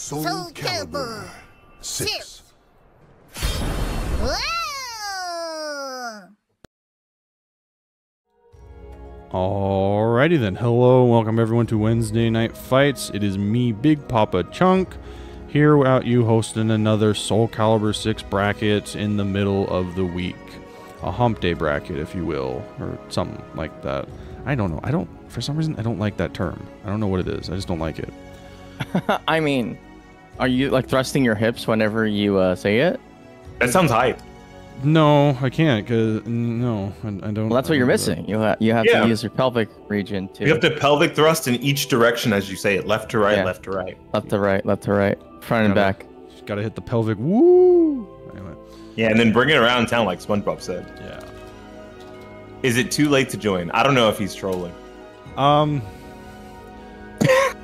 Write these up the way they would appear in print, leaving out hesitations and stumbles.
SoulCalibur 6. Alrighty then, hello and welcome everyone to Wednesday Night Fights. It is me, Bigpapachunk, here without you hosting another SoulCalibur 6 bracket in the middle of the week. A hump day bracket, if you will, or something like that. I don't know, for some reason, I don't like that term. I don't know what it is, I just don't like it. I mean, are you like thrusting your hips whenever you say it? That sounds hype. No, I can't, because, no, I don't. Well, that's what you're missing. You have to use your pelvic region too. You have to pelvic thrust in each direction as you say it. Left to right, left to right. Left to right, left to right. Front and back. Just gotta hit the pelvic, woo! Anyway. Yeah, and then bring it around town like SpongeBob said. Yeah. Is it too late to join? I don't know if he's trolling.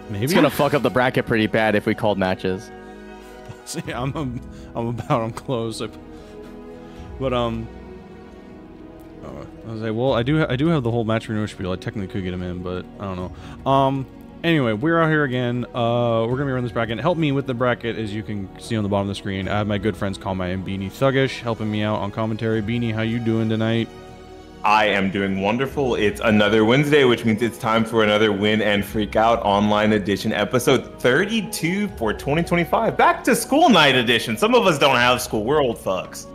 Maybe. It's gonna fuck up the bracket pretty bad if we called matches. See, I'm close. But I was like, well, I do have the whole match renewal spiel. I technically could get him in, but I don't know. Anyway, we're out here again. We're gonna be running this bracket. Help me with the bracket, as you can see on the bottom of the screen. I have my good friends Konmai and Beanie Thuggish helping me out on commentary. Beanie, how you doing tonight? I am doing wonderful. It's another Wednesday, which means it's time for another Win and Freak Out Online Edition, episode 32 for 2025. Back to school night edition. Some of us don't have school. We're old fucks.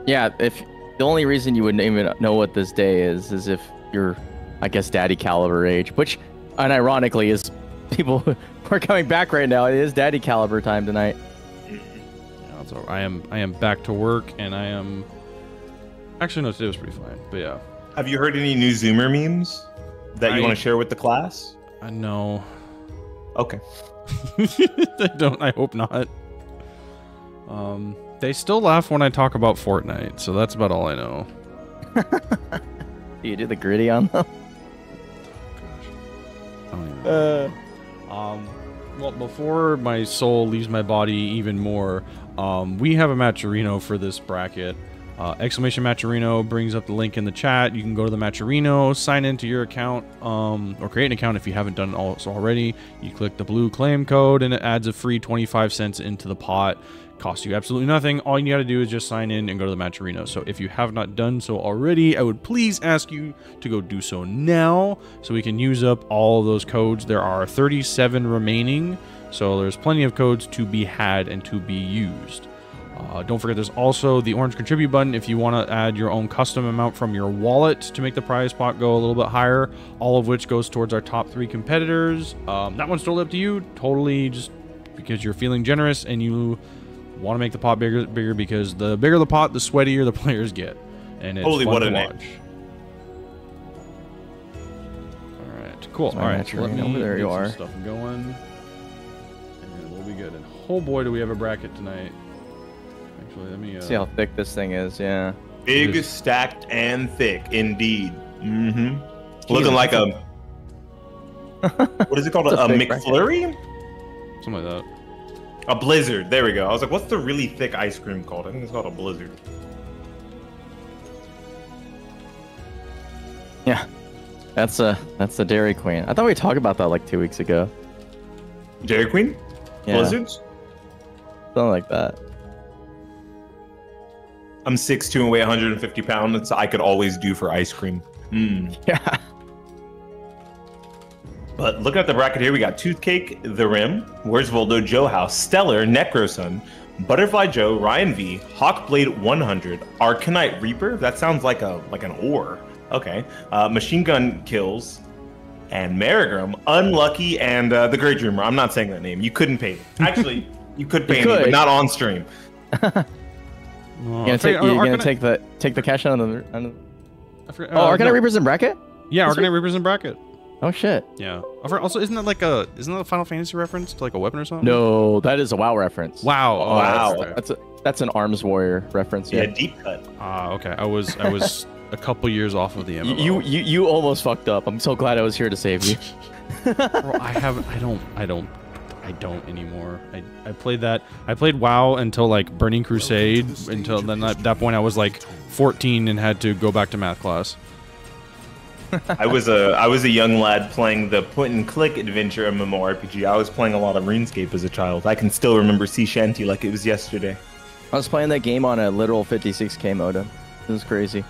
Yeah, if the only reason you wouldn't even know what this day is if you're, I guess, daddy caliber age, which, unironically, is people who are coming back right now. It is daddy caliber time tonight. Yeah, so I am back to work, and I am. Actually, no, today was pretty fine, but yeah. Have you heard any new Zoomer memes that you want to share with the class? No. Okay. I don't. I hope not. They still laugh when I talk about Fortnite, so that's about all I know. Do you do the gritty on them? Gosh. I don't even know. Well, before my soul leaves my body even more, we have a Matcherino for this bracket. Exclamation Matcherino brings up the link in the chat. You can go to the Matcherino, sign into your account, or create an account if you haven't done it also already. You click the blue claim code, and it adds a free 25 cents into the pot. Costs you absolutely nothing. All you gotta do is just sign in and go to the Matcherino. So if you have not done so already, I would please ask you to go do so now, so we can use up all of those codes. There are 37 remaining, so there's plenty of codes to be had and to be used. Don't forget, there's also the orange contribute button if you want to add your own custom amount from your wallet to make the prize pot go a little bit higher, all of which goes towards our top 3 competitors. That one's totally up to you, totally just because you're feeling generous and you want to make the pot bigger, because the bigger the pot, the sweatier the players get, and it's fun to watch. All right, cool. All right, let me there you are. Stuff going, and we'll be good. And oh boy, do we have a bracket tonight. Actually, let me see how thick this thing is. Yeah, big, stacked, and thick, indeed. Mm-hmm. Looking like a what is it called? A McFlurry? Something like that. A blizzard. There we go. I was like, what's the really thick ice cream called? I think it's called a blizzard. Yeah, that's the Dairy Queen. I thought we talked about that like 2 weeks ago. Dairy Queen? Yeah. Blizzards? Something like that. I'm 6'2" and weigh 150 pounds. I could always do for ice cream. Yeah. But looking at the bracket here, we got Toothcake, The Rim, Where's Voldo, Joe House, Steller, Necrosun, Butterfly Joe, Ryan V, Hawkblade 100, Arcanite Reaper. That sounds like an ore. Okay. Machine Gun Kills, and Marigram, Unlucky, and the Great Dreamer. I'm not saying that name. You couldn't pay me. Actually, you could pay me, but not on stream. You're gonna take the cash out of the. Arcanite Reaper's in bracket? Yeah, Arcanite Reaper's in bracket. Oh shit. Yeah. Also, isn't that a Final Fantasy reference to like a weapon or something? No, that is a WoW reference. Wow. Oh, wow. That's an Arms Warrior reference. Yeah, deep cut. Okay. I was a couple years off of the MMO. You almost fucked up. I'm so glad I was here to save you. Bro, I don't anymore. I played that. I played WoW until like Burning Crusade. Until then, at that point, I was like 14 and had to go back to math class. I was a young lad playing the point-and-click adventure MMORPG. I was playing a lot of RuneScape as a child. I can still remember Sea Shanty like it was yesterday. I was playing that game on a literal 56K modem. It was crazy.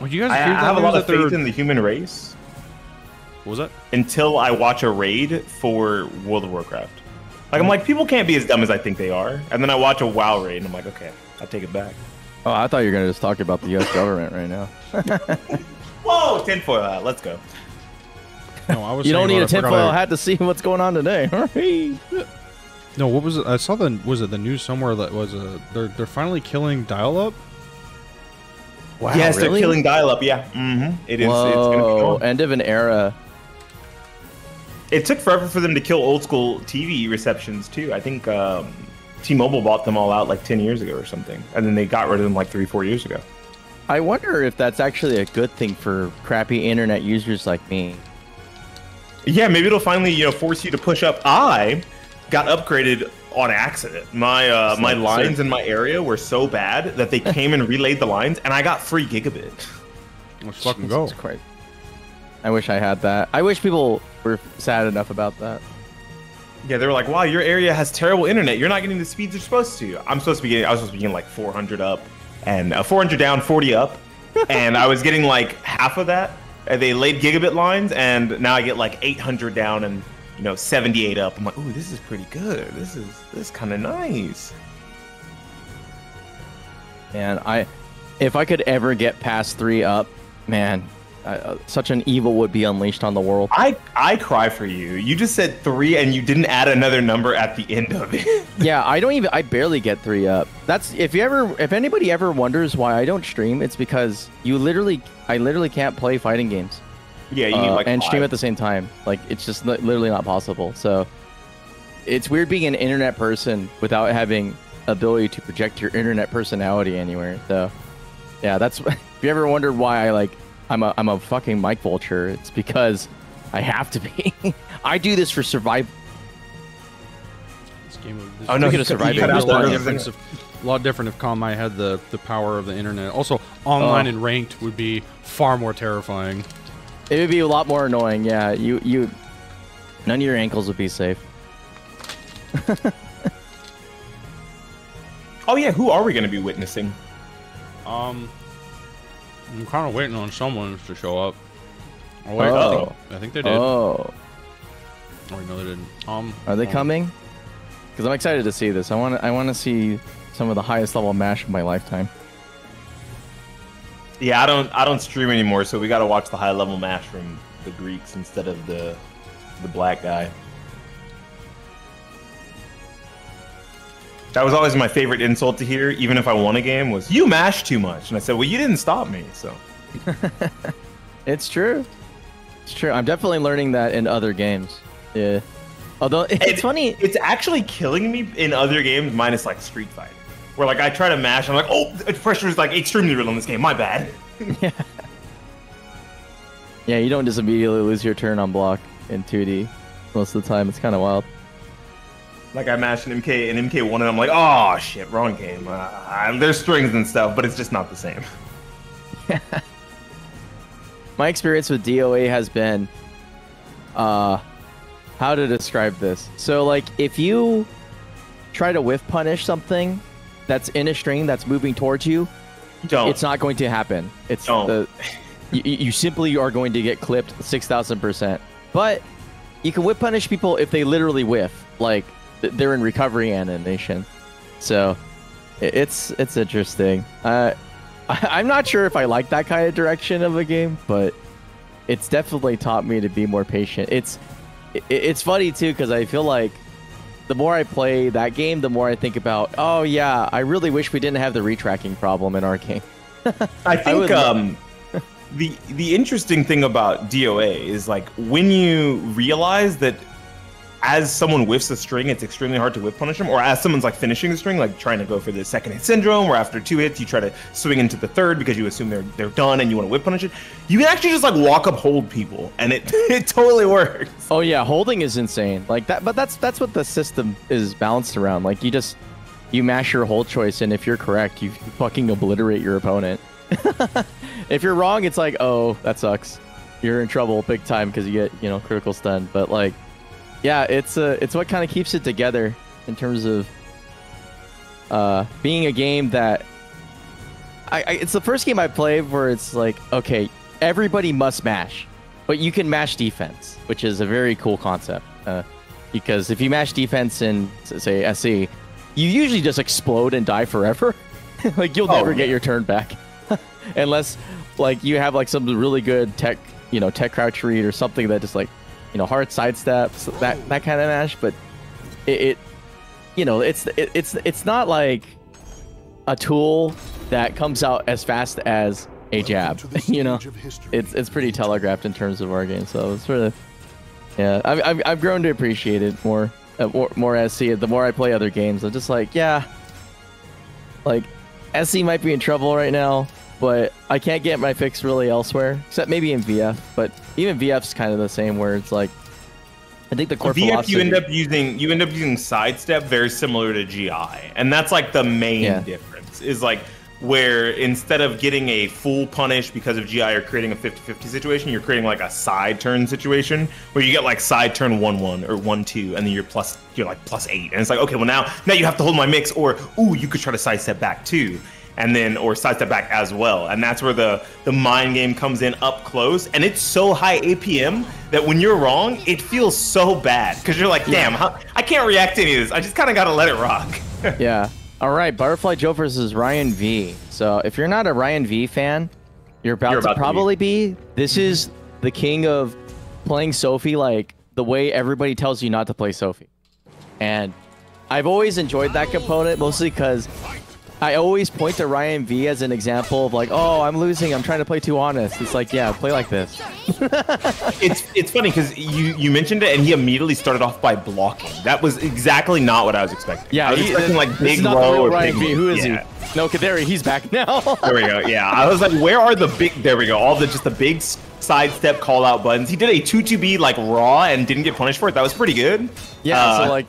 Oh, you guys I have a lot of faith in the human race. What was that? Until I watch a raid for World of Warcraft. Like, I'm like, people can't be as dumb as I think they are. And then I watch a WoW raid, and I'm like, okay, I take it back. Oh, I thought you were going to just talk about the U.S. government right now. Whoa, tinfoil hat, let's go. No, I was you don't saying need a about- I forgot tinfoil I- hat to see what's going on today. No, what was it? I saw the news somewhere that was they're finally killing dial-up. Wow, Yes, really? they're killing dial-up, yeah. It is. It's gonna be Whoa, gone. end of an era. It took forever for them to kill old school TV receptions too. I think T-Mobile bought them all out like 10 years ago or something, and then they got rid of them like 3-4 years ago. I wonder if that's actually a good thing for crappy internet users like me. Yeah, maybe it'll finally force you to push up. I got upgraded on accident. My my lines in my area were so bad that they came and relayed the lines, and I got free gigabit. Let's fucking go. Jesus Christ. I wish I had that. I wish people were sad enough about that. Yeah, they were like, "Wow, your area has terrible internet. You're not getting the speeds you're supposed to." I was supposed to be getting like 400 up and 400 down, 40 up, and I was getting like half of that. And they laid gigabit lines, and now I get like 800 down and 78 up. I'm like, "Ooh, this is pretty good. This is kind of nice." Man, if I could ever get past 3 up, man, such an evil would be unleashed on the world. I cry for you. You just said 3 and you didn't add another number at the end of it. Yeah, I barely get 3 up. That's if anybody ever wonders why I don't stream, it's because I literally can't play fighting games. Yeah, you need like and 5. stream at the same time. Like it's just literally not possible. So it's weird being an internet person without having ability to project your internet personality anywhere. So yeah, that's if you ever wondered why I'm a fucking mic vulture, it's because I have to be. I do this for survival. This game of, this Oh no, Speaking he of surviving, cut out a lot the- difference a lot different if Konmai had the power of the internet. Also, online and ranked would be far more terrifying. It would be a lot more annoying. Yeah, you none of your ankles would be safe. Oh yeah, who are we going to be witnessing? I'm kind of waiting on someone to show up. Oh wait, Oh. I think they did. Oh, Oh wait, no, they didn't. are they coming? Because I'm excited to see this. I want to see some of the highest level MASH of my lifetime. Yeah, I don't stream anymore, so we got to watch the high level match from the Greeks instead of the black guy. That was always my favorite insult to hear, even if I won a game, was "you mash too much," and I said, "Well, you didn't stop me." So It's true. It's true. I'm definitely learning that in other games. Yeah. Although it's funny. It's actually killing me in other games, minus like Street Fighter, where like I try to mash, and I'm like, "Oh, pressure is like extremely real in this game. My bad." Yeah. Yeah, you don't just immediately lose your turn on block in 2D most of the time. It's kind of wild. Like I mashed an MK1, and I'm like, "Oh shit, wrong game." There's strings and stuff, but it's just not the same. My experience with DOA has been, how to describe this? So, like, if you try to whiff punish something that's in a string that's moving towards you, Don't. it's not going to happen. It's Don't. you simply are going to get clipped 6,000%. But you can whiff punish people if they literally whiff, like they're in recovery animation. So it's interesting. I'm not sure if I like that kind of direction of a game, but it's definitely taught me to be more patient. It's funny too, because I feel like the more I play that game, the more I think about, oh yeah, I really wish we didn't have the retracking problem in our game. I think the interesting thing about DOA is like when you realize that as someone whiffs a string, it's extremely hard to whiff punish them, or as someone's like finishing the string, like trying to go for the second hit syndrome, where after 2 hits you try to swing into the third because you assume they're done and you want to whiff punish it. You can actually just like walk up hold people, and it it totally works. Oh yeah, holding is insane. Like that, but that's what the system is balanced around. Like you mash your hold choice, and if you're correct, you fucking obliterate your opponent. If you're wrong, it's like, oh, that sucks. You're in trouble big time because you get, you know, critical stun. But like, yeah, it's what kind of keeps it together in terms of being a game that it's the first game I played where it's like, okay, everybody must mash, but you can mash defense, which is a very cool concept. Because if you mash defense in, say, SC, you usually just explode and die forever. Like, you'll never get your turn back. Unless, like, you have, like, some really good tech, you know, tech crouch read or something that just, like, you know, hard sidesteps, that kind of mash. But it you know, it's not like a tool that comes out as fast as a jab. You know, it's pretty telegraphed in terms of our game. So it's sort of, yeah, I've grown to appreciate it more SC. The more I play other games, I'm just like, yeah, like SC might be in trouble right now, but I can't get my fix really elsewhere, except maybe in VF. But even VF's kind of the same, where it's like, I think the core VF philosophy, you end up using sidestep, very similar to GI, and that's like the main difference. Is like, where instead of getting a full punish because of GI or creating a 50-50 situation, you're creating like a side turn situation where you get like side turn 1-1 or 1-2, and then you're like +8, and it's like, okay, well now you have to hold my mix, or ooh, you could try to sidestep back too, and then or sidestep back as well, and that's where the mind game comes in up close, and it's so high APM that when you're wrong, it feels so bad because you're like, damn, I can't react to any of this. I just kind of gotta let it rock. Yeah. All right, Butterfly Joe versus Ryan V. So if you're not a Ryan V fan, you're about to probably be. This is the king of playing Sophie like the way everybody tells you not to play Sophie. And I've always enjoyed that component, mostly because I always point to Ryan V as an example of like, oh, I'm losing, I'm trying to play too honest. It's like, yeah, play like this. It's funny because you mentioned it, and he immediately started off by blocking. That was exactly not what I was expecting. Yeah, I was expecting like big not low the real or Ryan big V. Who is yeah. he? No, Kaderi, he's back now. There we go. Yeah, I was like, where are the big? There we go. All the just the big sidestep call out buttons. He did a 2-2B like raw and didn't get punished for it. That was pretty good. Yeah. So like,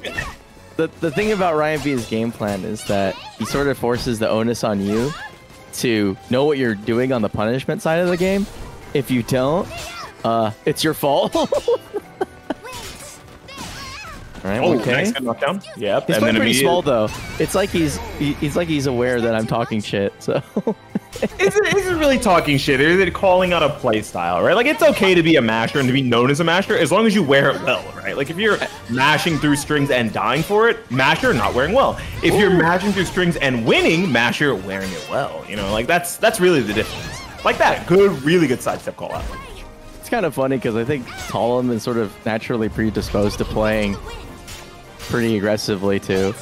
the thing about Ryan V's game plan is that he sort of forces the onus on you to know what you're doing on the punishment side of the game. If you don't, it's your fault. All right, oh, okay. nice good knockdown. Yep. He's and then pretty small though. It's like he's aware that I'm talking shit. So is it really talking shit, or is it calling out a play style, right? Like, it's okay to be a masher and to be known as a masher as long as you wear it well, right? Like, if you're mashing through strings and dying for it, masher not wearing well. If you're mashing through strings and winning, masher wearing it well. You know, like that's really the difference. Like that, really good sidestep call out. It's kind of funny because I think Talim is sort of naturally predisposed to playing pretty aggressively too.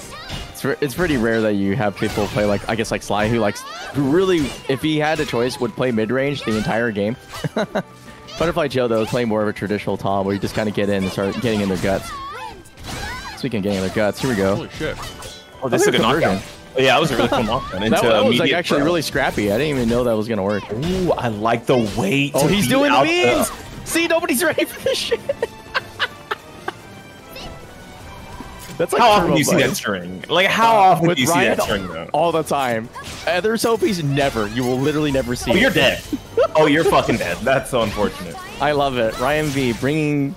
It's pretty rare that you have people play like, I guess, like Sly, who really, if he had a choice, would play mid-range the entire game. Butterfly Joe, though, is playing more of a traditional Tom, where you just kind of get in and start getting in their guts. Speaking of getting in their guts, here we go. Holy shit. Oh, this is a good knockdown. Yeah, that was a really cool knockdown. That was like actually really scrappy. I didn't even know that was going to work. Ooh, I like the weight. Oh, he's doing the beans! See, nobody's ready for this shit. That's like how often do you see that string? Like, how often do you see that string, though? All the time. Other Sophies, never. You will literally never see it. Oh, you're dead. Oh, you're fucking dead. That's so unfortunate. I love it. Ryan V bringing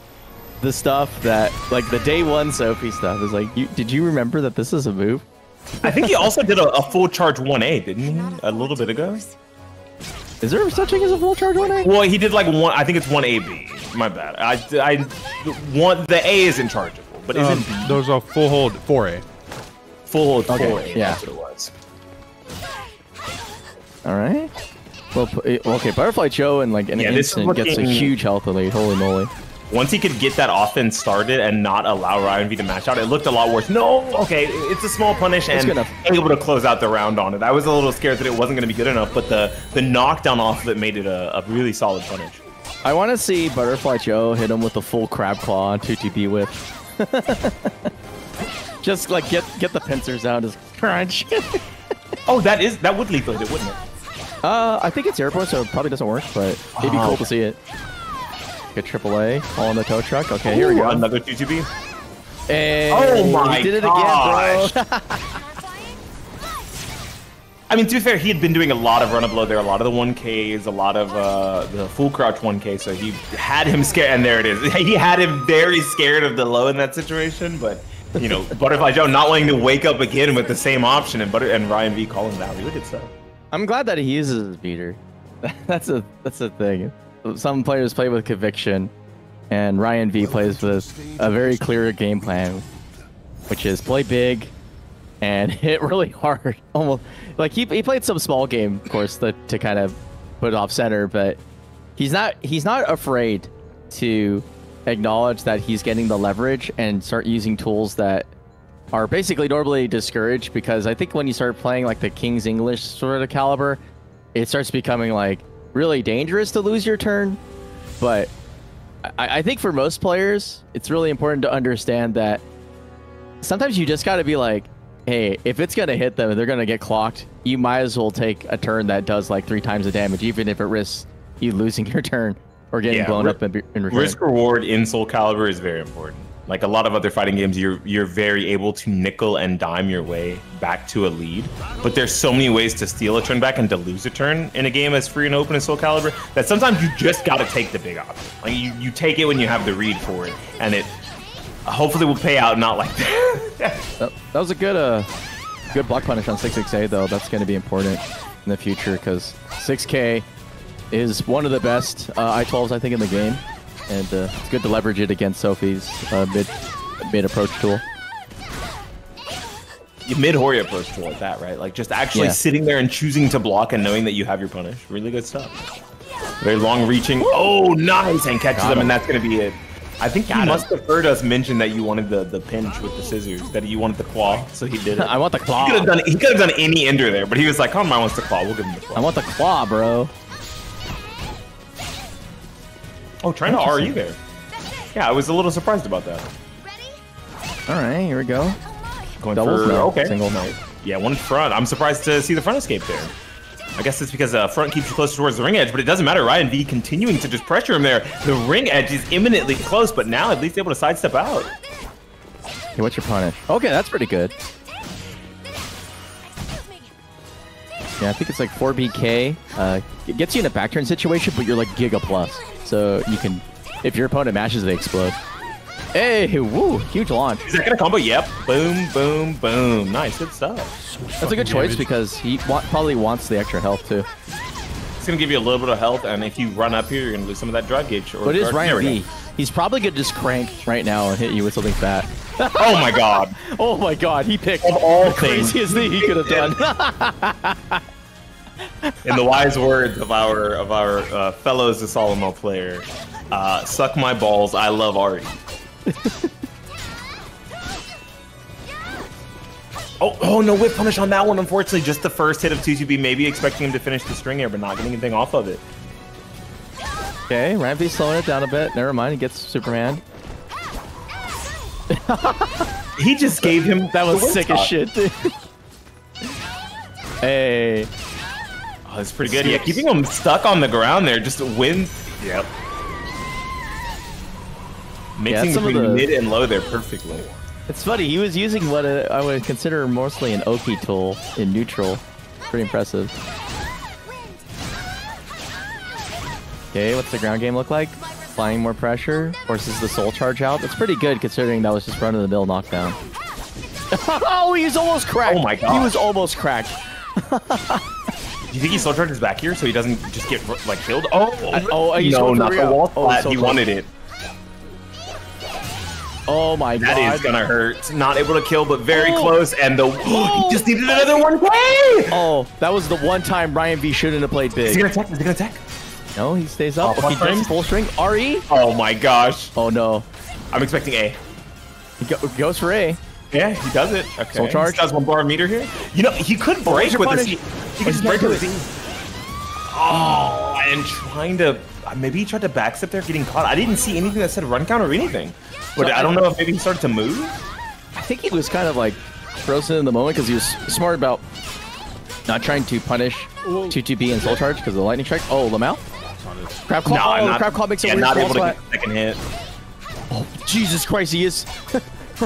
the stuff that, like, the day one Sophie stuff is like, did you remember that this is a move? I think he also did a full charge 1A, didn't he? A little bit ago. Is there such thing as a full charge 1A? Well, he did like one. I think it's 1AB. My bad. I want the A is in charge of. But isn't those are full hold 4A. Full hold 4A. Okay, yeah. That's what it was. All right. Well, okay. Butterfly Joe in like an instant gets a huge health lead. Holy moly! Once he could get that offense started and not allow Ryan V to match out, it looked a lot worse. No, okay, it's a small punish and able to close out the round on it. I was a little scared that it wasn't going to be good enough, but the knockdown off of it made it a really solid punish. I want to see Butterfly Joe hit him with a full crab claw on 2TP whip. Just like get the pincers out as crunch. Oh, that would lethal it, wouldn't it? I think it's airport, so it probably doesn't work, but it'd be cool to see it. Get AAA all on the tow truck. Okay, here we go. Another 2TP. Hey, oh my! He did it again, bro. I mean, to be fair, he had been doing a lot of run-up low there, a lot of the 1Ks, a lot of the full crouch 1K, so he had him scared, and there it is. He had him very scared of the low in that situation, but, you know, Butterfly Joe not wanting to wake up again with the same option, and Ryan V calling that. Really good stuff. I'm glad that he uses his beater. That's a thing. Some players play with conviction, and Ryan V plays with a very clear game plan, which is play big and hit really hard. Almost like he played some small game, of course, to kind of put it off center, but he's not afraid to acknowledge that he's getting the leverage and start using tools that are basically normally discouraged, because I think when you start playing like the King's English sort of caliber, it starts becoming like really dangerous to lose your turn. But I think for most players, it's really important to understand that sometimes you just got to be like, hey, if it's going to hit them and they're going to get clocked, you might as well take a turn that does like 3 times the damage, even if it risks you losing your turn or getting blown up in return. Risk reward in SoulCalibur is very important. Like a lot of other fighting games, you're very able to nickel and dime your way back to a lead. But there's so many ways to steal a turn back and to lose a turn in a game as free and open as SoulCalibur that sometimes you just got to take the big option. Like you take it when you have the read for it, and it hopefully will pay out not like that. That was a good block punish on 6XA though. That's going to be important in the future, because 6K is one of the best I-12s I think in the game. And it's good to leverage it against Sophie's mid approach tool. Mid YoRHa approach tool like that, right? Like just actually sitting there and choosing to block and knowing that you have your punish. Really good stuff. Very long reaching. Oh, nice! And catches them, and that's going to be it. I think he must have heard us mention that you wanted the pinch with the scissors, that you wanted the claw, so he did it. I want the claw. He could have done any ender there, but he was like, Konmai wants the claw. We'll give him the claw. I want the claw, bro. Oh, trying to RE there. Yeah, I was a little surprised about that. All right, here we go. Going Doubles for, now. okay. Single night. Yeah, one front. I'm surprised to see the front escape there. I guess it's because front keeps you closer towards the ring edge, but it doesn't matter. Ryan V continuing to just pressure him there. The ring edge is imminently close, but now at least able to sidestep out. Okay, what's your punish? Okay, that's pretty good. Yeah, I think it's like 4BK. It gets you in a back turn situation, but you're like Giga Plus. So you can, if your opponent mashes, they explode. Hey, woo, huge launch. Is that gonna combo? Yep. Boom, boom, boom. Nice, good stuff. That's a good choice because he probably wants the extra health too. It's gonna give you a little bit of health, and if you run up here, you're gonna lose some of that drive gauge. But it is Ryan V. He's probably gonna just crank right now and hit you with something fat. Oh my god. Oh my god, he picked of all the craziest thing he could have done. In the wise words of our fellow SoulCalibur player, suck my balls, I love Ari. Oh no, whip punish on that one. Unfortunately, just the first hit of 2-2B, maybe expecting him to finish the string here, but not getting anything off of it. Okay, Rampy's slowing it down a bit. Never mind, he gets Superman. He just gave him that was sick as shit, dude. Hey. Oh, that's pretty good. Yeah, keeping him stuck on the ground there just to win. Yep. Mixing between the mid and low there perfectly. It's funny, he was using what I would consider mostly an Oki tool in neutral. Pretty impressive. Okay, what's the ground game look like? Applying more pressure, forces the soul charge out. It's pretty good considering that was just run-of-the-mill knockdown. Oh, he was almost cracked! Oh my god. He was almost cracked. Do you think he soul charges back here so he doesn't just get like killed? Oh, no, not the wall flat. He wanted it. Oh my god. That is gonna hurt. Not able to kill, but very close. And the he just needed another 1K! Oh, that was the one time Ryan V shouldn't have played big. Is he gonna attack? Is he gonna attack? No, he stays up. Oh, he does full string. RE? Oh my gosh. Oh no. I'm expecting A. He goes for A. Yeah, he does it. Okay. Soul charge. He does 1 bar meter here. You know, he could break with this. He could just break with this. Oh, and trying to... Maybe he tried to backstep there, getting caught. I didn't see anything that said run count or anything. But I don't know if maybe he started to move. I think he was kind of like frozen in the moment because he was smart about not trying to punish 2-2B and soul charge because of the lightning strike. Oh, Lamau? Crab claw. No, crab claw makes a weird not able to spot. get the second hit. Oh, Jesus Christ, he is.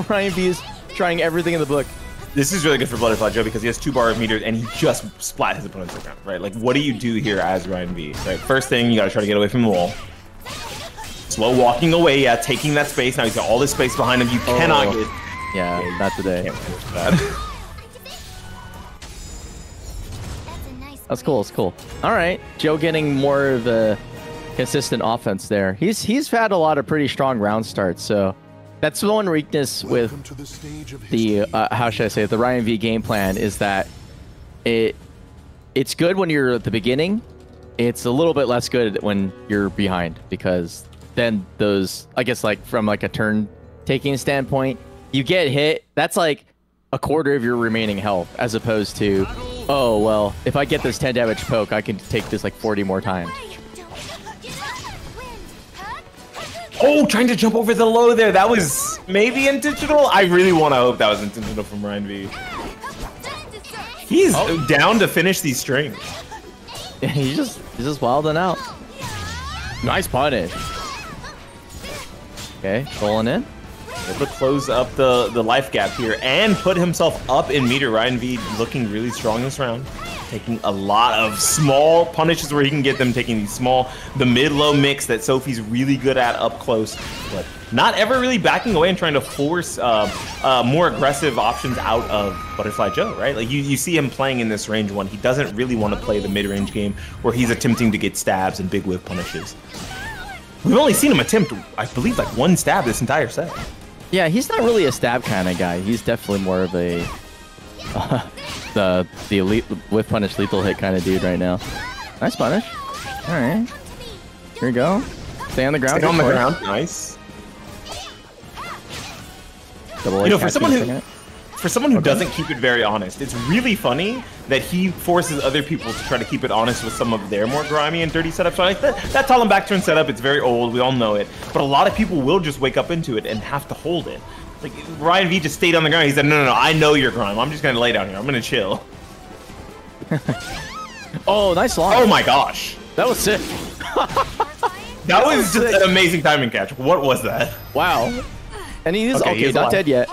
Ryan V is trying everything in the book. This is really good for Butterfly Joe because he has 2 bar of meter and he just splat his opponent's account, right? Like, what do you do here as Ryan V? Right? First thing, you gotta try to get away from the wall. Slow walking away, yeah, taking that space. Now he's got all this space behind him. You cannot get... Yeah, not today. Can't finish that. That's cool. It's cool. All right, Joe getting more of a consistent offense there. He's had a lot of pretty strong round starts, so that's the one weakness with the how should I say it, the Ryan V game plan is that it's good when you're at the beginning. It's a little bit less good when you're behind because then those, I guess, like from like a turn taking standpoint, you get hit. That's like a quarter of your remaining health as opposed to, oh, well, if I get this 10 damage poke, I can take this like 40 more times. Oh, trying to jump over the low there. That was maybe intentional. I really want to hope that was intentional from Ryan V. He's down to finish these strings. He's just wilding out. Nice punish. Okay, rolling in. Able to close up the life gap here and put himself up in meter. Ryan V looking really strong this round. Taking a lot of small punishes where he can get them, taking these the mid-low mix that Sophie's really good at up close, but not ever really backing away and trying to force more aggressive options out of Butterfly Joe, right? Like you see him playing in this range one. He doesn't really want to play the mid-range game where he's attempting to get stabs and big whiff punishes. We've only seen him attempt, I believe, like 1 stab this entire set. Yeah, he's not really a stab kind of guy. He's definitely more of a the elite with punish lethal hit kind of dude right now. Nice punish. All right, here we go. Stay on the ground. Stay on the ground. Nice. Double, you know, for someone who doesn't keep it very honest, it's really funny that he forces other people to try to keep it honest with some of their more grimy and dirty setups. So like that Talim backturn setup, it's very old, we all know it, but a lot of people will just wake up into it and have to hold it. Like Ryan V just stayed on the ground. He said, no, I know you're grime. I'm just gonna lay down here. I'm gonna chill. Oh, nice launch. Oh my gosh. That was sick. that was just an amazing timing catch. What was that? Wow. And he is okay, not dead yet.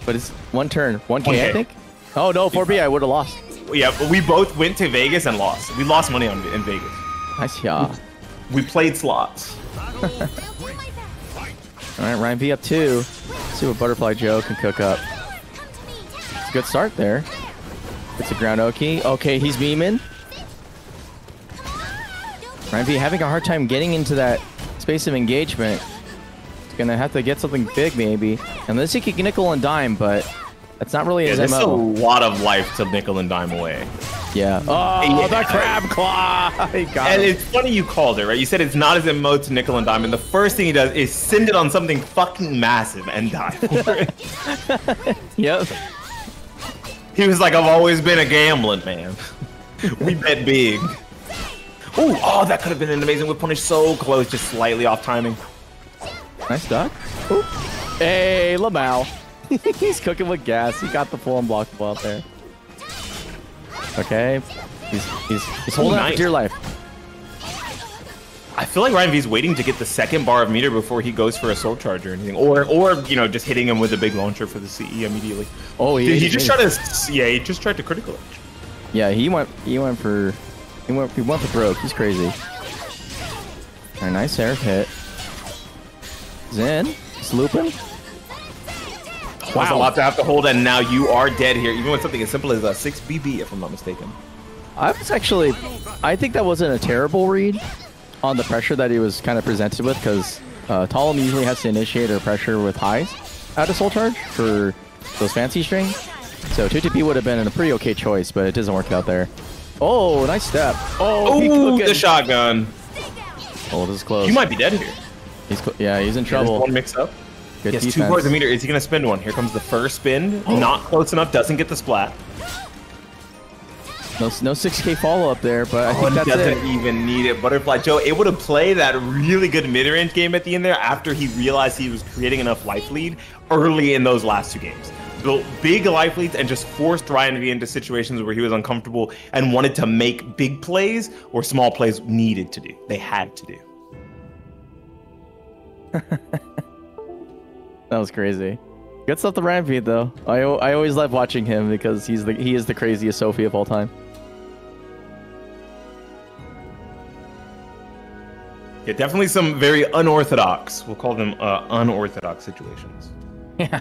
But it's 1 turn. 1K, I think? Oh, no, 4B, I would have lost. Yeah, but we both went to Vegas and lost. We lost money in Vegas. Nice job. We played slots. All right, Ryan V up 2. Let's see what Butterfly Joe can cook up. It's a good start there. It's a ground Oki. Okay, he's beaming. Ryan V having a hard time getting into that space of engagement. Gonna have to get something big maybe, unless he can nickel and dime, but that's not really his MO. MO. A lot of life to nickel and dime away. Yeah. Oh, the crab claw! And it's funny you called it, right? You said it's not his MO to nickel and dime, and the first thing he does is send it on something fucking massive and die for it. Yep. He was like, I've always been a gambling man. We bet big. Ooh, oh, that could have been an amazing whip punish. So close, just slightly off timing. Nice duck. Ooh. Hey, Lamau. He's cooking with gas. He got the full unblockable out there. Okay. He's holding on for dear life. I feel like Ryan V's waiting to get the 2nd bar of meter before he goes for a soul charge or anything, or you know, just hitting him with a big launcher for the CE immediately. Oh, he just tried to, yeah, he just tried to critical edge. Yeah, he went for broke. He's crazy. All right, nice air hit. Zen, he's looping. Wow. That's a lot to have to hold, and now you are dead here, even with something as simple as a 6BB, if I'm not mistaken. I think that wasn't a terrible read on the pressure that he was kind of presented with, because Talim usually has to initiate or pressure with highs out of Soul Charge for those fancy strings. So 2TP would have been a pretty okay choice, but it doesn't work out there. Oh, nice step. Oh, the shotgun. Oh, this is close. You might be dead here. He's in trouble. One mix up. He has 2 bars of meter. Is he going to spin one? Here comes the first spin. Not close enough. Doesn't get the splat. No 6K follow up there, but I think that's it. Doesn't even need it. Butterfly Joe able to play that really good mid-range game at the end there after he realized he was creating enough life lead early in those last 2 games. Built big life leads and just forced Ryan V into situations where he was uncomfortable and wanted to make big plays or small plays needed to do. They had to do. That was crazy. Good stuff to Rampede though. I always love watching him because he is the craziest Sophie of all time. Yeah, definitely some very unorthodox. We'll call them unorthodox situations. Yeah.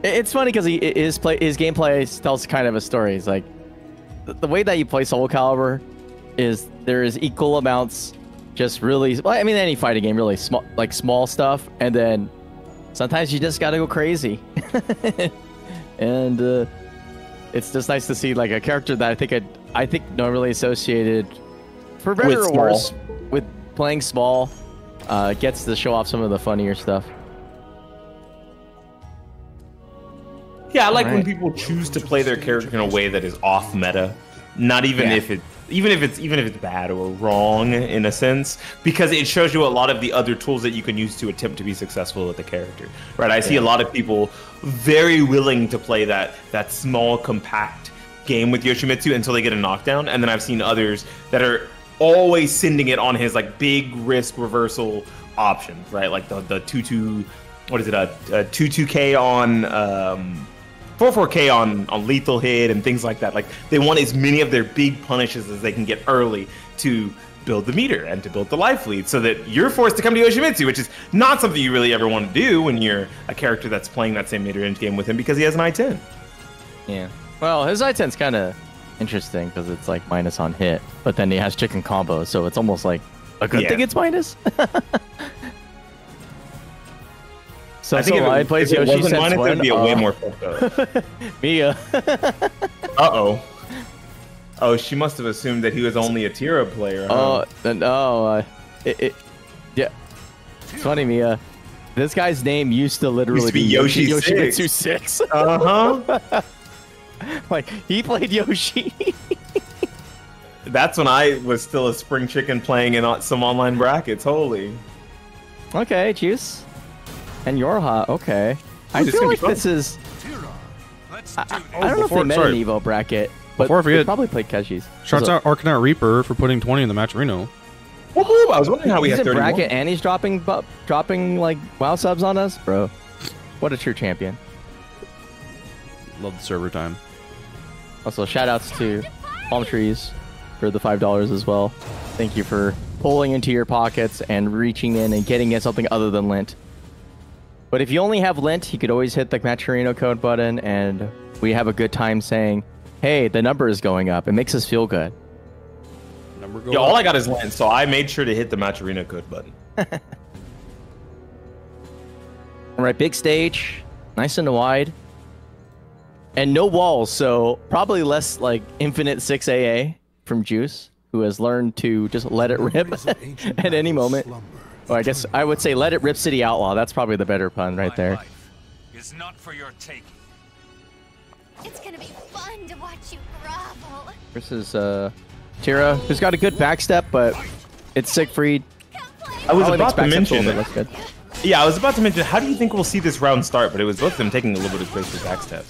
It's funny because his gameplay tells kind of a story. It's like the way that you play SoulCalibur is there is equal amounts, just really. Well, I mean, any fighting game really small stuff, and then sometimes you just gotta go crazy. And it's just nice to see like a character that I think normally associated, for better or worse, with playing small, gets to show off some of the funnier stuff. Yeah, I like when people choose to play their character in a way that is off meta, not even if it's bad or wrong in a sense, because it shows you a lot of the other tools that you can use to attempt to be successful with the character. Right? I see a lot of people very willing to play that small, compact game with Yoshimitsu until they get a knockdown, and then I've seen others that are always sending it on his like big risk reversal option, right? Like the 2-2, what is it? A 2-2K on 4-4K on lethal hit and things like that. Like they want as many of their big punishes as they can get early to build the meter and to build the life lead, so that you're forced to come to Yoshimitsu, which is not something you really ever want to do when you're a character that's playing that same meter end game with him, because he has an I-10. Yeah. Well, his I-10's kind of interesting because it's like minus on hit, but then he has chicken combo, so it's almost like a good thing it's minus. So I think if it wasn't minus, it would be a way more fucked up. Mia. Uh-oh. Oh, she must have assumed that he was only a Tira player, huh? No. Yeah. It's funny, Mia. This guy's name used to literally be Yoshimitsu 6. Uh-huh. Like, he played Yoshi. That's when I was still a spring chicken playing in some online brackets. Holy. Okay, Juice. And YoRHa, okay. I feel like this is... I don't know if they met an Evo bracket, but they probably played Keshi's. Shouts out Arcanite Reaper for putting 20 in the match Reno. Woohoo! I was wondering how we had 31. He's in bracket and he's dropping like WoW subs on us? Bro, what a true champion. Love the server time. Also, shoutouts to Palm Trees for the $5 as well. Thank you for pulling into your pockets and reaching in and getting in something other than lint. But if you only have lint, you could always hit the Maturino code button, and we have a good time saying, hey, the number is going up. It makes us feel good. Yeah, all I got is lint, so I made sure to hit the Maturino code button. All right, big stage, nice and wide, and no walls, so probably less like infinite 6AA from Juice, who has learned to just let it rip at any moment. Well, I guess I would say let it rip City Outlaw. That's probably the better pun right there. Is not for your taking. It's gonna be fun to watch you grovel. Versus Tira, who's got a good backstep, but it's Siegfried. I was about to mention that. Yeah, I was about to mention, how do you think we'll see this round start? But it was both of them taking a little bit of space for backstep.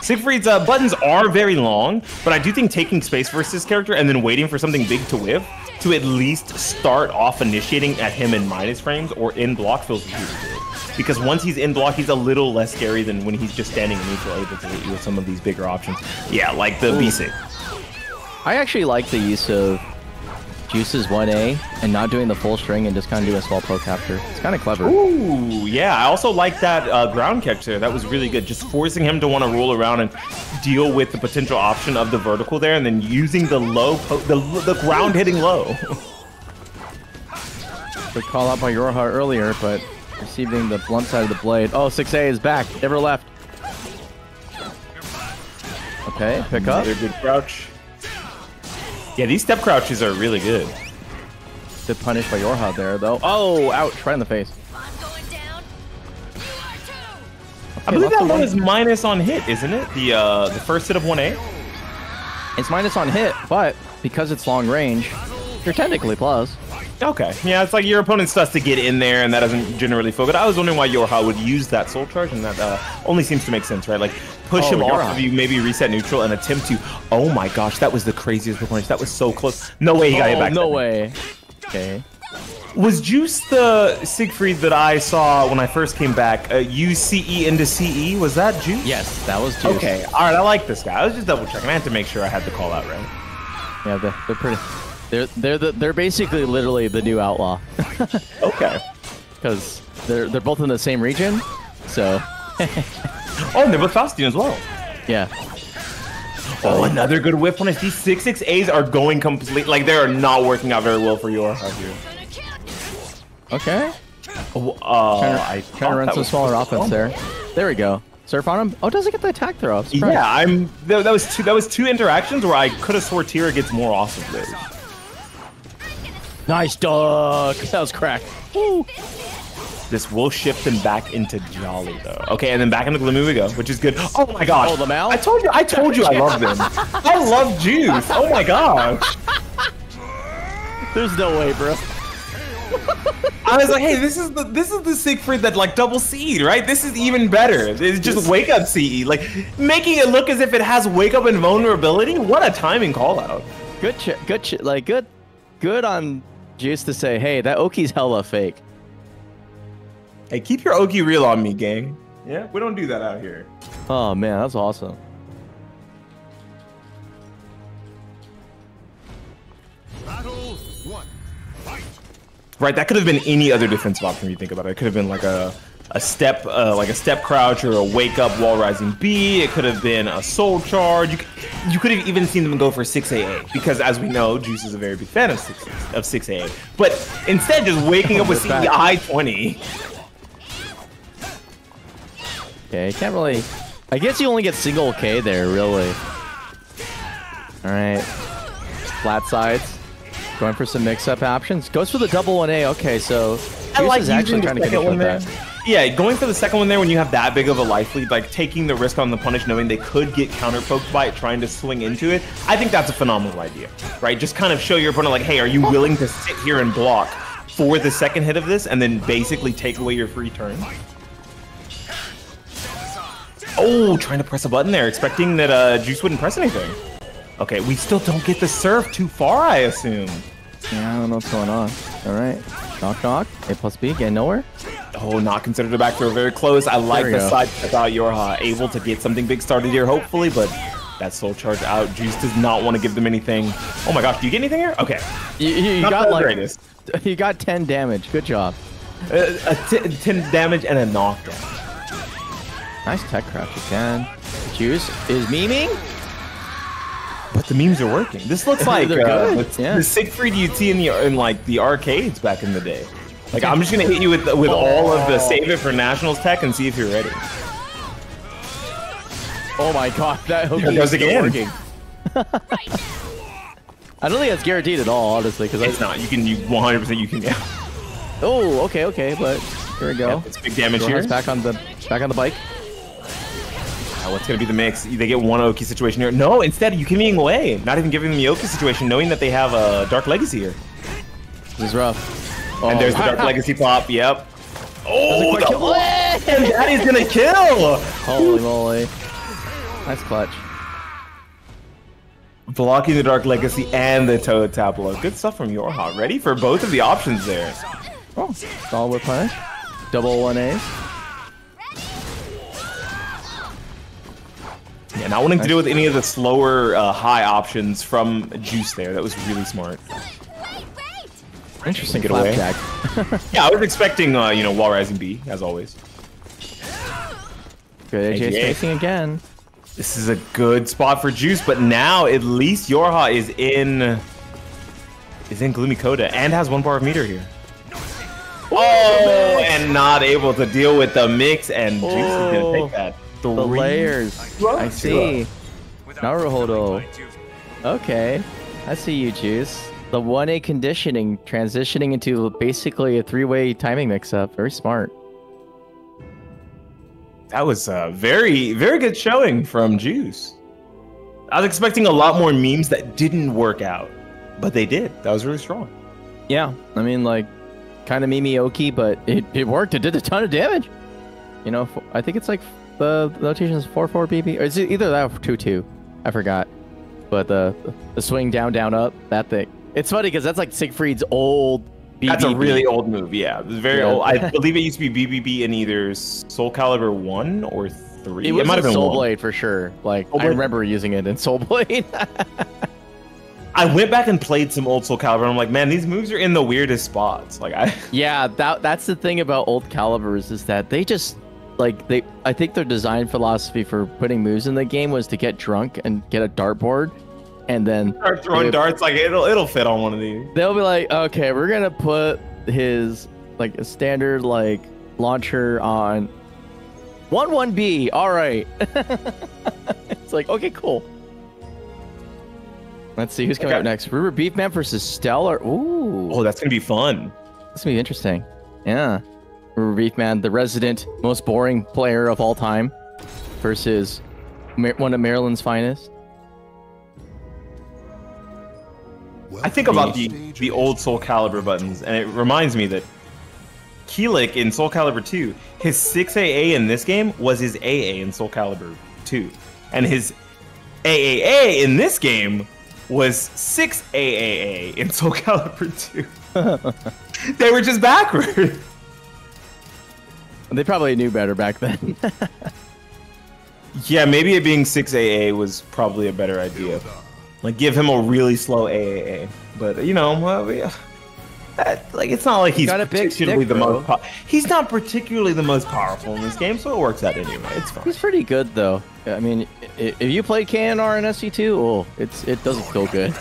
Siegfried's buttons are very long, but I do think taking space versus his character and then waiting for something big to whiff to at least start off initiating at him in minus frames or in block feels really good. Because once he's in block, he's a little less scary than when he's just standing in neutral, able to hit you with some of these bigger options. Yeah, like the B6. I actually like the use of Juice's 1A and not doing the full string and just kind of do a small poke after. It's kind of clever. Ooh, yeah. I also like that ground catch there. That was really good. Just forcing him to want to roll around and deal with the potential option of the vertical there, and then using the low, the ground hitting low. Good call out by YoRHa earlier, but receiving the blunt side of the blade. Oh, 6A is back. Never left. Okay, pick up. Another good crouch. Yeah, these step crouches are really good. Good punish by YoRHa there, though. Oh, ouch, right in the face. I believe that one is minus on hit, isn't it? The first hit of 1A? It's minus on hit, but because it's long range, you're technically plus. Okay. Yeah, it's like your opponent starts to get in there, and that doesn't generally feel good. I was wondering why YoRHa would use that soul charge, and that only seems to make sense, right? Like, push him off of you, maybe reset neutral, and attempt to... Oh my gosh, that was the craziest punish. That was so close. No way he got hit back. No way. Okay. Was Juice the Siegfried that I saw when I first came back? Use CE into CE? Was that Juice? Yes, that was Juice. Okay, all right, I like this guy. I was just double checking. I had to make sure I had the call out right. Yeah, they're pretty. They're basically literally the new outlaw. Okay. Because they're both in the same region, so. Oh, and they're both Faustian as well. Yeah. Oh, another good whip punish. These 6/6As are going complete. Like, they are not working out very well for YoRHa here. Okay. I trying to run some smaller offense there. There we go. Surf on him. Oh, doesn't get the attack throw. Yeah, that was two interactions where I could have swore Tira gets more off of those. Nice duck. That was crack. Woo. This will shift him back into Jolly though. Okay, and then back into Glimmy we go, which is good. Oh my gosh. Oh, the Mal? I told you I love them. I love Juice. Oh my gosh. There's no way, bro. I was like, hey, this is the Siegfried that like double CE, right? This is even better. It's just wake up CE, like making it look as if it has wake up and vulnerability. What a timing call out. Good on Juice to say, hey, that Oki's hella fake. Hey, keep your Oki real on me, gang. Yeah, we don't do that out here. Oh man, that's awesome. Battle 1. Fight. Right, that could have been any other defensive option when you think about it. It could have been like a step crouch or a wake up wall rising B. It could have been a soul charge. You could have even seen them go for 6AA because, as we know, Juice is a very big fan of 6AA. But instead, just waking up with CEI 20. Okay, can't really. I guess you only get single K there, really. All right, flat sides. Going for some mix-up options. Goes for the double 1A. Okay, so Juice is actually trying to get with that. Yeah, going for the second one there when you have that big of a life lead, like taking the risk on the punish, knowing they could get counter poked by it, trying to swing into it. I think that's a phenomenal idea, right? Just kind of show your opponent like, hey, are you willing to sit here and block for the second hit of this, and then basically take away your free turn? Oh, trying to press a button there, expecting that Juice wouldn't press anything. Okay, we still don't get the surf too far, I assume. Yeah, I don't know what's going on. All right. Knock, knock. A plus B, getting nowhere. Oh, not considered a back throw. Very close. I like the side step out. YoRHa able to get something big started here, hopefully, but that soul charge out. Juice does not want to give them anything. Oh my gosh, do you get anything here? Okay. You got like greatest. You got 10 damage. Good job. 10 damage and a knockdown. Nice tech crouch again. Juice is memeing. But the memes are working. This looks like the Siegfried you'd see in like the arcades back in the day. Like I'm just gonna hit you with all of the save it for nationals tech and see if you're ready. Oh my god, that hook goes again. Working. I don't think that's guaranteed at all, honestly, because it's not. You 100% you can get. Oh, okay, but here we go. Yep, it's big damage here. Back on the bike. What's going to be the mix? They get one Oki situation here. No, instead, you can being away. Not even giving them the Oki situation, knowing that they have a Dark Legacy here. This is rough. Oh. And there's the Dark Legacy pop. Yep. Oh, and that is going to kill. Holy moly. Nice clutch. Blocking the Dark Legacy and the Toad Tableau. Good stuff from YoRHa. Ready for both of the options there. Oh, solid whip punish. Double 1As. Yeah, not wanting to deal with any of the slower high options from Juice there. That was really smart. Interesting get away. Yeah, I was expecting, wall rising B, as always. Good AJ spacing again. This is a good spot for Juice, but now at least YoRHa is in Gloomy Coda and has 1 bar of meter here. Oh, and not able to deal with the mix, and Juice is gonna take that. The layers. I see. Naruhodo. Okay. I see you, Juice. The 1A conditioning transitioning into basically a 3-way timing mix-up. Very smart. That was a very, very good showing from Juice. I was expecting a lot more memes that didn't work out, but they did. That was really strong. Yeah. I mean, like, kind of meme Oki, but it worked. It did a ton of damage. You know, I think it's like the notation is 4/4 BB, or is it either that or 2/2? I forgot. But the swing down, down, up, that thing. It's funny because that's like Siegfried's old That's a BBB. really old move. Yeah, it was very Yeah. old. I believe it used to be BBB in either SoulCalibur 1 or 3. It was might in have been Soul 1. Blade for sure. Like Soul I Blade? remember using it in Soul Blade. I went back and played some old SoulCalibur, and I'm like, man, these moves are in the weirdest spots. Like Yeah, that's the thing about old Caliburs is that they just like I think their design philosophy for putting moves in the game was to get drunk and get a dartboard, and then start throwing darts. Like it'll fit on one of these. they'll be like, okay, we're gonna put his like a standard like launcher on 1-1B. All right, it's like okay, cool. Let's see who's coming up next. RuberBeefMan versus Steller. Ooh. Oh, that's gonna be fun. That's gonna be interesting. Yeah. RuberBeefMan, the resident most boring player of all time, versus one of Maryland's finest. I think about the old SoulCalibur buttons, and it reminds me that Keelik in SoulCalibur 2, his 6AA in this game was his AA in SoulCalibur 2, and his AAA in this game was 6 AAA in SoulCalibur 2. They were just backwards. They probably knew better back then. Yeah, maybe it being 6 AA was probably a better idea. Like, give him a really slow AAA. But, you know, well, yeah, like, it's not like he's got a big particularly stick, the bro. most he's not particularly the most powerful in this game, so it works out anyway. It's fine. He's pretty good though. I mean, if you played KNR and SC2, oh, it doesn't feel good.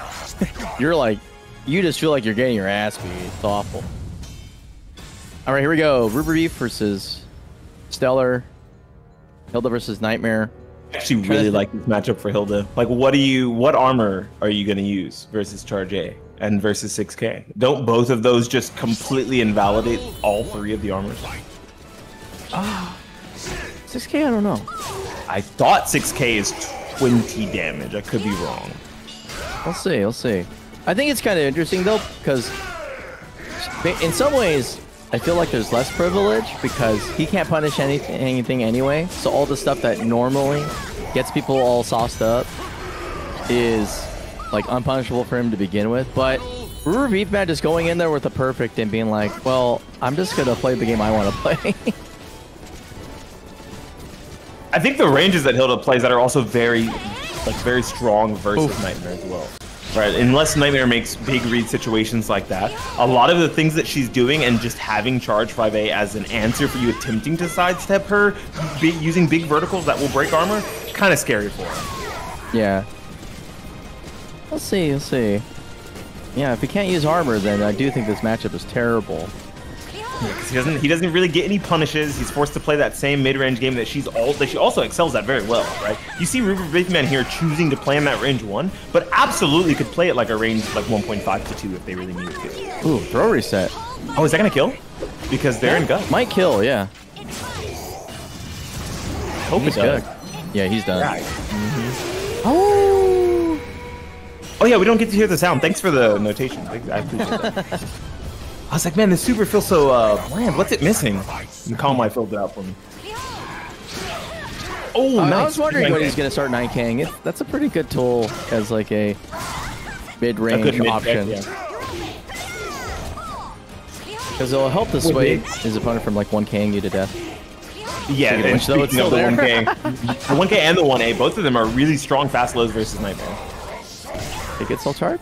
You're like, you just feel like you're getting your ass beat. It's awful. All right, here we go. RuberBeef versus Steller. Hilde versus Nightmare. I actually really like this matchup for Hilde. Like, what armor are you going to use versus Charge A and versus 6K? Don't both of those just completely invalidate all three of the armors? 6K, I don't know. I thought 6K is 20 damage. I could be wrong. We'll see. We'll see. I think it's kind of interesting though, because in some ways, I feel like there's less privilege because he can't punish anything anyway. So all the stuff that normally gets people all sauced up is like unpunishable for him to begin with. But RuberBeefMan just going in there with a perfect and being like, well, I'm just gonna play the game I want to play. I think the ranges that Hilde plays that are also very strong versus Nightmare as well. Right, unless Nightmare makes big read situations like that, a lot of the things that she's doing and just having Charge 5A as an answer for you attempting to sidestep her, using big verticals that will break armor, kind of scary for her. Yeah. We'll see. We'll see. Yeah, if he can't use armor, then I do think this matchup is terrible. Because he doesn't really get any punishes. He's forced to play that same mid-range game that she also excels at very well, right? You see RuberBeefMan here choosing to play in that range 1, but absolutely could play it like a range like 1.5 to 2 if they really needed to. Ooh, throw reset. Oh, is that gonna kill? Because they're in gun. Might kill, yeah. Hope He's it does. good. Yeah, he's done. Right. Oh yeah, we don't get to hear the sound. Thanks for the notation. I appreciate that. I was like, man, this super feels so bland. What's it missing? And Konmai filled it out for me. Oh, nice. I was wondering when he's going to start 9K'ing. That's a pretty good tool as like a mid-range option. Because it'll help to sway his opponent from like 1K'ing you to death. Yeah, and though it's still the there. 1K. The 1K and the 1A, both of them are really strong fast lows versus Nightmare. They get soul charge?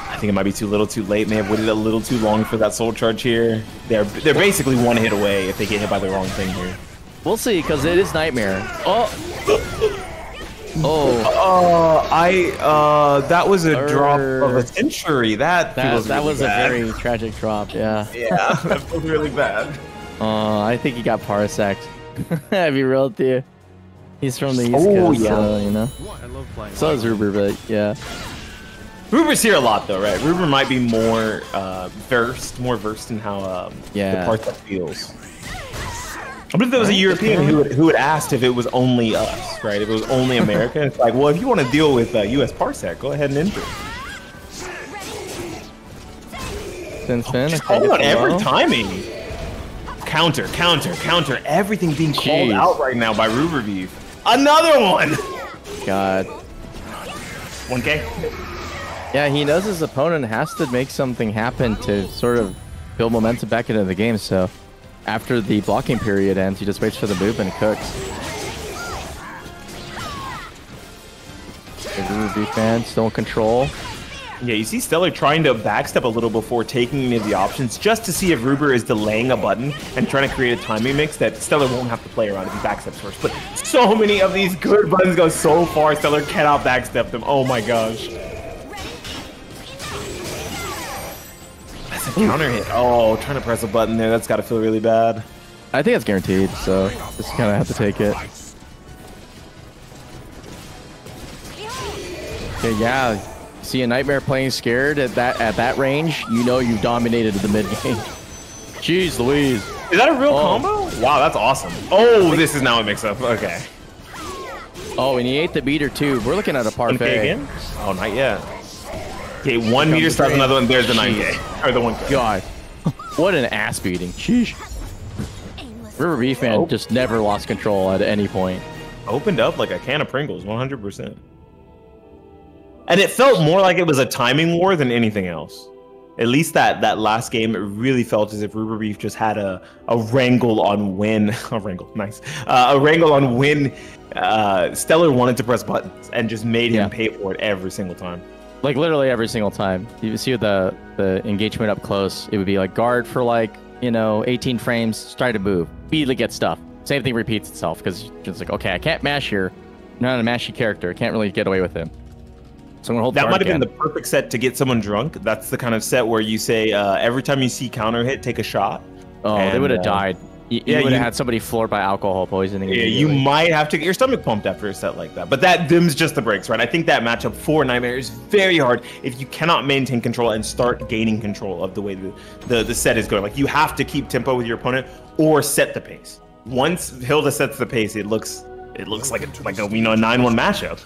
I think it might be too little too late. May have waited a little too long for that soul charge here. They're basically one hit away if they get hit by the wrong thing here. We'll see, because it is Nightmare. Oh! That was a drop of a century. That was really a bad. very tragic drop, yeah. Yeah, that feels really bad. I think he got Parsec. I'd be real with you. He's from the East Coast, yeah. so, you know. I love playing. So is Ruber, but yeah. Ruber's here a lot though, right? Ruber might be more versed in how the Parsec feels. I believe there was a European who had asked if it was only us, right? If it was only America. It's like, well, if you want to deal with US Parsec, go ahead and enter. Spin. Just call on every timing. Counter. Everything being called out right now by RuberBeef. Another one! God. 1K? Yeah, he knows his opponent has to make something happen to sort of build momentum back into the game. So after the blocking period ends, he just waits for the move and cooks. RuberBeefMan still in control. Yeah, you see Steller trying to backstep a little before taking any of the options just to see if Ruber is delaying a button and trying to create a timing mix that Steller won't have to play around if he backsteps first. But so many of these good buttons go so far, Steller cannot backstep them. Oh my gosh. That's a counter hit. Oh, trying to press a button there. That's got to feel really bad. I think it's guaranteed, so just kind of have to take it. Okay, yeah. See a Nightmare playing scared at that range, you know you dominated the mid game. Jeez Louise. Is that a real combo? Wow, that's awesome. Oh, this is now a mix-up. Okay. Oh, and he ate the meter too. We're looking at a parfait. 1K again? Oh, not yet. Okay, 1 meter starts another one. There's the 9K. Or the 1K. God. What an ass beating. Sheesh. RuberBeefMan just never lost control at any point. Opened up like a can of Pringles, 100%. And it felt more like it was a timing war than anything else. At least that last game, it really felt as if RuberBeef just had a wrangle on when a wrangle, nice. A wrangle on when Steller wanted to press buttons and just made him pay for it every single time. Like literally every single time. You see the engagement up close, it would be like guard for like, 18 frames, try to move, immediately get stuff. Same thing repeats itself because it's like, okay, I can't mash here. I'm not a mashy character. I can't really get away with him. So I'm gonna hold that might have been the perfect set to get someone drunk. That's the kind of set where you say every time you see counter hit, take a shot. Oh, and they would have died. You would have had somebody floored by alcohol poisoning. Yeah, you might have to get your stomach pumped after a set like that. But that dims just the brakes, right? I think that matchup for Nightmare is very hard if you cannot maintain control and start gaining control of the way the set is going. Like you have to keep tempo with your opponent or set the pace. Once Hilde sets the pace, it looks like a 9-1 matchup.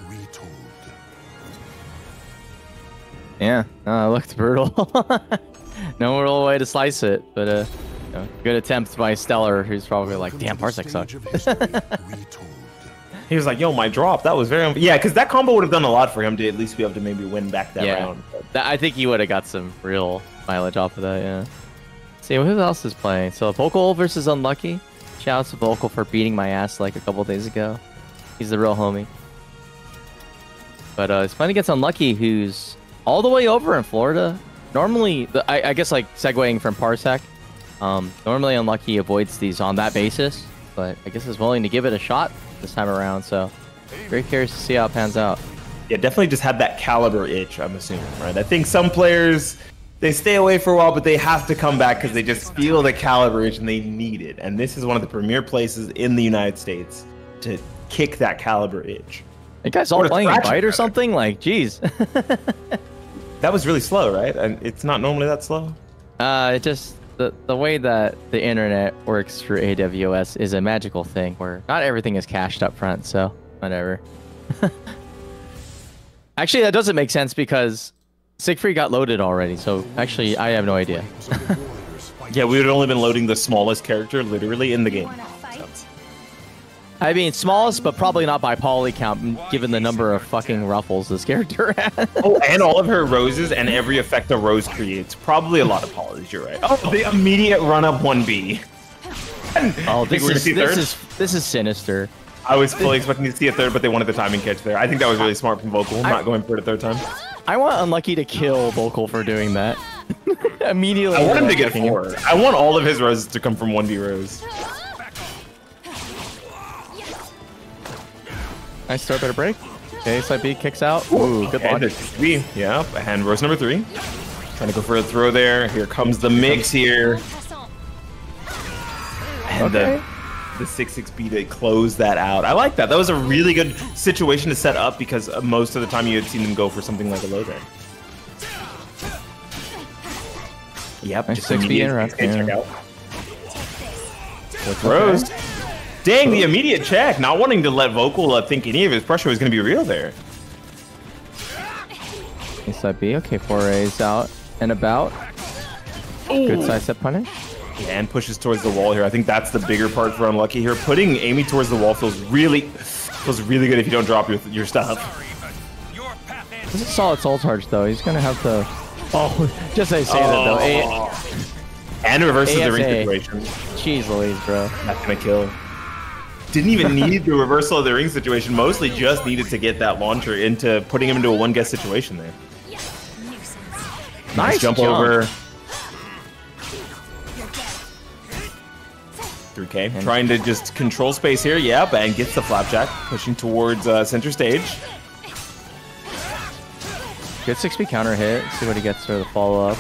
Yeah, it looked brutal. No real way to slice it, but good attempt by Steller, who's probably like, damn, Parsec sucked. He was like, yo, my drop, that was very... Yeah, because that combo would have done a lot for him to at least be able to maybe win back that round. I think he would have got some real mileage off of that, yeah. See, who else is playing? So, Vocal versus Unlucky. Shout out to Vocal for beating my ass like a couple days ago. He's the real homie. But it's playing against Unlucky, who's all the way over in Florida. Normally, I guess like segueing from Parsec, normally Unlucky avoids these on that basis, but I guess is willing to give it a shot this time around. So very curious to see how it pans out. Yeah, definitely just had that caliber itch, I'm assuming, right? I think some players, they stay away for a while, but they have to come back because they just feel the caliber itch and they need it. And this is one of the premier places in the United States to kick that caliber itch. You guys all playing a bite or something? Like, geez. That was really slow, right? And it's not normally that slow. It just the way that the internet works for AWS is a magical thing where not everything is cached up front, so whatever. Actually, that doesn't make sense because Siegfried got loaded already, so actually I have no idea. Yeah, we would have only been loading the smallest character literally in the game. I mean, smallest, but probably not by poly count, given the number of fucking ruffles this character has. Oh, and all of her roses and every effect a rose creates. Probably a lot of polys, you're right. Oh, the immediate run-up 1B. Oh, this is sinister. I was fully expecting to see a third, but they wanted the timing catch there. I think that was really smart from Vocal, not going for it a third time. I want Unlucky to kill Vocal for doing that. Immediately. I want him to get 4. I want all of his roses to come from 1B rose. Nice start, better break. Okay, side B kicks out. Ooh, good launch. Yeah, and rose number 3. Trying to go for a throw there. Here comes the mix here. And the 6-6B to close that out. I like that. That was a really good situation to set up because most of the time you had seen them go for something like a low there. Yep, nice 6B interrupt. Check out. With Rose. Dang, the immediate check. Not wanting to let Vocal think any of his pressure was going to be real there. Side B. Okay, 4A's out and about. Ooh. Good side step punish. And pushes towards the wall here. I think that's the bigger part for Unlucky here. Putting Amy towards the wall feels really good if you don't drop your stuff. This is a solid soul charge though. He's gonna have to. Oh, just as I say that though. And reverses the ring ASA. situation. Jeez Louise, bro. That's gonna kill. Didn't even need the reversal of the ring situation. Mostly just needed to get that launcher into putting him into a one guess situation there. Nice jump over. 3K. Trying to just control space here. Yep, and gets the flapjack. Pushing towards center stage. Good 6B counter hit. See what he gets for the follow up.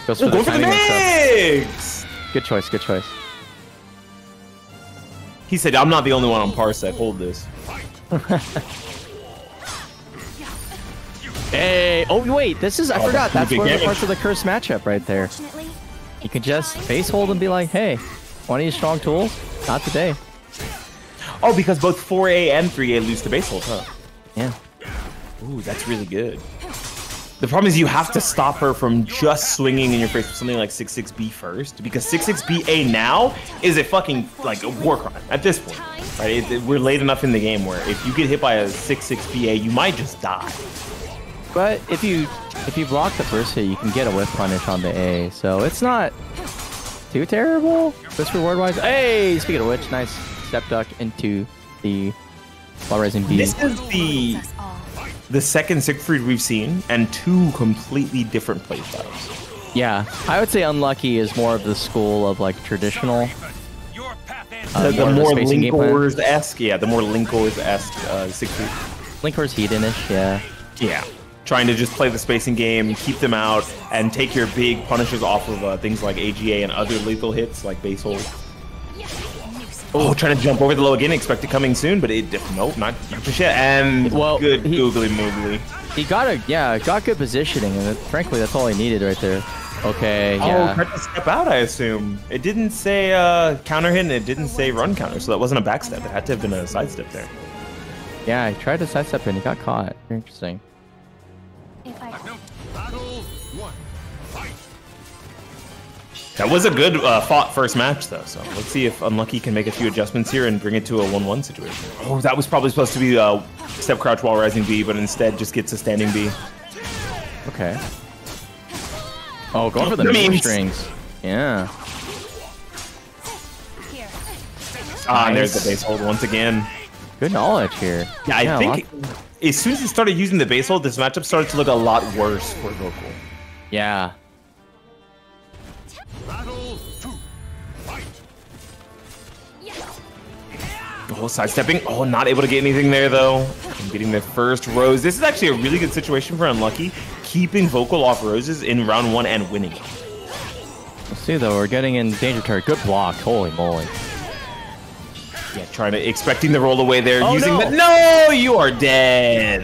Goes for Go for the timing and mix! stuff. Good choice. Good choice. He said, I'm not the only one on Parsec. Hold this. Hey! Oh wait, this is I forgot. That's big one of the damage. parts of the curse matchup right there. You can just base hold and be like, hey, want to use strong tools? Not today. Oh, because both 4A and 3A lose to base hold, huh? Yeah. Ooh, that's really good. The problem is you have to stop her from just swinging in your face with something like 6-6B first, because 6-6BA now is a fucking, like, a war crime at this point, right? We're late enough in the game where if you get hit by a 6-6BA, you might just die. But if you block the first hit, you can get a whip punish on the A, so it's not too terrible. This reward wise. Hey, speaking of which, nice step duck into the while rising B. This is the second Siegfried we've seen, and two completely different playstyles. Yeah, I would say Unlucky is more of the school of like traditional. The more spacing game plan. Linkors-esque, yeah, the more Linkors-esque Siegfried. Linkor's Hedonish, yeah. Yeah. Trying to just play the spacing game, keep them out, and take your big punishes off of things like AGA and other lethal hits like base hold. Oh, trying to jump over the low again, expect it coming soon, but it nope, not just yet. And Well, good googly moogly. He got good positioning, and frankly, that's all he needed right there. Okay, yeah. Oh, tried to step out, I assume. It didn't say counter hit, and it didn't say run counter, so that wasn't a backstep. It had to have been a sidestep there. Yeah, he tried to sidestep and he got caught. Very interesting. Battle 1. Fight. That was a good fought first match, though, so let's see if Unlucky can make a few adjustments here and bring it to a 1-1 situation. Oh, that was probably supposed to be step crouch while rising B, but instead just gets a standing B. Okay. Oh, going for the Memes. strings. Yeah. Ah, and there's the base hold once again. Good knowledge here. Yeah, I think as soon as he started using the base hold, this matchup started to look a lot worse for Vocal. Yeah. Battle 2. Fight. Oh, sidestepping. Oh, not able to get anything there, though. And getting the first rose. This is actually a really good situation for Unlucky. Keeping Vocal off roses in round 1 and winning. Let's see, though. We're getting in danger territory. Good block. Holy moly. Yeah, expecting the roll away there. Oh, using no. the... No, you are dead.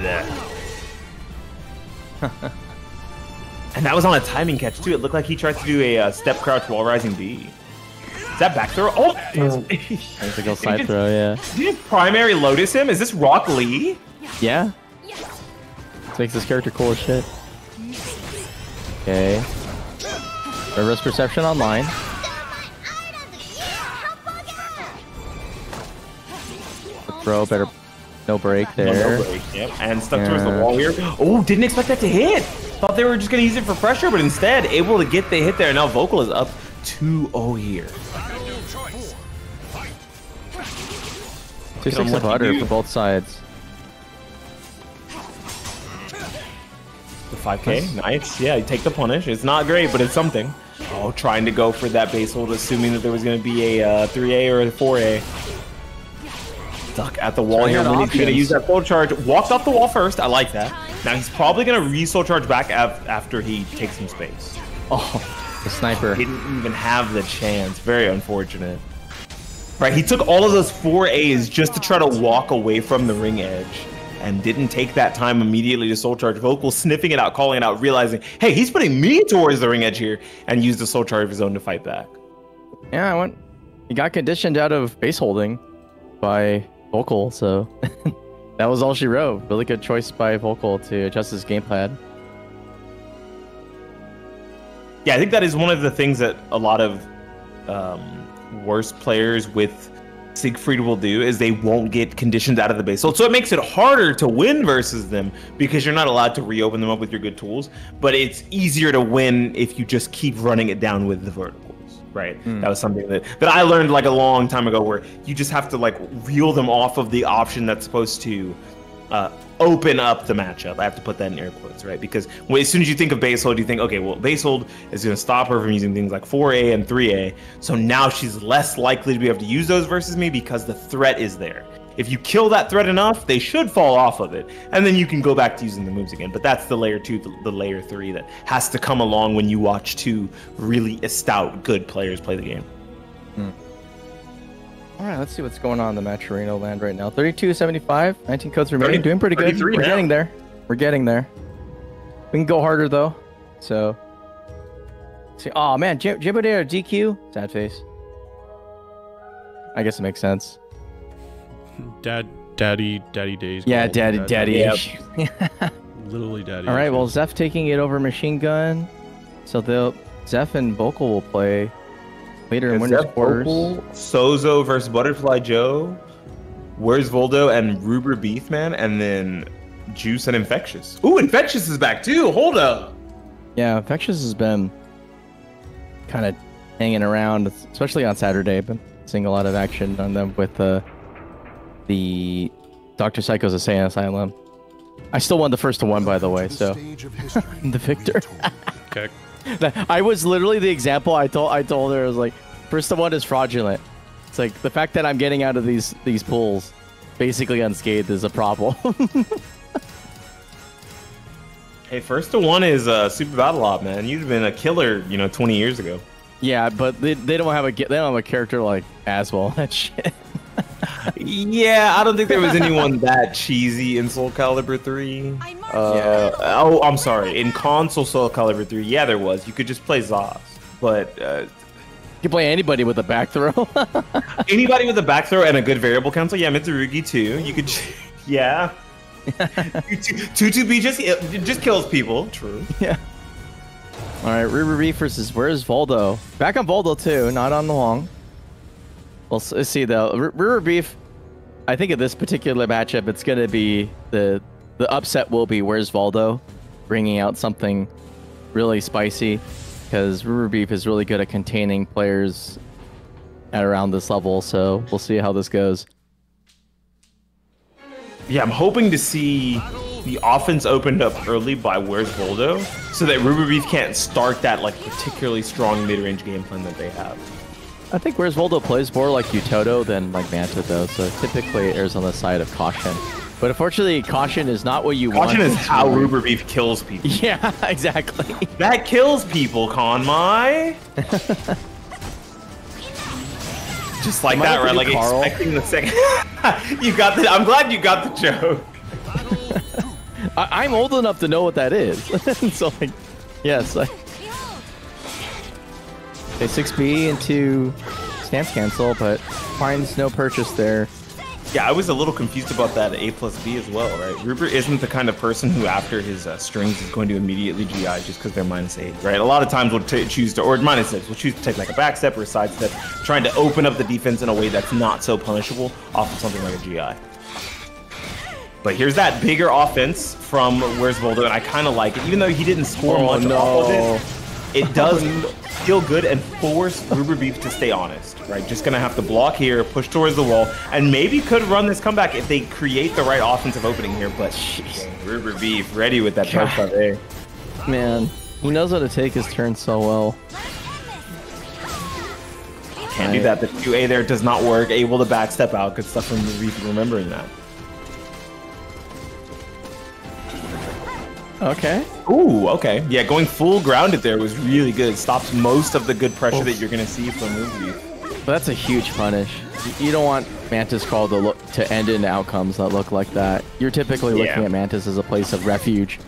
And that was on a timing catch, too. It looked like he tried to do a step crouch while rising B. Is that back throw? Oh! There's a go side throw, yeah. Did you primary Lotus him? Is this Rock Lee? Yeah. This makes this character cool as shit. Okay. Reverse perception online. Throw, better no break there. No break, yep. And stuck towards the wall here. Oh, didn't expect that to hit. Thought they were just going to use it for pressure, but instead able to get the hit there. Now Vocal is up 2-0 here. 2 sticks of butter for both sides. The 5K, nice. Yeah, you take the punish. It's not great, but it's something. Oh, trying to go for that base hold, assuming that there was going to be a 3A or a 4A. Stuck at the wall here. When he's going to use that full charge. Walked off the wall first. I like that. Now he's probably going to re-soul charge back after he takes some space. Oh, the sniper. He didn't even have the chance. Very unfortunate. Right, he took all of those 4As just to try to walk away from the ring edge and didn't take that time immediately to soul charge. Vocal sniffing it out, calling it out, realizing, hey, he's putting me towards the ring edge here, and used the soul charge of his own to fight back. Yeah, he got conditioned out of base holding by Vocal, so that was all she wrote. Really good choice by Vocal to adjust his gamepad. Yeah, I think that is one of the things that a lot of worse players with Siegfried will do is they won't get conditions out of the base hold. So it makes it harder to win versus them because you're not allowed to reopen them up with your good tools. But it's easier to win if you just keep running it down with the verticals, right? That was something that I learned like a long time ago, where you just have to like reel them off of the option that's supposed to open up the matchup. I have to put that in air quotes, right? Because as soon as you think of base hold, you think, okay, well, base hold is going to stop her from using things like 4A and 3A. So now she's less likely to be able to use those versus me because the threat is there. If you kill that threat enough, they should fall off of it. And then you can go back to using the moves again. But that's the layer 2, the layer 3 that has to come along when you watch 2 really stout, good players play the game. All right, let's see what's going on in the Maturino land right now. 32.75, 19 codes remaining, doing pretty good. We're getting there. We're getting there. We can go harder though. So, see, oh man, Jibodare DQ, sad face. I guess it makes sense. Daddy days. Yeah, daddy. Yeah. Literally daddy. All right, well, Zeph taking it over Machine Gun, so Zeph and Vocal will play later in Winter's Quarters. Sozo versus Butterfly Joe. Where's Voldo and RuberBeefMan, and then Juice and Infectious. Ooh, Infectious is back too. Hold up. Yeah, Infectious has been kind of hanging around, especially on Saturday. Been seeing a lot of action on them with the Dr. Psycho's Insane Asylum. I still won the first one, by the way, so the victor. Okay. I was literally the example I told her. I was like, first one is fraudulent. It's like the fact that I'm getting out of these pools basically unscathed is a problem. Hey, first to one is Super Battle Op, man. You'd have been a killer, 20 years ago. Yeah, but they don't have a character like Aswell. That shit. Yeah, I don't think there was anyone that cheesy in SoulCalibur 3. Oh, I'm sorry. In console SoulCalibur 3, yeah, there was. You could just play Zos, but you can play anybody with a back throw. Anybody with a back throw and a good variable cancel. Yeah, Mitsurugi too. You could, yeah. 2-2B just kills people. True. Yeah. All right, RuberBeef versus where's Voldo? Back on Voldo too, not on the long. Well, let's see though. RuberBeef, I think in this particular matchup, it's gonna be the upset will be where's Voldo, bringing out something really spicy, because RuberBeef is really good at containing players at around this level. So we'll see how this goes. Yeah, I'm hoping to see the offense opened up early by where's Voldo, so that RuberBeef can't start that like particularly strong mid-range game plan that they have. I think where's Voldo plays more like Utoto than like Manta though, so typically it errs on the side of caution. But unfortunately, caution is not what you want. Caution is how RuberBeef kills people. Yeah, exactly. That kills people, Konmai. Just like that, right? Like Carl? Expecting the second. You got the. I'm glad you got the joke. I'm old enough to know what that is. So, like, yes. Okay, 6B into stance cancel, but finds no purchase there. Yeah, I was a little confused about that A+B as well, right? Ruber isn't the kind of person who, after his strings, is going to immediately GI just because they're -8, right? A lot of times we'll choose to, or -6, we'll choose to take like a back step or a side step, trying to open up the defense in a way that's not so punishable off of something like a GI. But here's that bigger offense from where's Voldo, and I kind of like it, even though he didn't score much off of it. It does feel good and force RuberBeef to stay honest, right? Just gonna have to block here, push towards the wall, and maybe could run this comeback if they create the right offensive opening here. But RuberBeef ready with that touch shot there. Man, he knows how to take his turn so well. Can't do that. The 2A there does not work. Able to backstep out. Good stuff from RuberBeef remembering that. Okay. Ooh, okay. Yeah, going full grounded there was really good. Stops most of the good pressure that you're going to see from RuberBeef. But that's a huge punish. You don't want Mantis Crawl to end in outcomes that look like that. You're typically looking at Mantis as a place of refuge.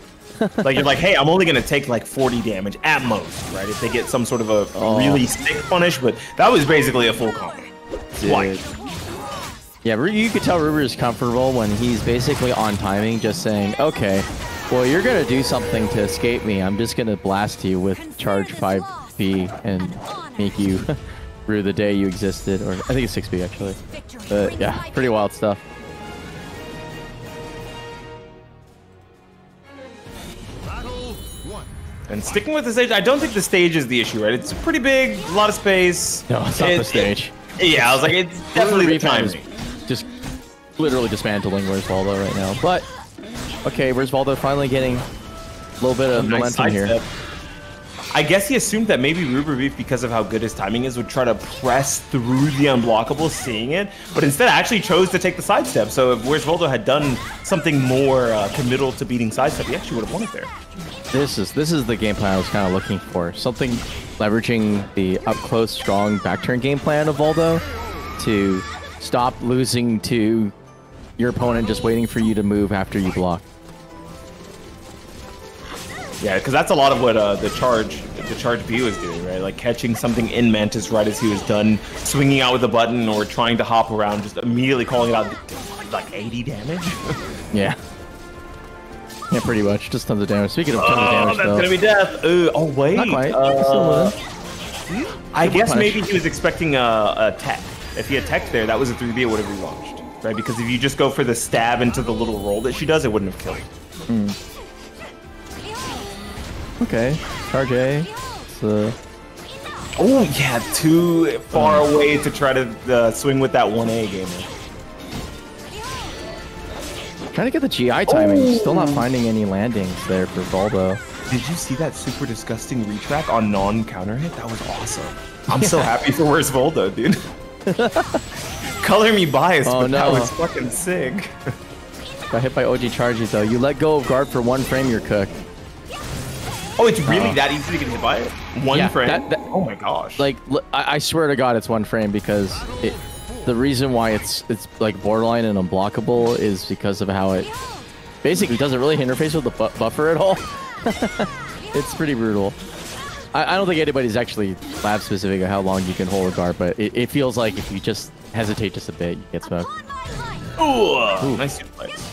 Like, you're like, hey, I'm only going to take like 40 damage at most, right? If they get some sort of a really sick punish, but that was basically a full combo. Yeah, you could tell Ruber is comfortable when he's basically on timing, just saying, okay, well, you're going to do something to escape me. I'm just going to blast you with charge 5B and make you through the day you existed, or I think it's 6B actually. But yeah, pretty wild stuff. Battle 1. And sticking with the stage, I don't think the stage is the issue, right? It's pretty big, a lot of space. No, it's not the stage. Yeah, I was like, it's definitely the timing. Just literally dismantling Where's Voldo right now. But okay, Where's Voldo finally getting a little bit of momentum here. Step. I guess he assumed that maybe RuberBeef, because of how good his timing is, would try to press through the unblockable, seeing it, but instead actually chose to take the sidestep. So if Where's Voldo had done something more committal to beating sidestep, he actually would have won it there. This is the game plan I was kind of looking for. Something leveraging the up close, strong back turn game plan of Voldo to stop losing to your opponent just waiting for you to move after you block. Yeah, because that's a lot of what the charge B was doing, right? Like catching something in Mantis right as he was done, swinging out with a button or trying to hop around, just immediately calling it out, like 80 damage. Yeah. Yeah, pretty much. Just tons of damage. Speaking of tons of damage, that's though. gonna be death. Oh wait. Not quite. I guess maybe he was expecting a tech. If he had tech there, that was a 3B, it would have relaunched, right? Because if you just go for the stab into the little roll that she does, it wouldn't have killed. Okay, charge A. Oh yeah, too far away to try to swing with that 1A gamer. Trying to get the GI timing, still not finding any landings there for Voldo. Did you see that super disgusting retrack on non-counter hit? That was awesome. I'm so happy for Where's Voldo, dude. Color me biased, but that was fucking sick. Got hit by OG charges though. You let go of guard for 1 frame, you're cooked. Oh, it's really that easy to get hit by it? One frame? Oh my gosh. Like, I swear to God, it's 1 frame because the reason why it's like borderline and unblockable is because of how it basically doesn't really interface with the buffer at all. It's pretty brutal. I don't think anybody's actually lab specific on how long you can hold a guard, but it feels like if you just hesitate just a bit, you get smoked. Ooh. Nice suplex.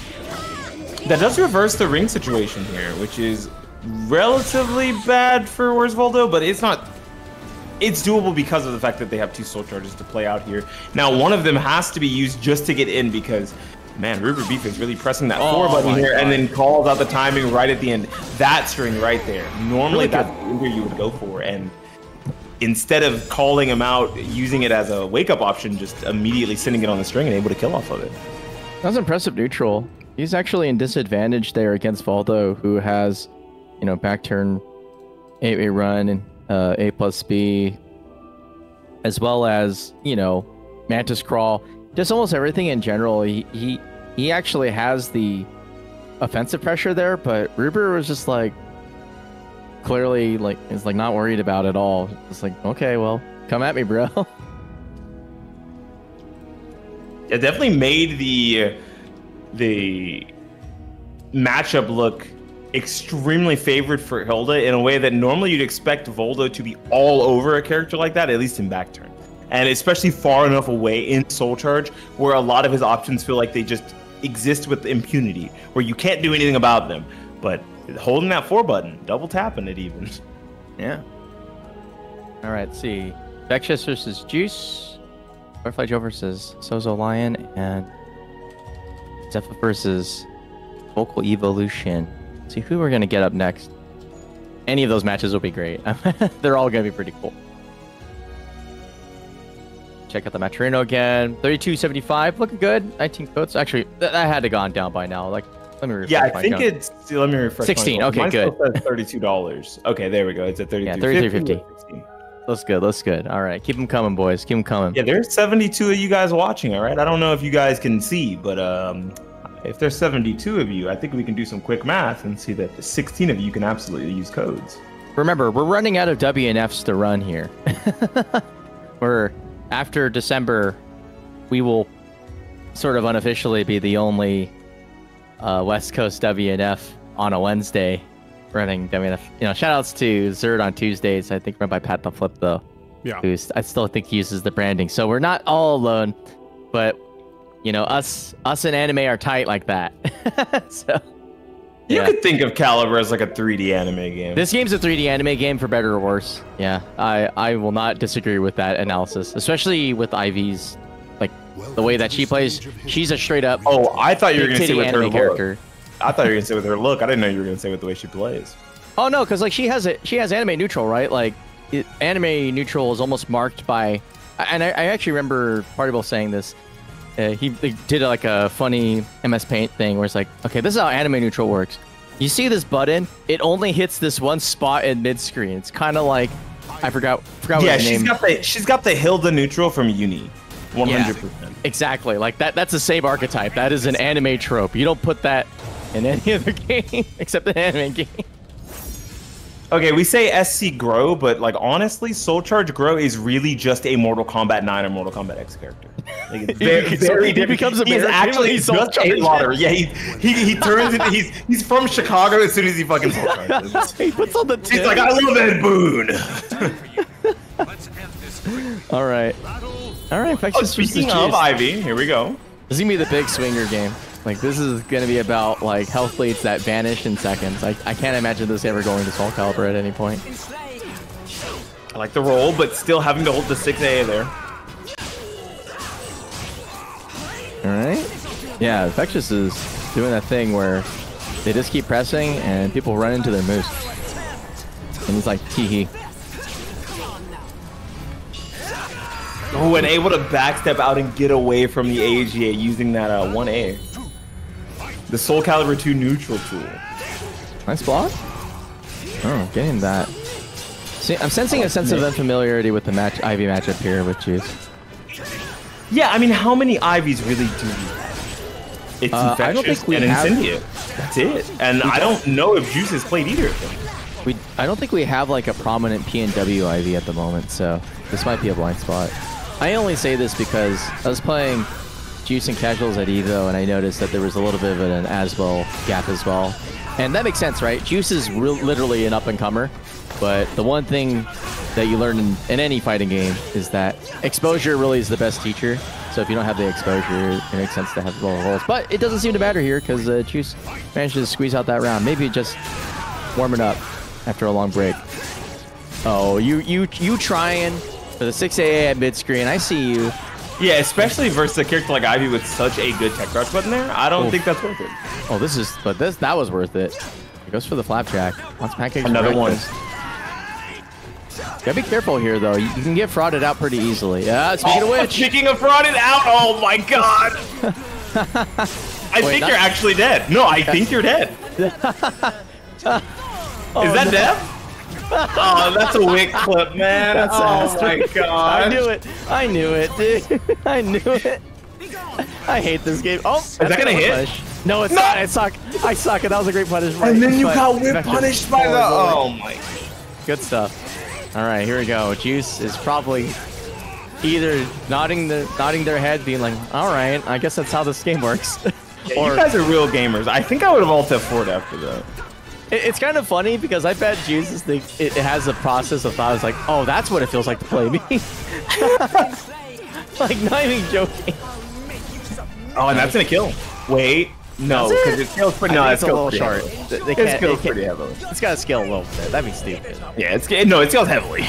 That does reverse the ring situation here, which is relatively bad for Where's Voldo, but it's not. It's doable because of the fact that they have 2 soul charges to play out here. Now, one of them has to be used just to get in because, man, RuberBeef is really pressing that 4 button here and then calls out the timing right at the end. That string right there. Normally, that's where you would go for, and instead of calling him out, using it as a wake-up option, just immediately sending it on the string and able to kill off of it. That's impressive neutral. He's actually in disadvantage there against Voldo, who has, you know, back turn, 8-way run, and A+B, as well as, you know, Mantis Crawl, just almost everything in general. He actually has the offensive pressure there, but Ruber was just like clearly like is like not worried about it at all. It's like, okay, well, come at me, bro. It definitely made the matchup look extremely favored for Hilde in a way that normally you'd expect Voldo to be all over a character like that, at least in back turn. And especially far enough away in Soul Charge, where a lot of his options feel like they just exist with impunity, where you can't do anything about them. But holding that 4 button, double tapping it even. Yeah. All right, let's see. Infectious versus Juice. Butterfly Joe versus SouzouLion. And Xephukai versus Vocal Evolution. See who we're going to get up next. Any of those matches will be great. They're all going to be pretty cool. Check out the Maturino again. 32.75, looking good. 19 coats. Actually, that had to gone down by now. Like, let me refresh. Yeah, I think it's. Let me refresh. 16. Okay, good. $32. Okay, there we go. It's at $33.50. Yeah, $33.50. Looks good. Looks good. All right, keep them coming, boys. Keep them coming. Yeah, there's 72 of you guys watching. All right, I don't know if you guys can see, but if there's 72 of you, I think we can do some quick math and see that 16 of you can absolutely use codes. Remember, we're running out of WNFs to run here. After December, we will sort of unofficially be the only West Coast WNF on a Wednesday running WNF. You know, shout outs to Zerd on Tuesdays, I think run by Pat the Flip, though. Yeah. Who I still think he uses the branding. So we're not all alone, but, you know, us and anime are tight like that. So You could think of Calibur as like a 3D anime game. This game's a 3D anime game for better or worse. Yeah, I will not disagree with that analysis, especially with Ivy's, like the way that she plays. She's a straight up. Oh, I thought you were gonna say with her character. look. I thought you were gonna say with her look. I didn't know you were gonna say with the way she plays. Oh no, because like she has anime neutral, right? Like anime neutral is almost marked by, and I actually remember Partyball saying this. He did like a funny MS Paint thing where it's like, okay, this is how anime neutral works. You see this button, it only hits this one spot in mid screen. It's kind of like, I forgot what the name. She's got the Hilde neutral from Uni, 100%. Yeah, exactly, like that's the same archetype. That is an anime trope. You don't put that in any other game except an anime game. Okay, we say SC Grow, but like honestly, Soul Charge Grow is really just a Mortal Kombat 9 or Mortal Kombat X character. Like, it's very he becomes a he's actually just a lotter. Yeah, he turns into he's from Chicago as soon as he fucking Soul Charges. He puts on the tip. He's like, I love Ed Boon. All right, Infectious. Speaking of Ivy, here we go. This is gonna be the big swinger game. Like, this is going to be about, like, health leads that vanish in seconds. I can't imagine this ever going to SoulCalibur at any point. I like the roll, but still having to hold the 6AA there. Alright. Yeah, Infectious is doing that thing where they just keep pressing and people run into their moves. And he's like, tee-hee. Oh, and able to backstep out and get away from the AGA using that 1A. The SoulCalibur 2 neutral tool. Nice block. Oh, getting that. See, I'm sensing a sense of unfamiliarity with the Ivy matchup here with Juice. Yeah, I mean, how many Ivies really do you have? It's Infectious and Incendiate. That's it. And I don't know if Juice has played either of them. I don't think we have like a prominent PNW Ivy at the moment, so this might be a blind spot. I only say this because I was playing Juice and Casuals at Evo, and I noticed that there was a little bit of an as-well gap as well. And that makes sense, right? Juice is literally an up-and-comer, but the one thing that you learn in any fighting game is that exposure really is the best teacher. So if you don't have the exposure, it makes sense to have lower rolls. But it doesn't seem to matter here because Juice managed to squeeze out that round. Maybe just warming up after a long break. Oh, you trying for the 6AA at mid-screen. I see you. Yeah, especially versus a character like Ivy with such a good tech crouch button there. I don't think that's worth it. Oh, that was worth it. He goes for the flapjack. Wants pancakes. Another one. Gotta be careful here, though. You can get frauded out pretty easily. Yeah, speaking of which. Speaking of frauded out, oh my god. I think you're actually dead. No, I think you're dead. Is that death? Oh, that's a wick clip, man. That's my god. I knew it, dude. I knew it. I hate this game. Oh, is that gonna hit? No, it's not. I suck. And that was a great punishment. And then you got whip punished by the. Oh my. Good stuff. All right, here we go. Juice is probably either nodding their head, being like, "All right, I guess that's how this game works." Yeah, or, you guys are real gamers. I think I would have alt F4'd after that. It's kind of funny because I bet Juice it has a process of thought. It's like, oh, that's what it feels like to play me. Like, not even joking. Oh, and that's gonna kill. Wait, no, because it scales pretty. No, it's a little short. It scales pretty heavily. It's gotta scale a little bit. That'd be stupid. Yeah, it scales heavily.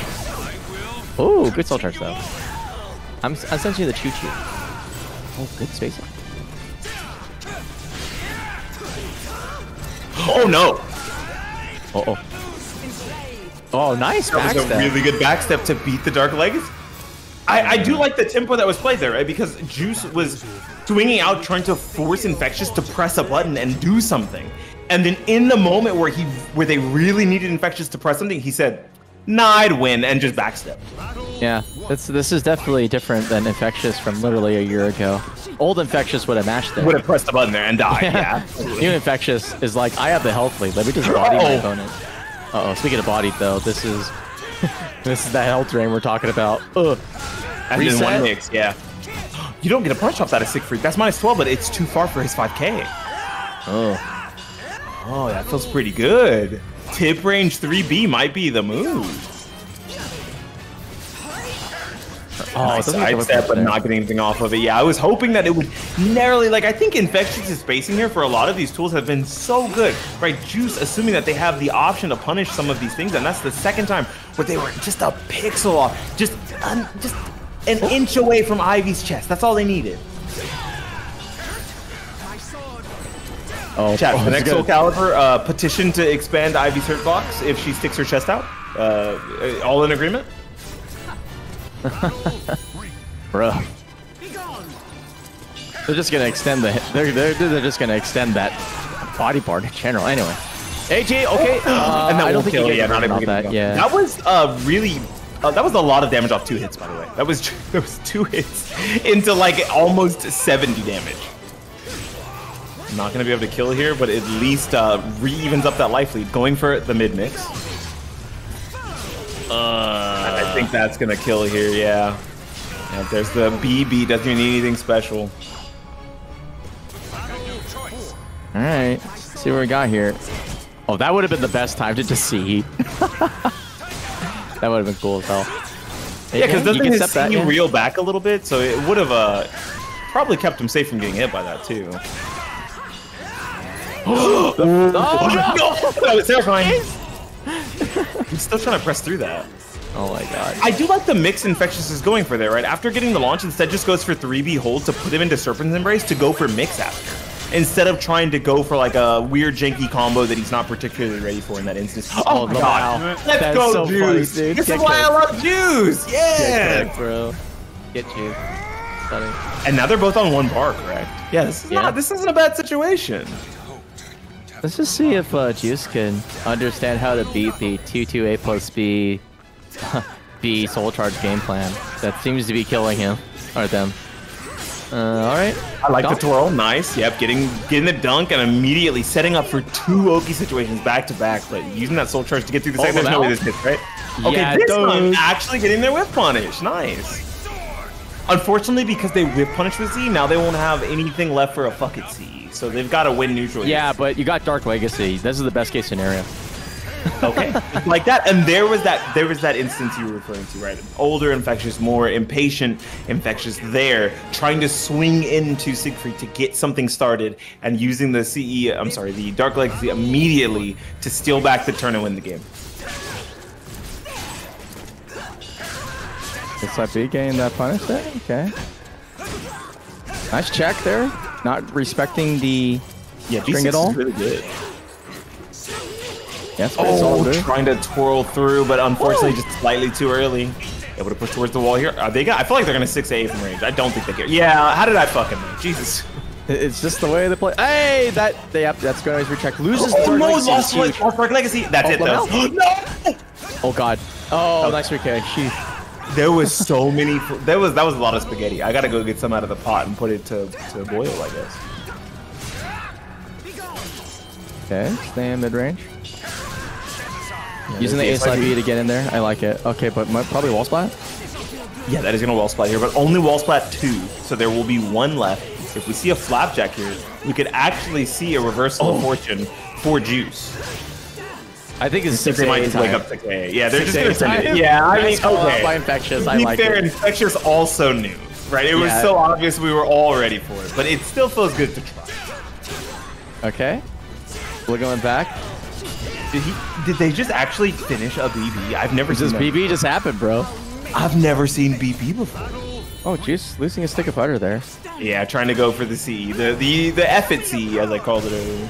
Ooh, good soul charge though. I'm sensing the choo-choo. Oh, good spacing. Oh no. Uh-oh. Oh, nice backstep. That was a really good backstep to beat the Dark Legacy. I do like the tempo that was played there, right? Because Juice was swinging out, trying to force Infectious to press a button and do something. And then in the moment where they really needed Infectious to press something, he said, nah, I'd win, and just backstep. Yeah, this is definitely different than Infectious from literally a year ago. Old Infectious would have mashed it. Would have pressed the button there and died, yeah. New Infectious is like, I have the health lead. Let me just body my opponent. Uh-oh, speaking of bodied, though, this is that health drain we're talking about. Ugh. And then one mix, yeah. You don't get a punch off that of Siegfried. That's -12, but it's too far for his 5K. Oh, that feels pretty good. Tip range 3B might be the move. Nice sidestep, but not getting anything off of it. Yeah, I was hoping that it would narrowly, like, I think Infectious' spacing here for a lot of these tools have been so good, right? Juice, assuming that they have the option to punish some of these things, and that's the second time where they were just a pixel off, just an inch away from Ivy's chest. That's all they needed. Oh, Chat, the next SoulCalibur, petition to expand Ivy's hurt box if she sticks her chest out. All in agreement? Bro. They're just gonna extend the they're just gonna extend that body part in general. Anyway. AJ, okay. And I don't think you get not about that. Yeah. That was really that was a lot of damage off 2 hits, by the way. That was 2 hits into like almost 70 damage. Not gonna be able to kill here, but at least re-evens up that life lead. Going for the mid mix. I think that's gonna kill here, yeah. And there's the BB, doesn't even need anything special. Alright, see what we got here. Oh, that would have been the best time to just see. That would have been cool as hell. Yeah, because doesn't his C reel back a little bit, so it would have probably kept him safe from getting hit by that too. Oh, no! That was terrifying. I'm still trying to press through that. Oh my god. I do like the mix Infectious is going for there, right? After getting the launch, instead just goes for 3B hold to put him into Serpent's Embrace to go for mix after. Instead of trying to go for like a weird janky combo that he's not particularly ready for in that instance. Oh my god. Let's go, so Juice. Funny, this is why I love Juice. Yeah. Get bro. Get Juice. Funny. And now they're both on 1 bar, correct? Yeah, this isn't a bad situation. Let's just see if Juice can understand how to beat the 2-2-A plus B B soul charge game plan that seems to be killing him or them. Alright. I like the twirl, nice. Yep, getting the dunk and immediately setting up for 2 Oki situations back to back, but using that soul charge to get through the second. There's no way this hits, right? Okay, yeah, this time actually getting their whip punish. Nice. Unfortunately, because they whip punish with Z, now they won't have anything left for a fuck it C. So they've got to win neutral. Yeah, but you got Dark Legacy. This is the best case scenario. Okay, like that. And there was that instance you were referring to, right? Older Infectious, more impatient Infectious there, trying to swing into Siegfried to get something started and using the the Dark Legacy immediately to steal back the turn and win the game. Looks like B getting that punish there. Okay. Nice check there. Not respecting the string at all. Is really good. Yes, trying to twirl through, but unfortunately just slightly too early. Able to push towards the wall here. I feel like they're gonna 6A from range. I don't think they care. Yeah, how did I fucking know? Jesus. It's just the way they play. Hey, that's going to recheck. Loses the lost Dark Legacy. That's it though. No! Oh god. Oh, nice recay. There was so many. That was a lot of spaghetti. I gotta go get some out of the pot and put it to boil, I guess. Okay, stay in mid range. Yeah, using the A/B to get in there, I like it. Okay, but probably wall splat. Yeah, that is gonna wall splat here, but only wall splat 2, so there will be 1 left. If we see a flapjack here, we could actually see a reversal of fortune for Juice. I think it's 6A. They might just wake up 6A. Yeah, they're just gonna send it. Yeah, I mean, okay. By Infectious, to be fair, Infectious also knew, right? It was so obvious we were all ready for it, but it still feels good to try. Okay, we're going back. Did they just actually finish a BB? I've never seen this. BB just happened, bro. I've never seen BB before. Oh, Juice losing a stick of butter there. Yeah, trying to go for the C, the F it C, as I called it earlier.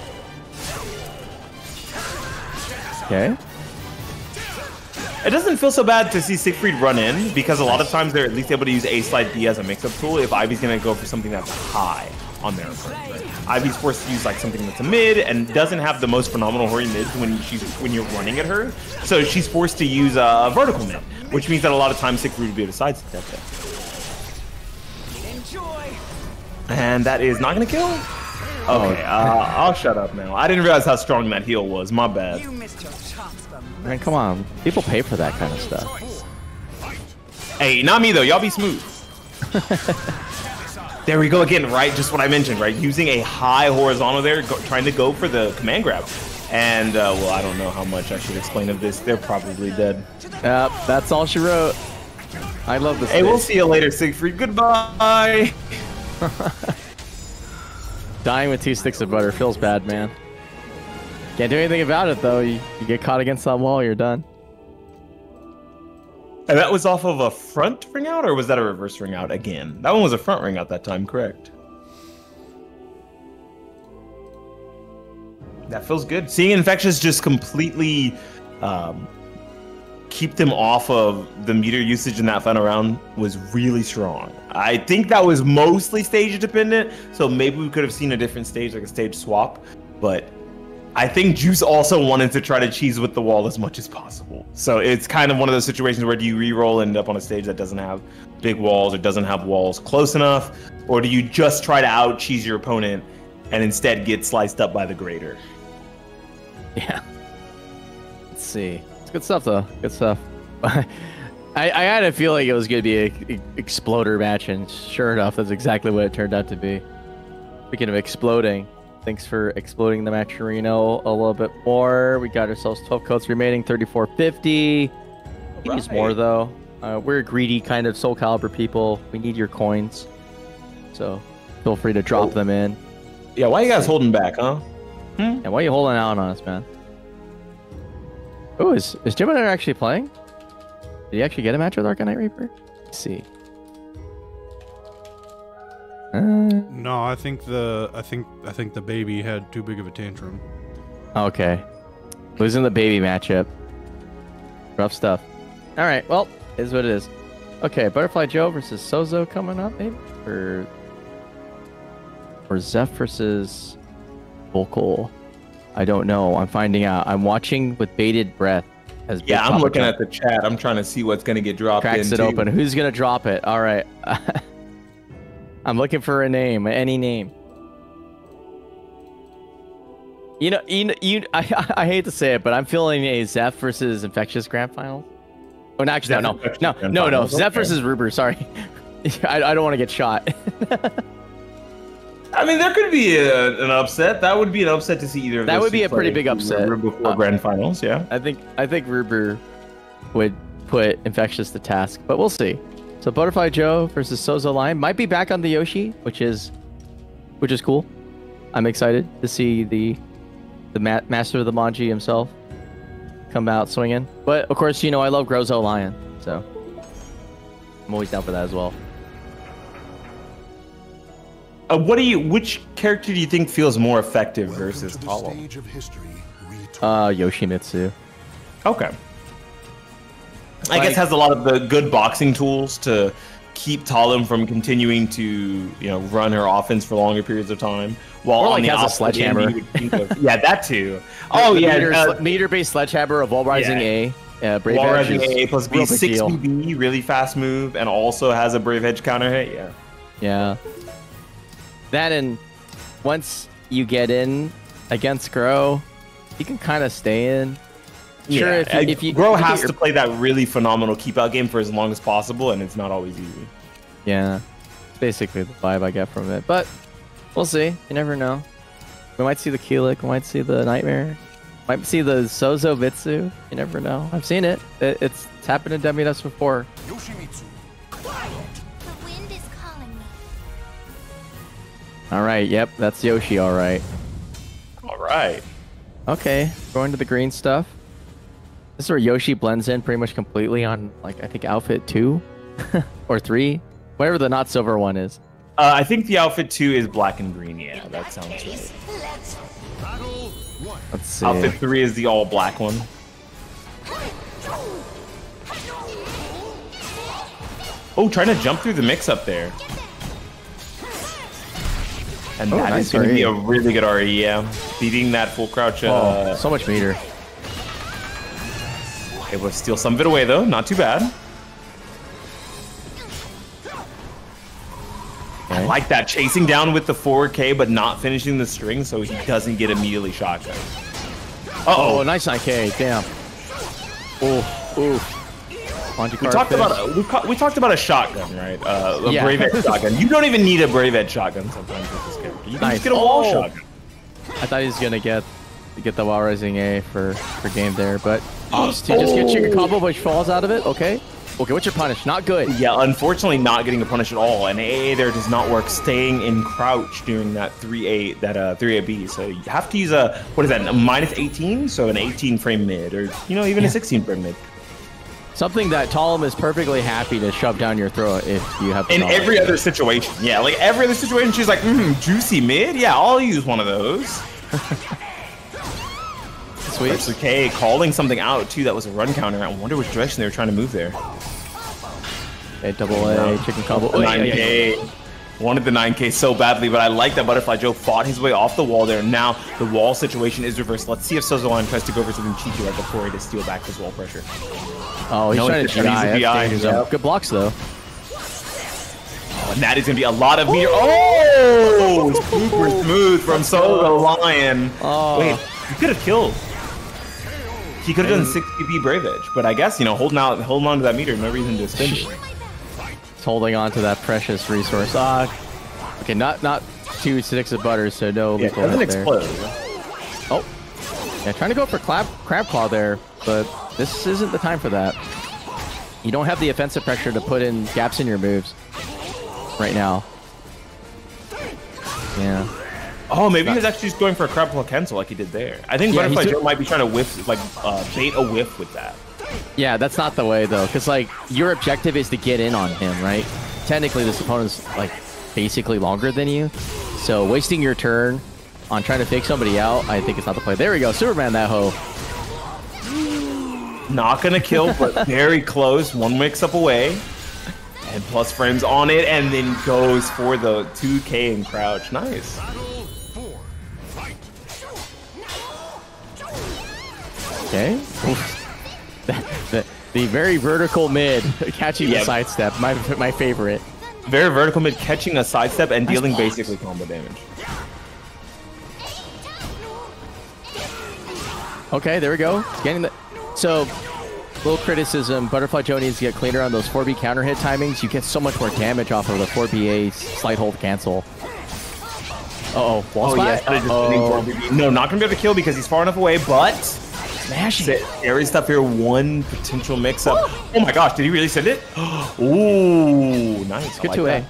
Okay. It doesn't feel so bad to see Siegfried run in, because a lot of times they're at least able to use A slide B as a mix-up tool if Ivy's gonna go for something that's high on their opponent. Right? Ivy's forced to use like something that's a mid and doesn't have the most phenomenal Hori mids when you're running at her. So she's forced to use a vertical mid, which means that a lot of times Siegfried would be able to sidestep that. And that is not gonna kill? Okay, I'll shut up now. I didn't realize how strong that heal was. My bad. Man, come on. People pay for that kind of stuff. Hey, not me though. Y'all be smooth. There we go again, right? Just what I mentioned, right? Using a high horizontal there, trying to go for the command grab. And, well, I don't know how much I should explain of this. They're probably dead. Yep, that's all she wrote. I love this. Hey, we'll see you later, Siegfried. Goodbye. Dying with 2 sticks of butter feels bad, man. Can't do anything about it, though. You get caught against that wall, you're done. And that was off of a front ring out, or was that a reverse ring out again? That one was a front ring out that time, correct? That feels good. Seeing Infectious just completely keep them off of the meter usage in that final round was really strong. I think that was mostly stage dependent, so maybe we could have seen a different stage, like a stage swap, but I think Juice also wanted to try to cheese with the wall as much as possible. So it's kind of one of those situations where do you re-roll and end up on a stage that doesn't have big walls or doesn't have walls close enough, or do you just try to out-cheese your opponent and instead get sliced up by the grater? Yeah. Let's see. It's good stuff, though. Good stuff. I had a feeling it was going to be an exploder match, and sure enough, that's exactly what it turned out to be. Speaking of exploding, thanks for exploding the matcherino a little bit more. We got ourselves 12 coats remaining, 3450. We can use more, though. We're greedy kind of SoulCalibur people. We need your coins. So feel free to drop them in. Yeah, why are you guys holding back, huh? And why are you holding out on us, man? Oh, is Gemini actually playing? Did he actually get a match with Arcanite Reaper? Let's see. No, I think the baby had too big of a tantrum. Okay. Losing the baby matchup. Rough stuff. All right, well, is what it is. Okay, Butterfly Joe versus Sozo coming up, maybe? Or Zeph versus Vocal. I don't know. I'm finding out. I'm watching with bated breath. As yeah, I'm looking at the chat. I'm trying to see what's going to get dropped in. Cracks it open. Who's going to drop it? All right. I'm looking for a name, any name. I hate to say it, but I'm feeling a Zeph versus Infectious grand final. Oh, no, actually, no. Zeph versus Ruber. Sorry, I don't want to get shot. I mean, there could be an upset. That would be an upset to see either of those. That would be a pretty big upset before grand finals. Yeah, I think Ruber would put Infectious to task, but we'll see. So Butterfly Joe versus SouzouLion might be back on the Yoshi, which is cool. I'm excited to see the master of the Manji himself come out swinging. But of course, I love SouzouLion, so I'm always down for that as well. Which character do you think feels more effective versus Talim? Yoshimitsu. Okay. I guess has a lot of the good boxing tools to keep Talim from continuing to, run her offense for longer periods of time. While on the has a sledgehammer. Yeah, that too. Oh yeah, meter-based sledgehammer of Wall Rising A. Brave Wall Edge Rising A plus B, 6 deal. BB, really fast move, and also has a Brave Edge counter hit. Yeah. Yeah. That, and once you get in against Grow, you can kind of stay in. Sure, if you Grow has to play that really phenomenal keep out game for as long as possible, and it's not always easy. Yeah, basically the vibe I get from it, but we'll see. You never know. We might see the Keelik, we might see the Nightmare, might see the Sozo Bitsu. You never know. I've seen it. It's happened to DEUS before. Yoshimitsu. The wind is calling me. All right. Yep, that's Yoshi. All right. All right. Okay, going to the green stuff. This is where Yoshi blends in pretty much completely on, I think outfit 2 or 3, whatever the not silver one is. I think the outfit 2 is black and green. Yeah, that sounds right. Battle 1. Let's see. Outfit 3 is the all black one. Oh, trying to jump through the mix up there. And that is going to be a really good RE, yeah. Beating that full crouch. So much meter. Able to steal some of it away, though. Not too bad. Okay. I like that. Chasing down with the 4K, but not finishing the string so he doesn't get immediately shotgun. Uh-oh. Oh, nice 9K. Damn. Ooh. We talked about a shotgun, right? A Brave Edge shotgun. You don't even need a Brave Edge shotgun sometimes with this character. You can just get a wall shotgun. I thought he was gonna get the Wall Rising A for game there, but he just gets you a combo which falls out of it. Okay. Okay, what's your punish? Not good. Yeah, unfortunately not getting a punish at all. And AA there does not work, staying in crouch during that 3A, that 3AB. So you have to use a, what is that, a -18? So an 18 frame mid, or, you know, even a 16 frame mid. Something that Talim is perfectly happy to shove down your throat if you have the In knowledge. every other situation. Yeah, like every other situation, she's like, juicy mid? Yeah, I'll use one of those. Sweet. Xephukai calling something out, too. That was a run counter. I wonder which direction they were trying to move there. A double A, chicken combo. 9K. Wanted the 9K so badly, but I like that Butterfly Joe fought his way off the wall there. Now the wall situation is reversed. Let's see if SouzouLion tries to go for something cheeky right before he to steal back his wall pressure. Oh, he's trying to GI. Yeah. Good blocks, though. Oh, and that is going to be a lot of meter. Oh! Super smooth from SouzouLion. Oh. Wait, he could have killed. He could have done 6 PP Brave Edge, but I guess, you know, holding on to that meter, no reason to spend it. He's holding on to that precious resource. Okay, not 2 sticks of butter, so no Yeah, it lethal doesn't hit there. explode. Oh, yeah, trying to go for crab claw there, but this isn't the time for that. You don't have the offensive pressure to put in gaps in your moves right now. Yeah. Oh, maybe he was actually just going for a crab claw cancel like he did there. I think Butterfly Joe might be trying to whiff, like, bait a whiff with that. Yeah, that's not the way, though, because, like, your objective is to get in on him, right? Technically, this opponent's, like, basically longer than you. So wasting your turn on trying to fake somebody out, I think it's not the play. There we go. Superman that hoe. Not going to kill, but very close. One mix-up away. And plus frames on it, and then goes for the 2K and crouch. Nice. Okay. the very vertical mid catching the sidestep, my favorite. Very vertical mid, catching a sidestep and dealing basically combo damage. Okay, there we go. Getting the so little criticism. Butterfly Joe needs to get cleaner on those 4B counter hit timings. You get so much more damage off of the 4BA slight hold cancel. Uh-oh, wall spot? No, not gonna be able to kill because he's far enough away, but smashing. Scary stuff here. One potential mix-up. Oh my gosh, did he really send it? Ooh, nice. Good 2A.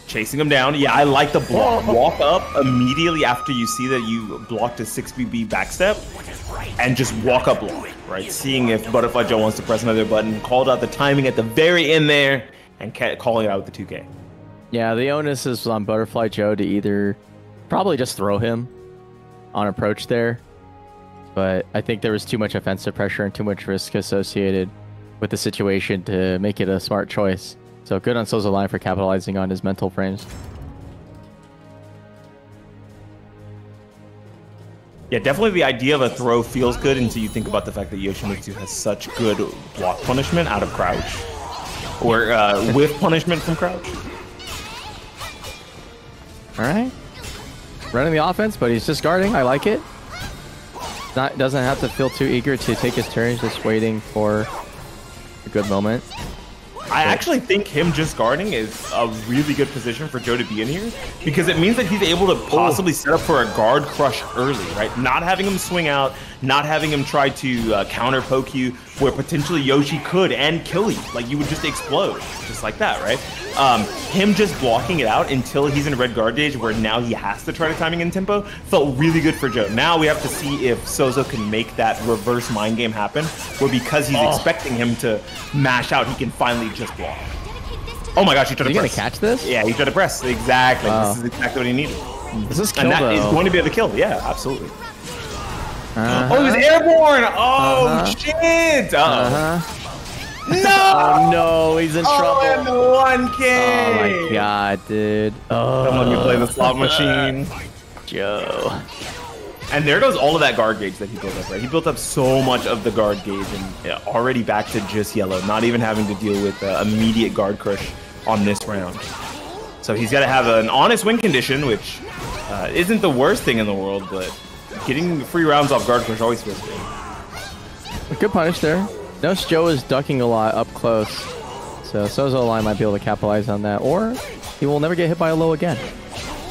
Chasing him down. Yeah, I like the block. Walk up immediately after you see that you blocked a 6BB backstep and just walk up block, right? Seeing if Butterfly Joe wants to press another button. Called out the timing at the very end there and calling it out with the 2K. Yeah, the onus is on Butterfly Joe to either probably just throw him on approach there. But I think there was too much offensive pressure and too much risk associated with the situation to make it a smart choice. So good on SouzouLion for capitalizing on his mental frames. Yeah, definitely the idea of a throw feels good until you think about the fact that Yoshimitsu has such good block punishment out of crouch. Or whiff punishment from crouch. Alright. Running the offense, but he's just guarding. I like it. Doesn't have to feel too eager to take his turns, just waiting for a good moment. I actually think him just guarding is a really good position for Joe to be in here because it means that he's able to possibly set up for a guard crush early, right? Not having him swing out, not having him try to counter poke you where potentially Yoshi could and kill you. Like you would just explode just like that, right? Him just blocking it out until he's in red guard gauge where now he has to try to timing in tempo felt really good for Joe. Now we have to see if Sozo can make that reverse mind game happen where because he's expecting him to mash out, he can finally just block. Oh my gosh, he tried to press. Is he gonna catch this? Yeah, he tried to press. Exactly. Wow. This is exactly what he needed. This is kill, and that though. is going to be able to kill. Yeah, absolutely. Oh, he was airborne! Oh, shit! No! Oh no, he's in trouble. And 1K! Oh my god, dude. Oh, Don't let me play the slot machine. Joe. And there goes all of that guard gauge that he built up, right? He built up so much of the guard gauge and already back to just yellow, not even having to deal with immediate guard crush on this round. So he's got to have an honest win condition, which isn't the worst thing in the world, but getting free rounds off guard crush always feels good. Good punish there. Notice Joe is ducking a lot up close. So SouzouLion might be able to capitalize on that, or he will never get hit by a low again.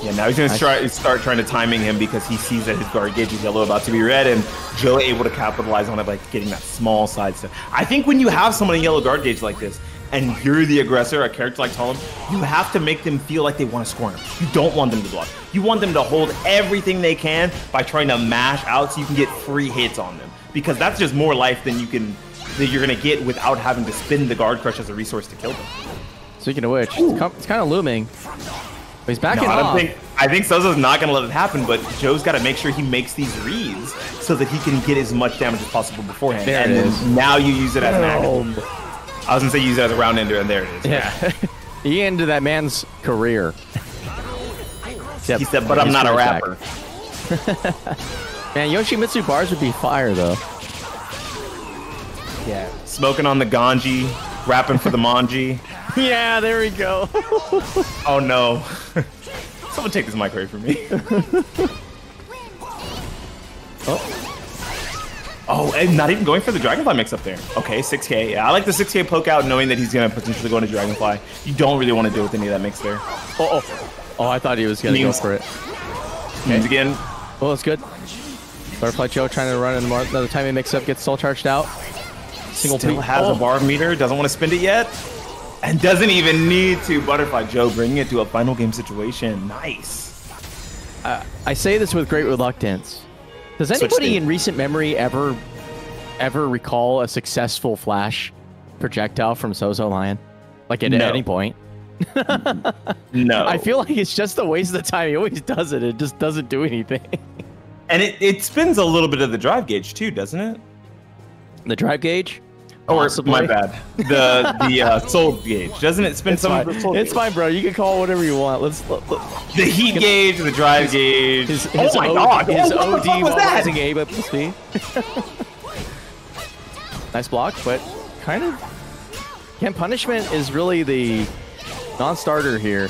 Yeah, now he's gonna start trying to timing him because he sees that his guard gauge is yellow about to be red, and Joe able to capitalize on it by getting that small side step. I think when you have someone in yellow guard gauge like this, and you're the aggressor, a character like Talim, you have to make them feel like they want to score him. You don't want them to block. You want them to hold everything they can by trying to mash out so you can get free hits on them, because that's just more life than you're gonna get without having to spin the guard crush as a resource to kill them. Speaking of which, it's kind of looming. He's backing off. I think Souzo's not going to let it happen, but Joe's got to make sure he makes these reads so that he can get as much damage as possible beforehand. There it is. Now you use it as an action. I was going to say use it as a round ender, and there it is. Yeah. He ended that man's career. He said, but I'm not a rapper. Man, Yoshimitsu bars would be fire, though. Yeah. Smoking on the ganji, rapping for the manji. Yeah, there we go. Oh no. Someone take this mic away from me. Oh, and not even going for the Dragonfly mix up there. Okay, 6k. Yeah, I like the 6k poke out knowing that he's going to potentially go into Dragonfly. You don't really want to deal with any of that mix there. Oh, I thought he was going to go for it. Memes again. Oh, that's good. Butterfly Joe trying to run another timing mix up, gets soul charged out. Still has a bar meter, doesn't want to spend it yet. And doesn't even need to. Butterfly Joe bringing it to a final game situation. Nice. I say this with great reluctance. Does anybody in recent memory ever recall a successful flash projectile from SouzouLion? Like at any point? No. I feel like it's just a waste of time. He always does it. It just doesn't do anything. And it spins a little bit of the drive gauge too, doesn't it? The drive gauge? Possibly. My bad. The soul gauge. Doesn't it spin some of the soul gauge? It's fine, bro. You can call it whatever you want. The heat gauge, the drive gauge. Oh my god. His what the OD was that? rising A up to speed. Nice block, but kind of... Again, punishment is really the non-starter here.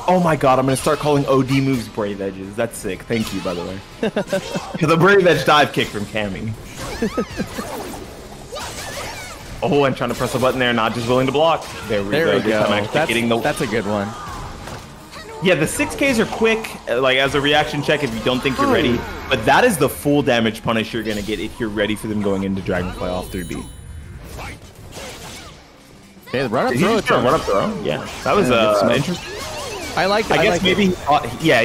Oh my god, I'm going to start calling OD moves Brave Edges. That's sick. Thank you, by the way. The Brave Edge dive kick from Cammy. Oh, I'm trying to press a button there, not just willing to block. There we go. That's a good one. Yeah, the 6Ks are quick, like as a reaction check if you don't think you're ready. But that is the full damage punish you're going to get if you're ready for them going into Dragonfly off 3B. Okay, the run up throw. Run up throw. Yeah, that was interesting. I like that. I guess maybe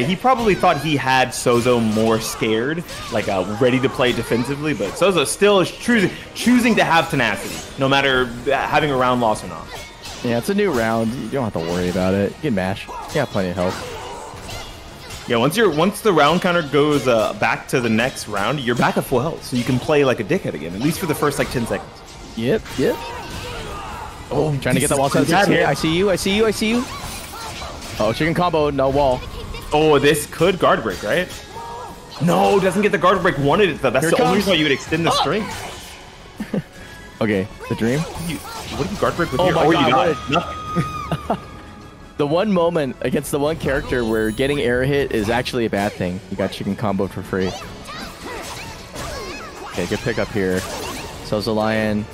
he probably thought he had Sozo more scared, like ready to play defensively, but Sozo still is choosing to have tenacity, no matter having a round loss or not. Yeah, it's a new round. You don't have to worry about it. You can mash. You got plenty of health. Yeah, once the round counter goes back to the next round, you're back at full health, so you can play like a dickhead again, at least for the first like 10 seconds. Yep. Oh, trying to get that wall set. I see you. Oh, chicken combo, no wall. Oh, this could guard break, right? No, doesn't get the guard break. Wanted it though. That's the only reason why you would extend the string. Okay, the dream. What do you guard break with here? My God, you got nothing. The one moment against the one character where getting air hit is actually a bad thing. You got chicken combo for free. Okay, good pick up here. SouzouLion.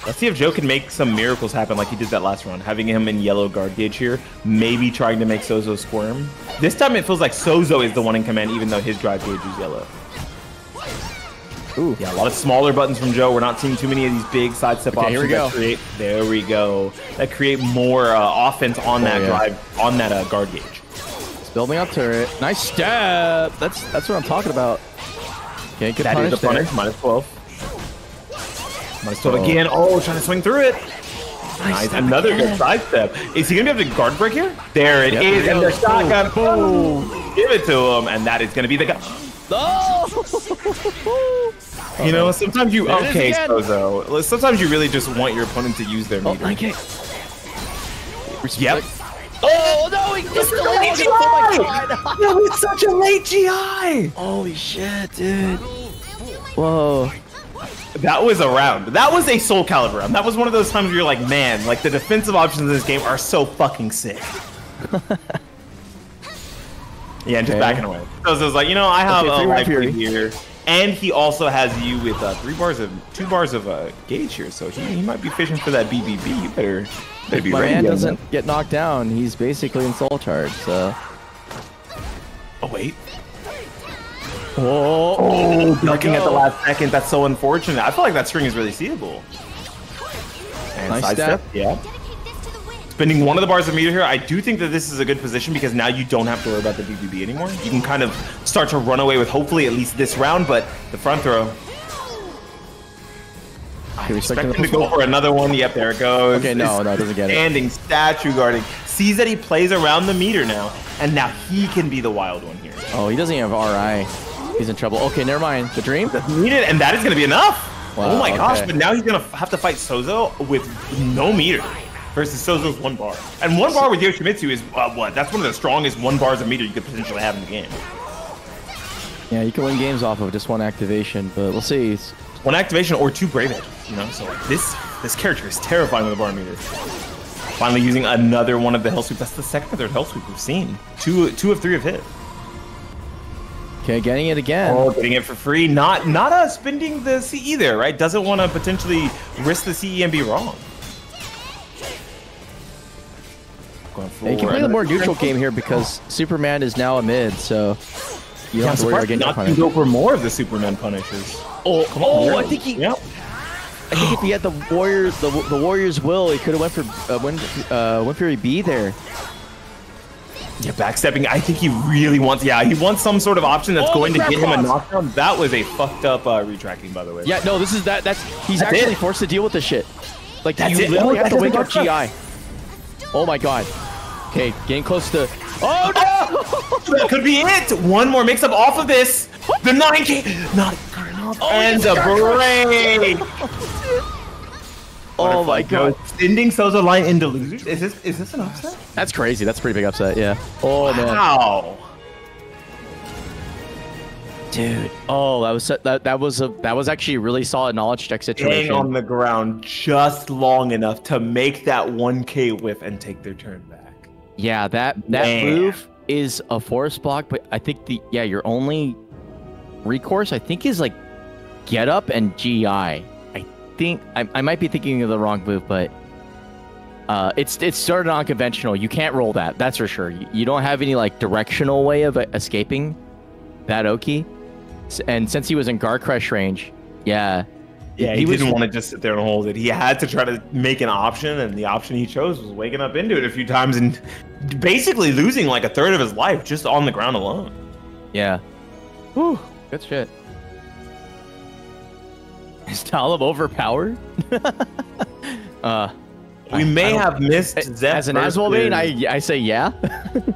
Let's see if Joe can make some miracles happen like he did that last round. Having him in yellow guard gauge here, maybe trying to make Sozo squirm. This time it feels like Sozo is the one in command, even though his drive gauge is yellow. Ooh. Yeah, a lot of smaller buttons from Joe. We're not seeing too many of these big sidestep options. Here we go. There we go. That create more offense on that drive, on that guard gauge. It's building up turret. Nice stab. That's what I'm talking about. Okay, good punish. That is the punish. Minus 12. Minus 12 again. Oh, trying to swing through it. Nice. Another good sidestep. Is he going to be able to guard break here? There it is. And the shotgun. Boom. Give it to him. And that is going to be the guy. No! You know, sometimes you... Okay, Sozo. Sometimes you really just want your opponent to use their meter. Okay. Yep. Oh, no! He just late GI! Oh, my God. That was such a late GI! Holy shit, dude. Whoa. That was a round. That was a SoulCalibur round. That was one of those times where you're like, man, like the defensive options in this game are so fucking sick. Yeah, and just backing away. So it was like, you know, I have a life here, and he also has you with 2 bars of gauge here, so he might be fishing for that BBB. You better be ready. My man doesn't get knocked down. He's basically in soul charge, so Oh, wait. Oh, Ducking at the last second. That's so unfortunate. I feel like that string is really seeable. And Nice sidestep. step. Yeah. Spending one of the bars of meter here. I do think that this is a good position because now you don't have to worry about the BBB anymore. You can kind of start to run away with hopefully at least this round, but the front throw. I expect him to go for another one. Yep, there it goes. Okay, no, it doesn't get it. Standing statue guarding. Sees that he plays around the meter now, and now he can be the wild one here. Oh, he doesn't even have RI. He's in trouble. Okay, never mind. The dream? Needed, and that is going to be enough. Wow, oh my gosh, okay. but now he's going to have to fight Souzo with no meter versus Souzo's 1 bar. And 1 bar with Yoshimitsu is, what? That's one of the strongest 1 bars of meter you could potentially have in the game. Yeah, you can win games off of just 1 activation, but we'll see. It's 1 activation or 2 Brave Edges, you know? So like this character is terrifying with a bar meter. Finally using another one of the hell sweep. That's the second or third hell sweep we've seen. 2 of 3 have hit. okay, getting it again. Oh, getting it for free. Not spending the CE there, right? Doesn't want to potentially risk the CE and be wrong. Yeah, you can play the more neutral game here because Superman is now a mid, so you don't have to worry about getting not to punished. go for more of the Superman punishes. Oh, Come on, I think he. Yep. I think if he had the Warriors' will, he could have went for Wind Fury B there. Yeah, backstepping. I think he really wants. Yeah, he wants some sort of option that's going to get him a knockdown. That was a fucked up retracking, by the way. Yeah, no, this is he's actually forced to deal with this shit. Like That's you it. literally Oh, have to that wake up doesn't GI. Oh my god. Okay, getting close to. Oh no! That could be it. One more mix-up off of this. The 9K. Not enough. And the break. Oh my god. Sending SouzouLion into losers. Is this an upset? That's crazy. That's a pretty big upset. Yeah. Oh man. Wow. Dude. Oh, that was actually a really solid knowledge check situation. Staying on the ground just long enough to make that 1K whiff and take their turn back. Yeah, that move is a force block, but I think your only recourse I think is like get up and GI. I think I might be thinking of the wrong move, but it's sort of unconventional. You can't roll that. That's for sure. You don't have any like directional way of escaping that Oki. And since he was in Guard Crush range, yeah, he didn't want to just sit there and hold it. He had to try to make an option, and the option he chose was waking up into it a few times and basically losing like a third of his life just on the ground alone. Yeah. Whew, good shit. Is Talim overpowered? We may have missed Zeph as an Aswell I say yeah.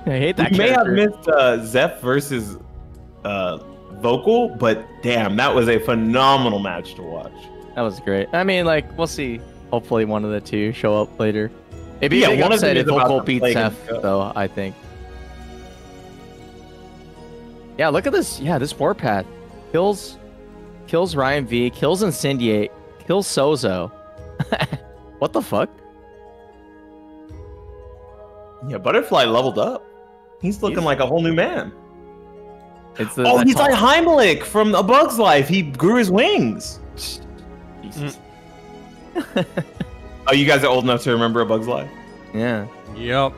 I hate that. We may have missed Zeph versus Vocal, but damn, that was a phenomenal match to watch. That was great. I mean, like, we'll see. Hopefully one of the two show up later. It'd be Yeah, a big one of upset them if is about Vocal to beats play Zeph, against though, I think. Yeah, look at this. Yeah, this warpath. Kills Ryan V, kills Incendiate, kills Souzo. What the fuck? Yeah, Butterfly leveled up. He's looking like a whole new man. It's He's like Heimlich from A Bug's Life. He grew his wings. Jesus. Oh, you guys are old enough to remember A Bug's Life? Yeah. Yep.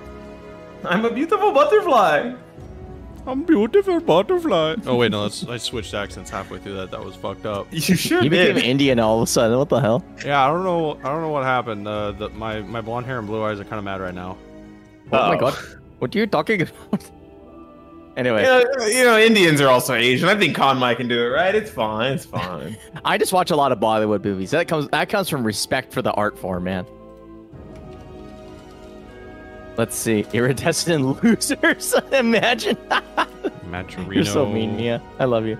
I'm a beautiful butterfly. I'm beautiful butterfly. Oh wait, no, I switched accents halfway through that. That was fucked up. You sure He did. became Indian all of a sudden. What the hell? Yeah, I don't know what happened. My blonde hair and blue eyes are kind of mad right now. Oh my god. What are you talking about? Anyway. You know, Indians are also Asian. I think Konmai can do it, right? It's fine. It's fine. I just watch a lot of Bollywood movies. That comes from respect for the art form, man. Let's see. Iridescent losers. Imagine. Matcherino. You're so mean, Mia. I love you.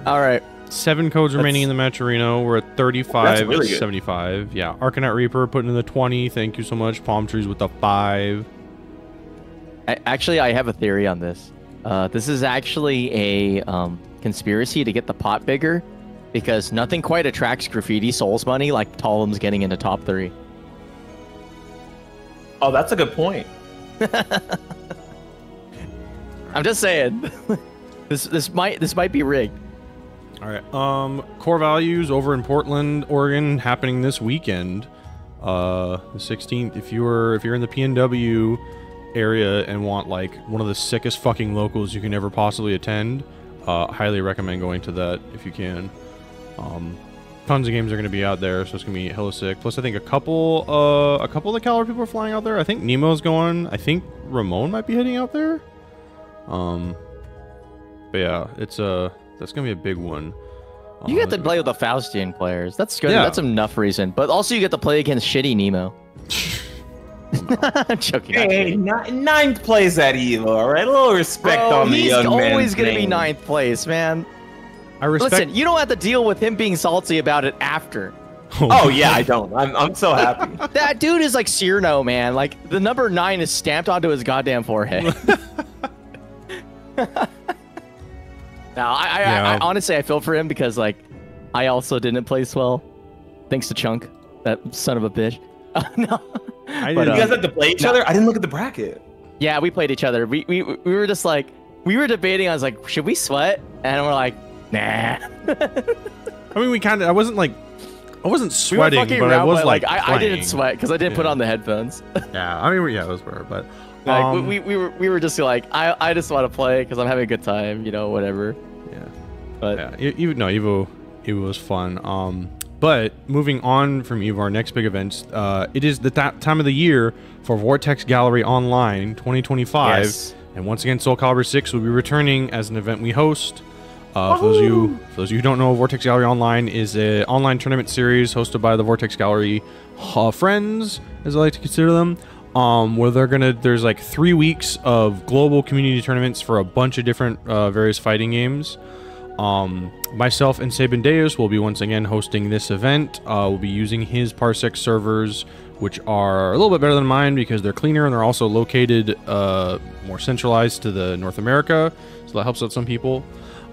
All right. 7 codes remaining in the Matcherino. We're at 35, really good. 75. Yeah, Arcanite Reaper putting in the 20. Thank you so much. Palm Trees with the 5. Actually, I have a theory on this. This is actually a conspiracy to get the pot bigger, because nothing quite attracts graffiti souls money like Talim's getting into top 3. Oh, that's a good point. I'm just saying. this might be rigged. All right. Core values over in Portland, Oregon, happening this weekend. The 16th. If you're in the PNW area and want like one of the sickest fucking locals you can ever possibly attend, highly recommend going to that if you can. Tons of games are going to be out there, so it's going to be hella sick. Plus, I think a couple of the Calibur people are flying out there. I think Nemo's going. I think Ramon might be heading out there. But yeah, it's that's going to be a big one. You get to play with the Faustian players. That's good. Yeah. That's enough reason. But also, you get to play against shitty Nemo. I'm joking. Hey, ninth place at Evo, all right? A little respect on the young man's He's always going to be name. ninth place, man. I respect. Listen, you don't have to deal with him being salty about it after. Oh yeah, I don't. I'm so happy. That dude is like Cyrano, man. Like, the number 9 is stamped onto his goddamn forehead. Now, I honestly, I feel for him because, like, I also didn't place well. Thanks to Chunk, that son of a bitch. No. You guys had to play each other? I didn't look at the bracket. Yeah, we played each other. We were just like, we were debating. I was like, should we sweat? And we're like, nah. I mean, I wasn't sweating, fucking but I around, was but, like I didn't playing. sweat because I didn't put on the headphones. Yeah, I mean, yeah, those were, but Like, we were just like, I just want to play because I'm having a good time, you know, whatever. yeah, But yeah. Evo was fun. But moving on from Evo, our next big events, it is the time of the year for Vortex Gallery Online 2025, Yes. and once again, SoulCalibur 6 will be returning as an event we host. For those of you who don't know, Vortex Gallery Online is an online tournament series hosted by the Vortex Gallery friends, as I like to consider them. Where there's like 3 weeks of global community tournaments for a bunch of different various fighting games. Myself and SabinDeus will be once again hosting this event. We'll be using his Parsec servers, which are a little bit better than mine because they're cleaner and they're also located more centralized to the North America, so that helps out some people.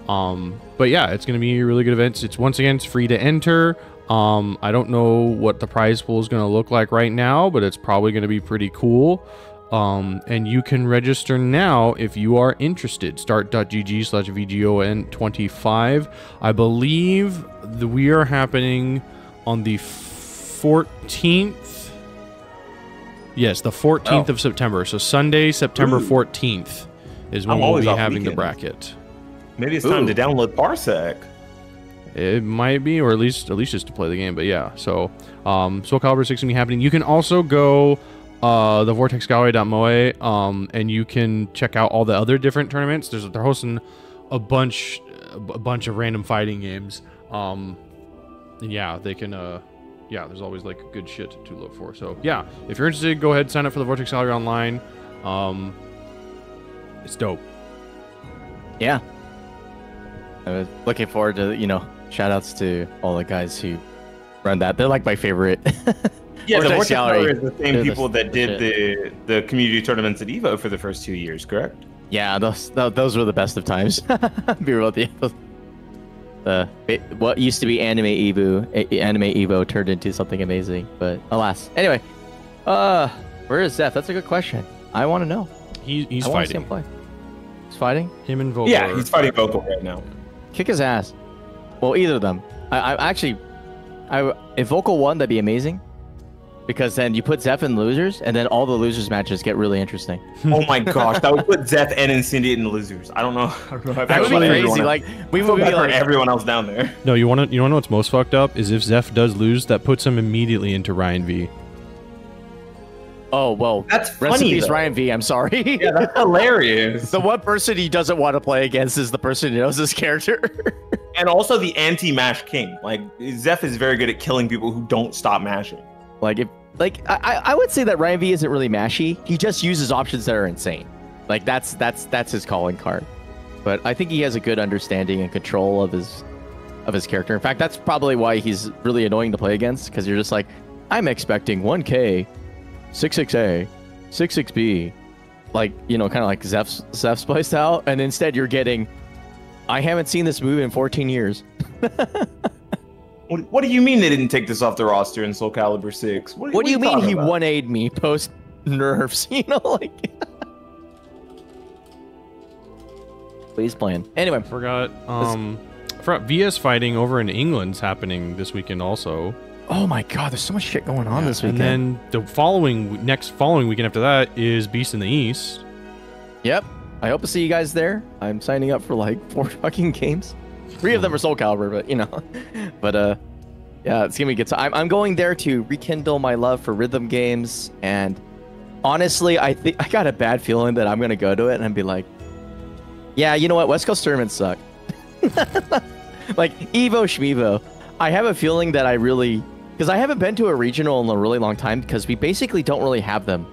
But yeah, it's going to be a really good event. It's free to enter. I don't know what the prize pool is going to look like right now, but it's probably going to be pretty cool. And you can register now if you are interested. Start.gg/VGON25. I believe we are happening on the 14th. Yes, the 14th of September. So Sunday, September 14th is when we'll be having the bracket. Maybe it's time to download Parsec. It might be, or at least just to play the game. But yeah, so SoulCalibur 6 will be happening. You can also go the vortexgallery.moe, and you can check out all the other different tournaments. They're hosting a bunch of random fighting games. And yeah, they can yeah, there's always like good shit to look for. So yeah, if you're interested, go ahead, sign up for the Vortex Gallery Online. It's dope. yeah. I was looking forward to, you know, shout outs to all the guys who run that. They're like my favorite. Yeah, the Vortex Gallery Gallery is the same They're people that did shit. the community tournaments at Evo for the first 2 years, correct? Yeah, those were the best of times. Be real with you. What used to be Anime Evo turned into something amazing, but alas. Anyway, where is Zeph? That's a good question. I want to know. He's I want to see him fighting. play. He's fighting? Him and Voldo. Yeah, he's fighting Vocal right now. Kick his ass. Well, either of them. If Vocal won, that'd be amazing. Because then you put Zeph in losers, and then all the losers matches get really interesting. Oh my gosh, that would put Zeph and Incendiate in the losers. I don't know. That would be crazy. Like we would be like everyone else down there. No, you want to know what's most fucked up is if Zeph does lose, that puts him immediately into Ryan V. oh well. That's funny, recipes though. Ryan V. I'm sorry. Yeah, that's hilarious. The one person he doesn't want to play against is the person who knows his character. And also the anti-mash king. Like Zeph is very good at killing people who don't stop mashing. I would say that Ryan V isn't really mashy. He just uses options that are insane. Like that's his calling card. But I think he has a good understanding and control of his character. In fact, that's probably why he's really annoying to play against, because you're just like, I'm expecting 1K, 66A, 66B, like, you know, kind of like Zeph's play style, and instead you're getting, I haven't seen this move in 14 years. What do you mean they didn't take this off the roster in SoulCalibur 6? What do you mean talking he about? 1A'd me post nerfs? You know, like. Please plan. Anyway, Forgot VS fighting over in England's happening this weekend also. Oh my god, there's so much shit going on this weekend. And then the following weekend after that is Beast in the East. Yep. I hope to see you guys there. I'm signing up for like 4 fucking games. 3 of them are SoulCalibur, but you know. But yeah, it's gonna be good. So I'm going there to rekindle my love for rhythm games, and honestly, I got a bad feeling that I'm gonna go to it and be like, yeah, you know what? West Coast tournaments suck. Like Evo Schmevo. I have a feeling that I really, because I haven't been to a regional in a really long time, because we basically don't really have them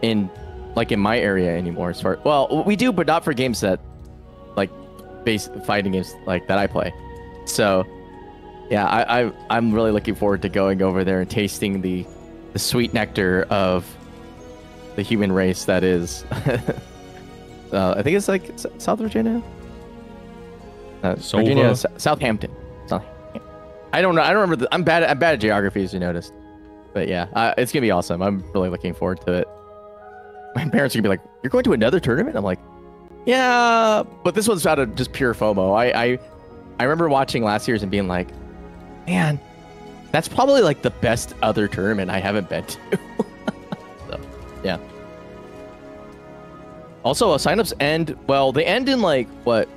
in my area anymore. As far, well, we do, but not for games that like base fighting games like that I play. So yeah, I'm really looking forward to going over there and tasting the sweet nectar of the human race that is. I think it's like South Virginia. Virginia, Southampton. I don't know. I don't remember. I'm bad at geography, as you noticed. But yeah, it's gonna be awesome. I'm really looking forward to it. My parents are gonna be like, "You're going to another tournament?" I'm like, "Yeah," but this one's out of just pure FOMO. I remember watching last year's and being like, "Man, that's probably like the best other tournament I haven't been to." So, yeah. Also, signups end. Well, they end in like what?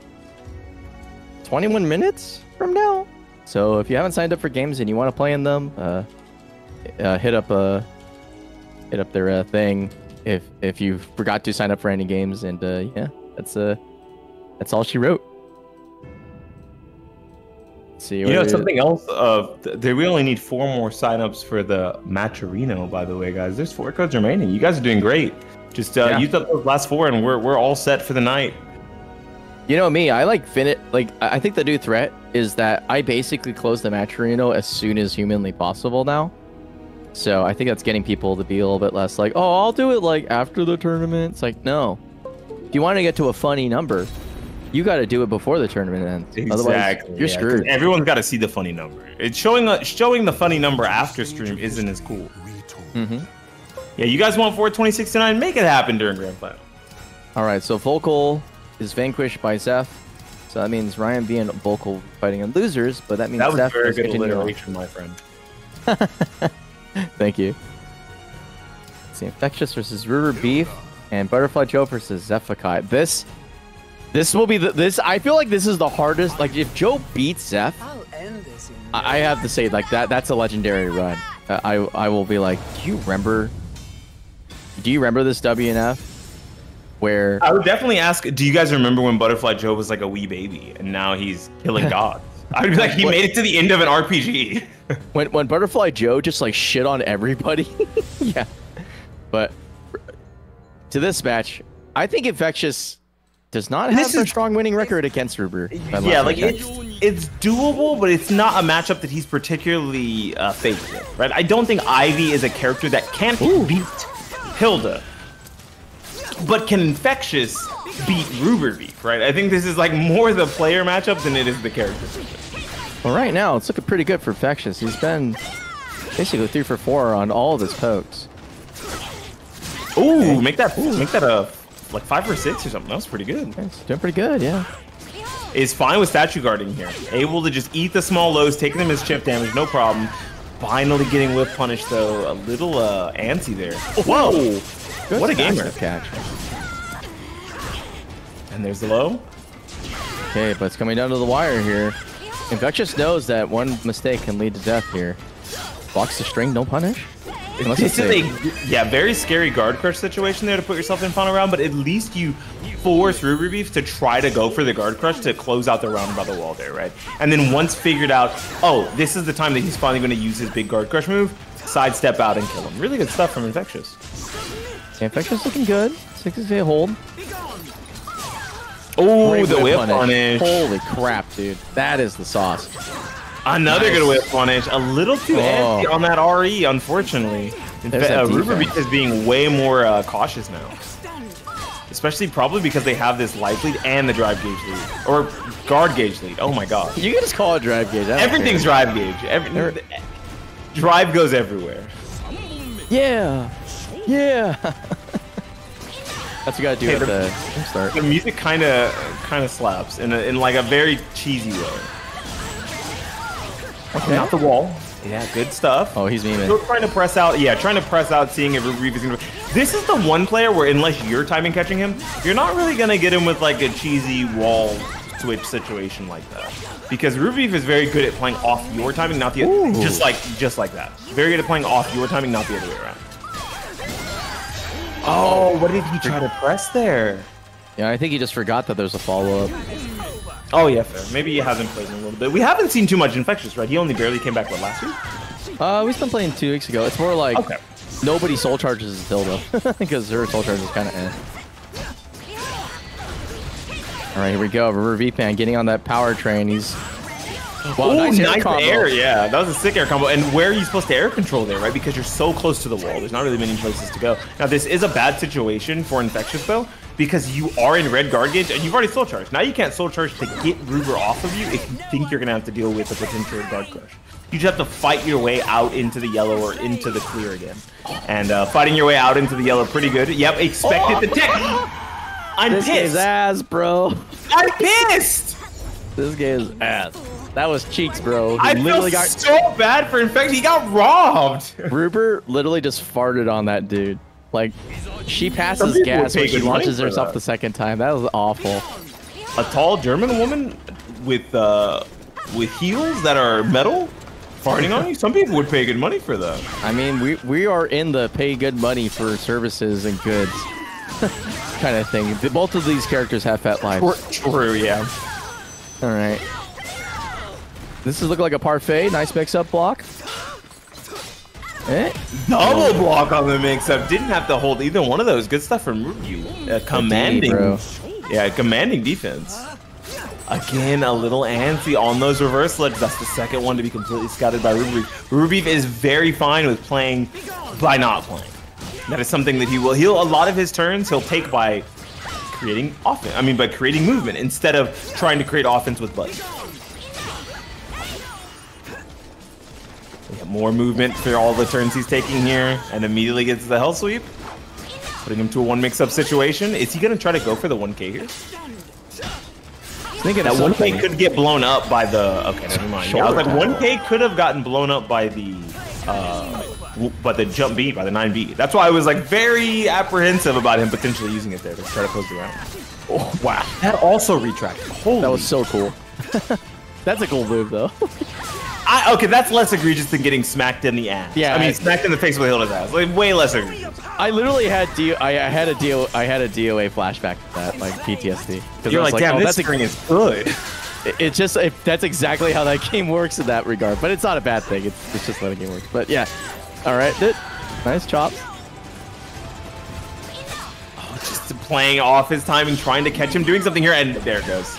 21 minutes from now. So if you haven't signed up for games and you want to play in them, hit up their thing. If you forgot to sign up for any games, and yeah, that's all she wrote. Let's see, you know something else? We only need 4 more signups for the Matcherino. By the way, guys, there's 4 codes remaining. You guys are doing great. Just use up those last 4, and we're all set for the night. You know me, I like I think the new threat is that I basically close the Matcherino as soon as humanly possible now. So I think that's getting people to be a little bit less like, oh, I'll do it like after the tournament. It's like, no. If you want to get to a funny number, you got to do it before the tournament ends. Exactly. Otherwise, you're screwed. Everyone's got to see the funny number. It's showing the funny number after stream isn't as cool. Mm-hmm. Yeah, you guys want 426-9? Make it happen during Grand Final. All right, so Vocal is vanquished by Zeph. So that means Ryan B and Vocal fighting on losers, but that means that was Zeph very is good continuing. alliteration, my friend. Thank you. Let's see, Infectious versus RuberBeef and Butterfly Joe versus Xephukai. This will be this. I feel like this is the hardest. Like if Joe beats Zeph, I have to say like that's a legendary run. I will be like, do you remember this WNF? Where I would definitely ask, do you guys remember when Butterfly Joe was like a wee baby and now he's killing gods? I'd be like, he made it to the end of an RPG. when Butterfly Joe just like shit on everybody. Yeah. But to this match, I think Infectious does not have a strong winning record against Ruber. Yeah, like it's doable, but it's not a matchup that he's particularly favored with, right? I don't think Ivy is a character that can't beat Hilde. But can Infectious beat RuberBeef, right? I think this is like more the player matchup than it is the character. Well, right now it's looking pretty good for Infectious. He's been basically 3 for 4 on all of his pokes. Ooh, make that a like 5 for 6 or something. That was pretty good. It's doing pretty good, yeah. Is fine with statue guarding here. Able to just eat the small lows, taking them as chip damage, no problem. Finally getting whip punished though. A little antsy there. Whoa! Good what a gamer. Catch. And there's the low. Okay, but it's coming down to the wire here. Infectious knows that one mistake can lead to death here. Blocks the string, no punish. This is a very scary guard crush situation there to put yourself in final round, but at least you force RuberBeef to try to go for the guard crush to close out the round by the wall there, right? And then once figured out, oh, this is the time that he's finally going to use his big guard crush move, sidestep out and kill him. Really good stuff from Infectious. Infectious looking good. 6-day hold. Oh, the whip punish. Holy crap, dude. That is the sauce. Another good whip punish. A little too antsy on that RE, unfortunately. RuberBeef is being way more cautious now. Especially probably because they have this life lead and the drive gauge lead. Or guard gauge lead. Oh my god. You can just call it drive gauge. Everything's drive gauge. Drive goes everywhere. Yeah. Yeah. That's what you gotta do at the start. The music kind of slaps in like a very cheesy way. Okay. Not the wall. Yeah, good stuff. Oh, he's memeing. Still trying to press out. Yeah, trying to press out, seeing if RuberBeef is going to... This is the one player where unless you're timing catching him, you're not really going to get him with like a cheesy wall switch situation like that. Because RuberBeef is very good at playing off your timing, not the other. Just like that. Very good at playing off your timing, not the other way around. Oh, what did he try to press there? Yeah, I think he just forgot that there's a follow-up. Oh, yeah, fair. Maybe he hasn't played in a little bit. We haven't seen too much Infectious, right? He only barely came back, what, last week? We've been playing 2 weeks ago. It's more like Okay. nobody soul charges Hilde because her soul charge is kind of eh. All right, here we go. RuberBeefMan getting on that power train. He's... Wow, nice air, yeah. That was a sick air combo. And where are you supposed to air control there, right? Because you're so close to the wall. There's not really many places to go. Now, this is a bad situation for Infectious, though, because you are in red guard gauge and you've already soul charged. Now you can't soul charge to get Ruber off of you if you think you're going to have to deal with a potential guard crush. You just have to fight your way out into the yellow or into the clear again. And fighting your way out into the yellow, pretty good. Yep, expected the tick. I'm this pissed. This guy's ass, bro. I'm pissed. This guy's ass. That was cheeks, bro. I feel so bad for Infectious. He got robbed. Ruber literally just farted on that dude. Like, she passes gas when she launches herself the second time. That was awful. A tall German woman with heels that are metal farting on you? Some people would pay good money for that. I mean, we are in the pay good money for services and goods kind of thing. Both of these characters have fat lives. True, yeah. All right. This is looking like a parfait. Nice mix-up block. Double block on the mix-up. Didn't have to hold either one of those. Good stuff from Ruby. Commanding. Yeah, commanding defense. Again, a little antsy on those reverse legs. That's the second one to be completely scouted by RuberBeef. RuberBeef is very fine with playing by not playing. That is something that he will. A lot of his turns he'll take by creating offense. I mean, by creating movement instead of trying to create offense with buttons. More movement for all the turns he's taking here, and immediately gets the hell sweep, putting him to a one mix-up situation. Is he gonna try to go for the 1K here? That 1K could get blown up by the. Okay, never mind. Yeah, I was like 1K could have gotten blown up by the jump beat, by the 9B. That's why I was like very apprehensive about him potentially using it there to try to close the round. Oh wow, that also retracted. Holy, that was so cool. That's a cool move though. Okay, that's less egregious than getting smacked in the ass. Yeah, I mean, smacked in the face with Hilde's ass. Like, way less egregious. I literally had I had a DOA flashback to that, like PTSD. You're like, damn, this string is good. It's just that's exactly how that game works in that regard. But it's not a bad thing. It's just letting it work. But yeah, all right, nice chops. Oh, just playing off his timing, trying to catch him doing something here, and there it goes.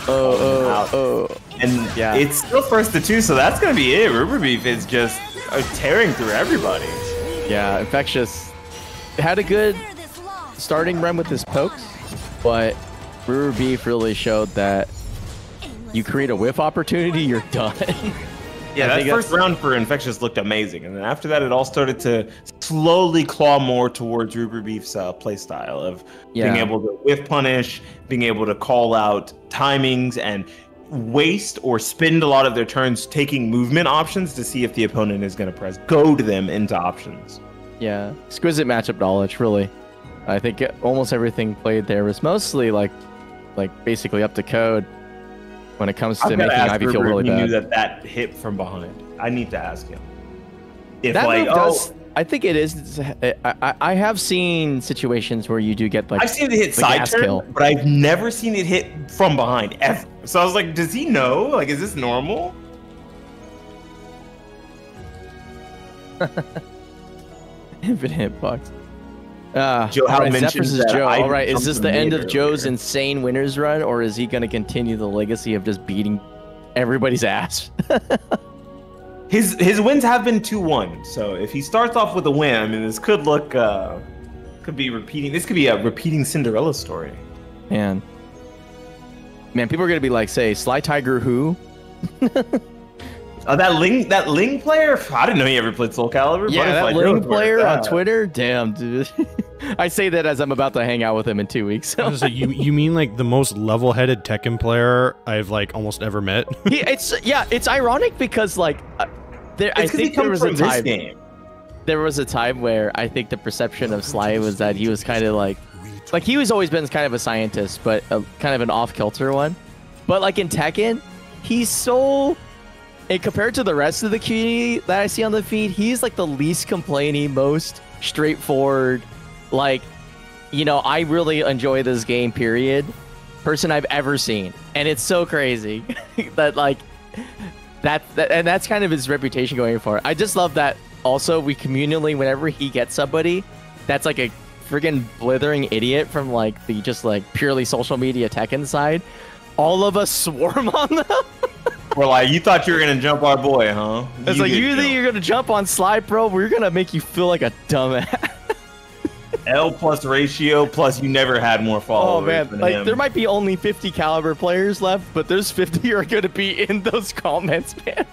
And yeah, it's still first to 2, so that's gonna be it. RuberBeef is just tearing through everybody. Yeah, Infectious had a good starting run with his pokes, but RuberBeef really showed that you create a whiff opportunity, you're done. Yeah, that first round for Infectious looked amazing, and then after that, it all started to slowly claw more towards RuberBeef's playstyle of being able to whiff punish, being able to call out timings, and waste or spend a lot of their turns taking movement options to see if the opponent is going to press goad them into options. Yeah, exquisite matchup knowledge, really. I think almost everything played there was mostly like basically up to code when it comes to making Ivy feel really bad. He knew that hit from behind. I need to ask him. If that move does, I think it is. I have seen situations where you do get like. I've seen it hit side turn, but I've never seen it hit from behind ever. So I was like, does he know? Like, is this normal? Infinite bucks. Joe, all right, Zep versus Joe. All right, is this the end of Joe's insane winners run, or is he going to continue the legacy of just beating everybody's ass? His wins have been 2-1, so if he starts off with a win, I mean, this could look could be repeating. This could be a repeating Cinderella story. Man, people are gonna be like, say, Sly Tiger who? That Ling player? I didn't know he ever played SoulCalibur. Yeah, that Ling player on Twitter? Damn, dude. I say that as I'm about to hang out with him in 2 weeks. So you mean like the most level-headed Tekken player I've like almost ever met? It's ironic because like I think there was a time. Game. There was a time where I think the perception of Sly was that he was kind of like he was always been kind of a scientist, but kind of an off-kilter one. But like in Tekken, he's so, and compared to the rest of the community that I see on the feed, he's like the least complaining, most straightforward, like, you know, I really enjoy this game, period, person I've ever seen. And it's so crazy that like, and that's kind of his reputation going for it. I just love that also we communally, whenever he gets somebody that's like a friggin' blithering idiot from like the just like purely social media Tekken side, all of us swarm on them. We're like, you thought you were gonna jump our boy, huh? It's like, you think you're gonna jump on Sly, bro? We're gonna make you feel like a dumbass. L plus ratio plus you never had more followers. Oh man, than like him. there might be only 50 caliber players left, but there's 50 are gonna be in those comments, man.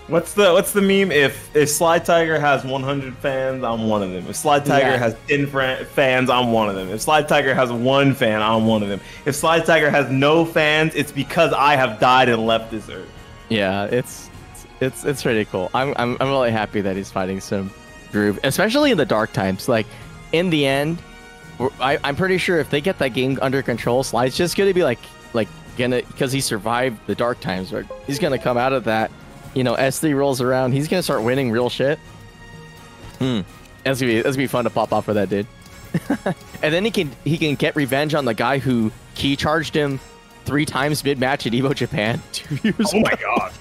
What's the meme? If Sly Tiger has 100 fans, I'm one of them. If Sly Tiger has 10 fans, I'm one of them. If Sly Tiger has 1 fan, I'm one of them. If Sly Tiger has no fans, it's because I have died and left this earth. Yeah, it's pretty cool. I'm really happy that he's finding some groove, especially in the dark times. Like in the end, I'm pretty sure if they get that game under control, Sly's just gonna be like because he survived the dark times, right? He's gonna come out of that. You know, S3 rolls around, he's gonna start winning real shit. That's gonna be fun to pop off for that dude. And then he can get revenge on the guy who key charged him 3 times mid match at Evo Japan 2 years ago. Oh my gosh.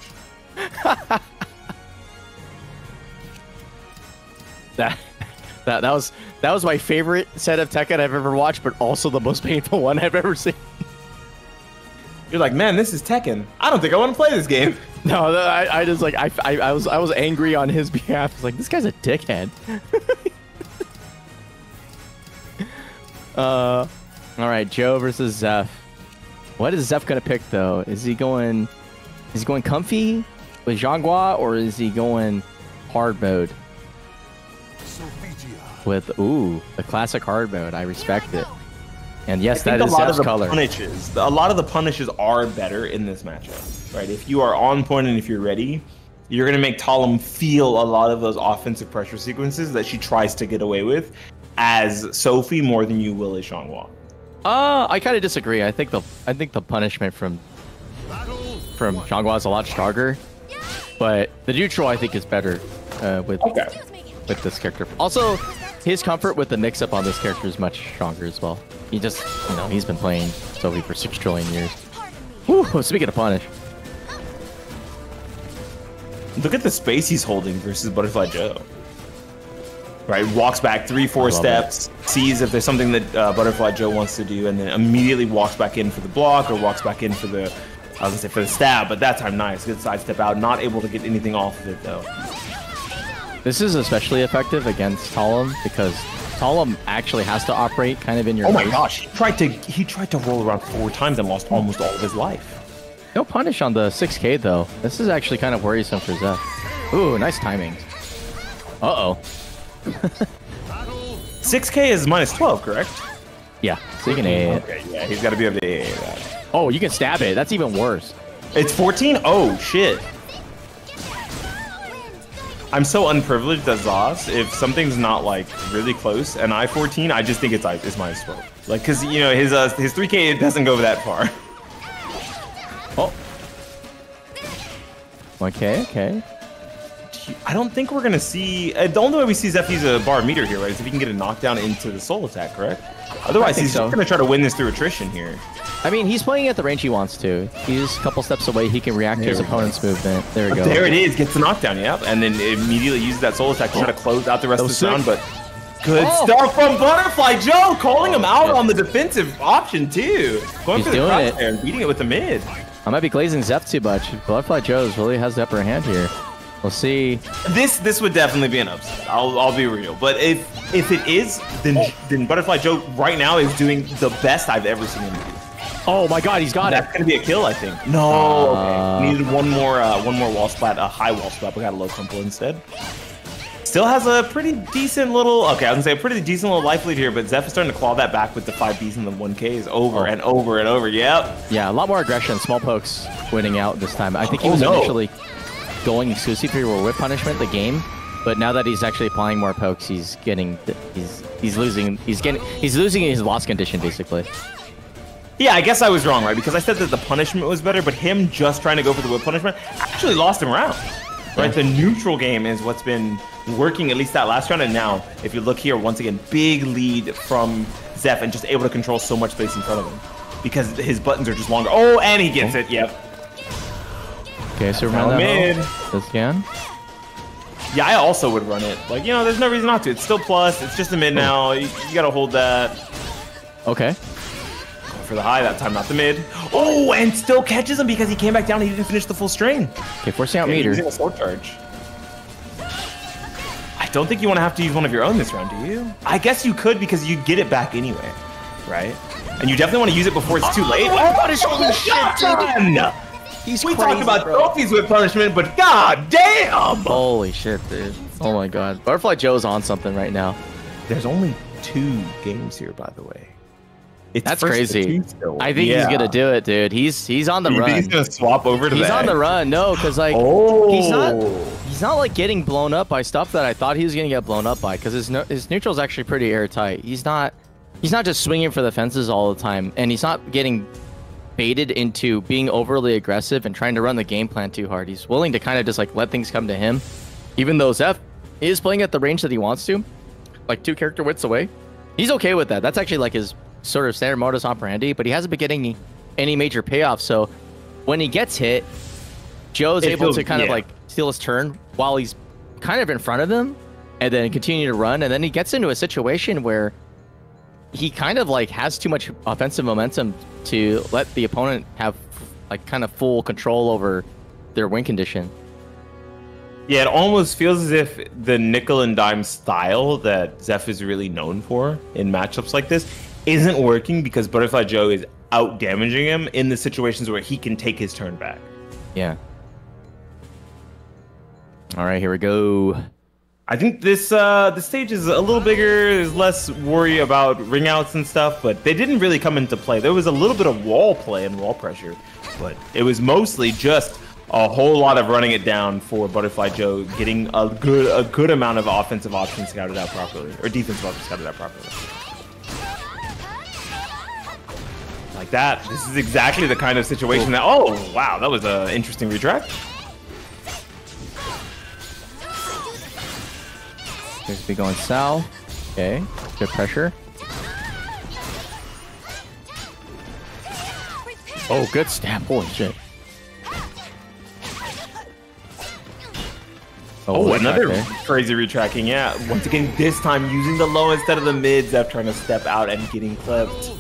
that was my favorite set of Tekken I've ever watched, but also the most painful one I've ever seen. You're like, man, this is Tekken. I don't think I want to play this game. No, I just like I was angry on his behalf. I was like, this guy's a dickhead. All right, Joe versus Zeph. What is Zeph gonna pick though? Is he going comfy with Zhangguo, or is he going hard mode with the classic hard mode? I respect it. And yes, that is Zeph's color. A lot of the punishes are better in this matchup, right? If you are on point and if you're ready, you're going to make Talim feel a lot of those offensive pressure sequences that she tries to get away with as Sophie more than you will as Zhangguo. I kind of disagree. I think the punishment from Zhangguo is a lot stronger, but the neutral I think is better with this character. Also, his comfort with the mix-up on this character is much stronger as well. He just, you know, he's been playing Sophie for 6 trillion years. Whew, speaking of punish. Look at the space he's holding versus Butterfly Joe. Right, walks back 3-4 steps, sees if there's something that Butterfly Joe wants to do, and then immediately walks back in for the block or walks back in for the, I was gonna say for the stab, but that time nice, good sidestep out, not able to get anything off of it though. This is especially effective against Talim because Talim actually has to operate kind of in your Oh my face. gosh, he tried to roll around 4 times and lost almost all of his life. No punish on the 6K though. This is actually kind of worrisome for Zeph. Ooh, nice timing. Uh-oh. 6K is -12, correct? Yeah, so you can A it. Okay, yeah, he's got to be able to A that. Oh, you can stab it. That's even worse. It's 14? Oh, shit. I'm so unprivileged as Zos. If something's not like really close and I-14, I just think it's -12. Like, because, you know, his 3K, it doesn't go that far. Oh. Okay. I don't think we're going to see... the only way we see Zeph use a bar meter here, right, is if he can get a knockdown into the soul attack, correct? Otherwise, he's just going to try to win this through attrition here. I mean, he's playing at the range he wants to. He's a couple steps away. He can react to his opponent's movement. There we go. There it is. Gets the knockdown, yep. And then immediately uses that soul attack to try to close out the rest of the round, but... Good stuff from Butterfly Joe, calling him out on the defensive option, too. Going for the cross there and beating it with the mid. I might be glazing Zeph too much. Butterfly Joe's really has the upper hand here. We'll see. This would definitely be an upset. I'll be real. But if it is, then Butterfly Joe right now is doing the best I've ever seen him do. Oh my God, he's got it. That's gonna be a kill, I think. No, okay. Needed one more wall splat, a high wall splat. We got a low crumple instead. Still has a pretty decent little, okay, I was gonna say a pretty decent little life lead here, but Zeph is starting to claw that back with the 5Bs and the 1Ks over and over and over. Yep. Yeah, a lot more aggression. Small pokes winning out this time. I think he was initially. going exclusively for whip punishment the game, but now that he's actually applying more pokes, he's losing his loss condition basically. Yeah, I guess I was wrong, right? Because I said that the punishment was better, but him just trying to go for the whip punishment actually lost him round. Right? The neutral game is what's been working at least that last round, and now if you look here, once again, big lead from Zeph and just able to control so much space in front of him because his buttons are just longer. Oh, and he gets it. Yep. Okay, so run that mid. This again. Yeah, I also would run it. Like, you know, there's no reason not to. It's still plus. It's just a mid now. You gotta hold that. Okay. For the high that time, not the mid. Oh, and still catches him because he came back down. He didn't finish the full string. Okay, forcing out meter. Using a sword charge. I don't think you want to have to use one of your own this round, do you? I guess you could because you'd get it back anyway, right? And you definitely want to use it before it's too late. Holy shit, dude! We talked about trophies with punishment, but god damn! Holy shit, dude. Oh my god. Butterfly Joe's on something right now. There's only 2 games here, by the way. It's That's crazy. I think he's gonna do it, dude. He's on the run. You think he's gonna swap over to that? He's on the run. No, because like he's not like getting blown up by stuff that I thought he was gonna get blown up by. Because his neutral's actually pretty airtight. He's not just swinging for the fences all the time, and he's not getting baited into being overly aggressive and trying to run the game plan too hard. He's willing to kind of just like let things come to him, even though Zeph is playing at the range that he wants to, like 2 character widths away. He's okay with that. That's actually like his sort of standard modus operandi, but he hasn't been getting any major payoff. So when he gets hit, Joe's able to kind of like steal his turn while he's kind of in front of him and then continue to run. And then he gets into a situation where he kind of like has too much offensive momentum to let the opponent have like kind of full control over their win condition. Yeah, it almost feels as if the nickel and dime style that Zeph is really known for in matchups like this isn't working because Butterfly Joe is out damaging him in the situations where he can take his turn back. Yeah. All right, here we go. I think this stage is a little bigger. There's less worry about ring outs and stuff, but they didn't really come into play. There was a little bit of wall play and wall pressure, but it was mostly just a whole lot of running it down for Butterfly Joe, getting a good amount of offensive options scouted out properly, or defensive options scouted out properly. Like that. This is exactly the kind of situation that. Oh wow, that was an interesting retract. Here's to be going south. Okay, good pressure. Oh, good stab. Holy shit. Oh, another crazy retracking. Yeah, once again, this time using the low instead of the mid. Zeph trying to step out and getting clipped.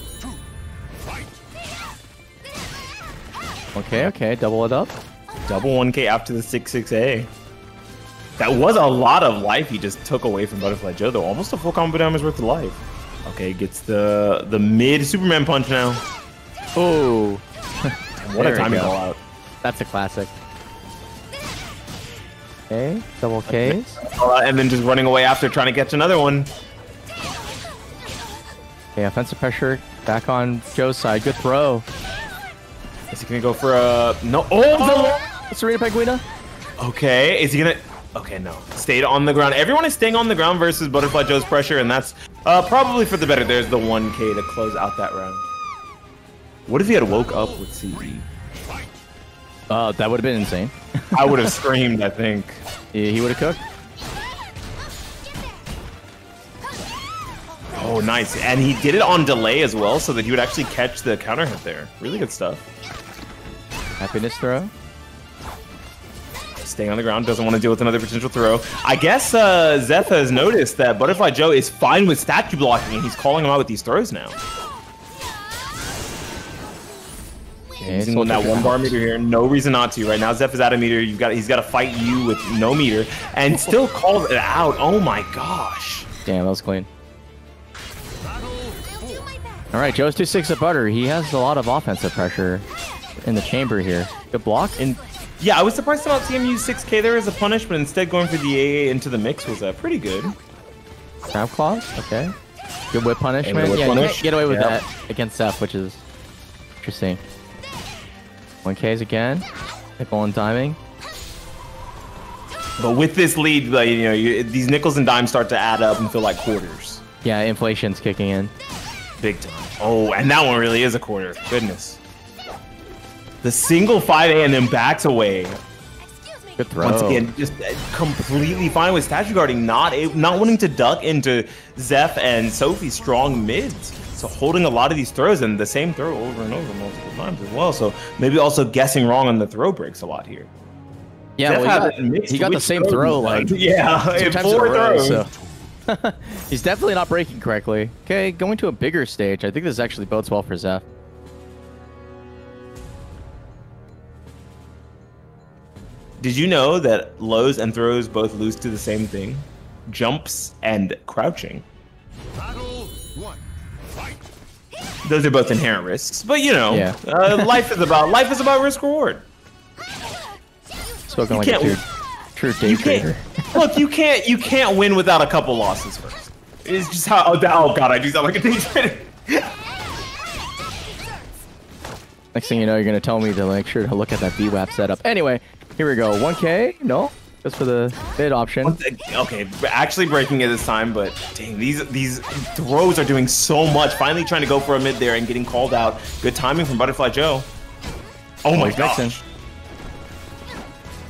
Okay, double it up. Double 1K after the 6-6A. That was a lot of life he just took away from Butterfly Joe, though. Almost a full combo damage worth of life. Okay, gets the mid Superman punch now. Oh, what a timing all out. That's a classic. Okay, double Ks. And then just running away after trying to catch another one. Okay, offensive pressure back on Joe's side. Good throw. Is he gonna go for a no? Oh, Serena Penguina. Okay, is he gonna? Okay, no. Stayed on the ground. Everyone is staying on the ground versus Butterfly Joe's pressure, and that's probably for the better. There's the 1K to close out that round. What if he had woke up with CE? That would have been insane. I would have screamed, I think. Yeah, he would have cooked. Oh, nice. And he did it on delay as well, so that he would actually catch the counter hit there. Really good stuff. Happiness throw. Staying on the ground, doesn't want to deal with another potential throw. I guess Zeph has noticed that Butterfly Joe is fine with statue blocking, and he's calling him out with these throws now. Okay, he's on that 1 bar meter here. No reason not to. Right now, Zeph is out of meter. He's got to fight you with no meter, and still calls it out. Oh my gosh. Damn, that was clean. All right, Joe's 2-6 of butter. He has a lot of offensive pressure in the chamber here. Good block. And yeah, I was surprised to not see him use 6K there as a punish, but instead going for the AA into the mix was pretty good. Crab claws. Okay. Good whip punishment. You can't get away with that against Zeph, which is interesting. 1Ks again. Nickel and timing. But with this lead, like, you know, these nickels and dimes start to add up and feel like quarters. Yeah, inflation's kicking in. Big time. Oh, and that one really is a quarter. Goodness. The single 5A and then backs away. Good throw. Once again, just completely fine with statue guarding, not wanting to duck into Zeph and Sophie's strong mids. So holding a lot of these throws and the same throw over and over multiple times as well. So maybe also guessing wrong on the throw breaks a lot here. Yeah, well, he got the same throw like yeah, two times 4 in a row, throws. so. He's definitely not breaking correctly. Okay, going to a bigger stage. I think this actually bodes well for Zeph. Did you know that lows and throws both lose to the same thing? Jumps and crouching. Battle 1. Fight. Those are both inherent risks, but you know, Yeah. life is about risk reward. Spoken like a true day trader. Look, you can't win without a couple losses first. It's just how. Oh god, I do sound like a day trader. Next thing you know, you're gonna tell me to make sure to look at that VWAP setup. Anyway, here we go. 1K? No, just for the mid option. Okay, actually breaking it this time, but dang, these throws are doing so much. Finally trying to go for a mid there and getting called out. Good timing from Butterfly Joe. Oh my gosh.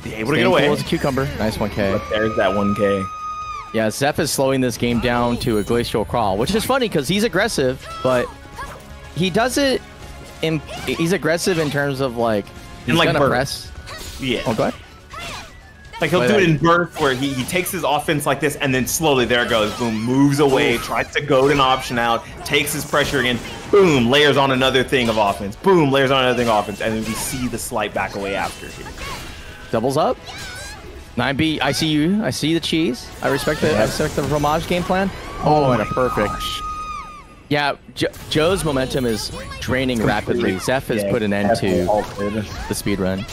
Yeah, able to get away. Cool as a cucumber. Nice 1K. But there's that 1K. Yeah, Zeph is slowing this game down to a glacial crawl, which is funny because he's aggressive, but he does it. He's aggressive in terms of like he's like gonna press. Yeah. Oh, go ahead. Like he'll do it in bursts where he takes his offense like this and then slowly there it goes. Boom, moves away, tries to goad an option out, takes his pressure again, boom, layers on another thing of offense. Boom, layers on another thing of offense, and then we see the slight back away after here. Doubles up. 9B, I see you. I see the cheese. I respect the fromage game plan. Oh, and a perfect. Yeah, Joe's momentum is draining rapidly. Zeph has put an end to the speed run.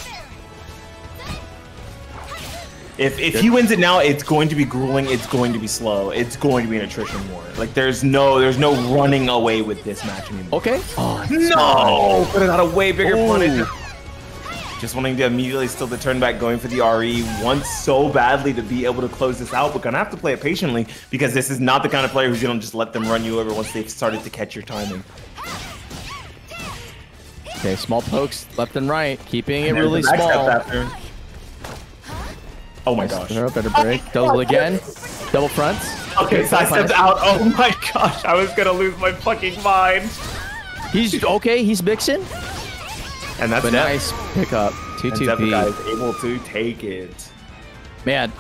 If he wins it now, it's going to be grueling. It's going to be slow. It's going to be an attrition war. Like there's no running away with this match anymore. Okay. Oh, no! Could have got a way bigger punish. Just wanting to immediately steal the turn back, going for the RE. Wants so badly to be able to close this out, but gonna have to play it patiently because this is not the kind of player who's gonna just let them run you over once they've started to catch your timing. Okay, small pokes left and right, keeping it really small. Oh my gosh. Better break. Double again. Double fronts. Okay, side steps out. Oh my gosh, I was gonna lose my fucking mind. He's okay, he's mixing. And that's a nice pickup. 2-2-B. is able to take it. Man,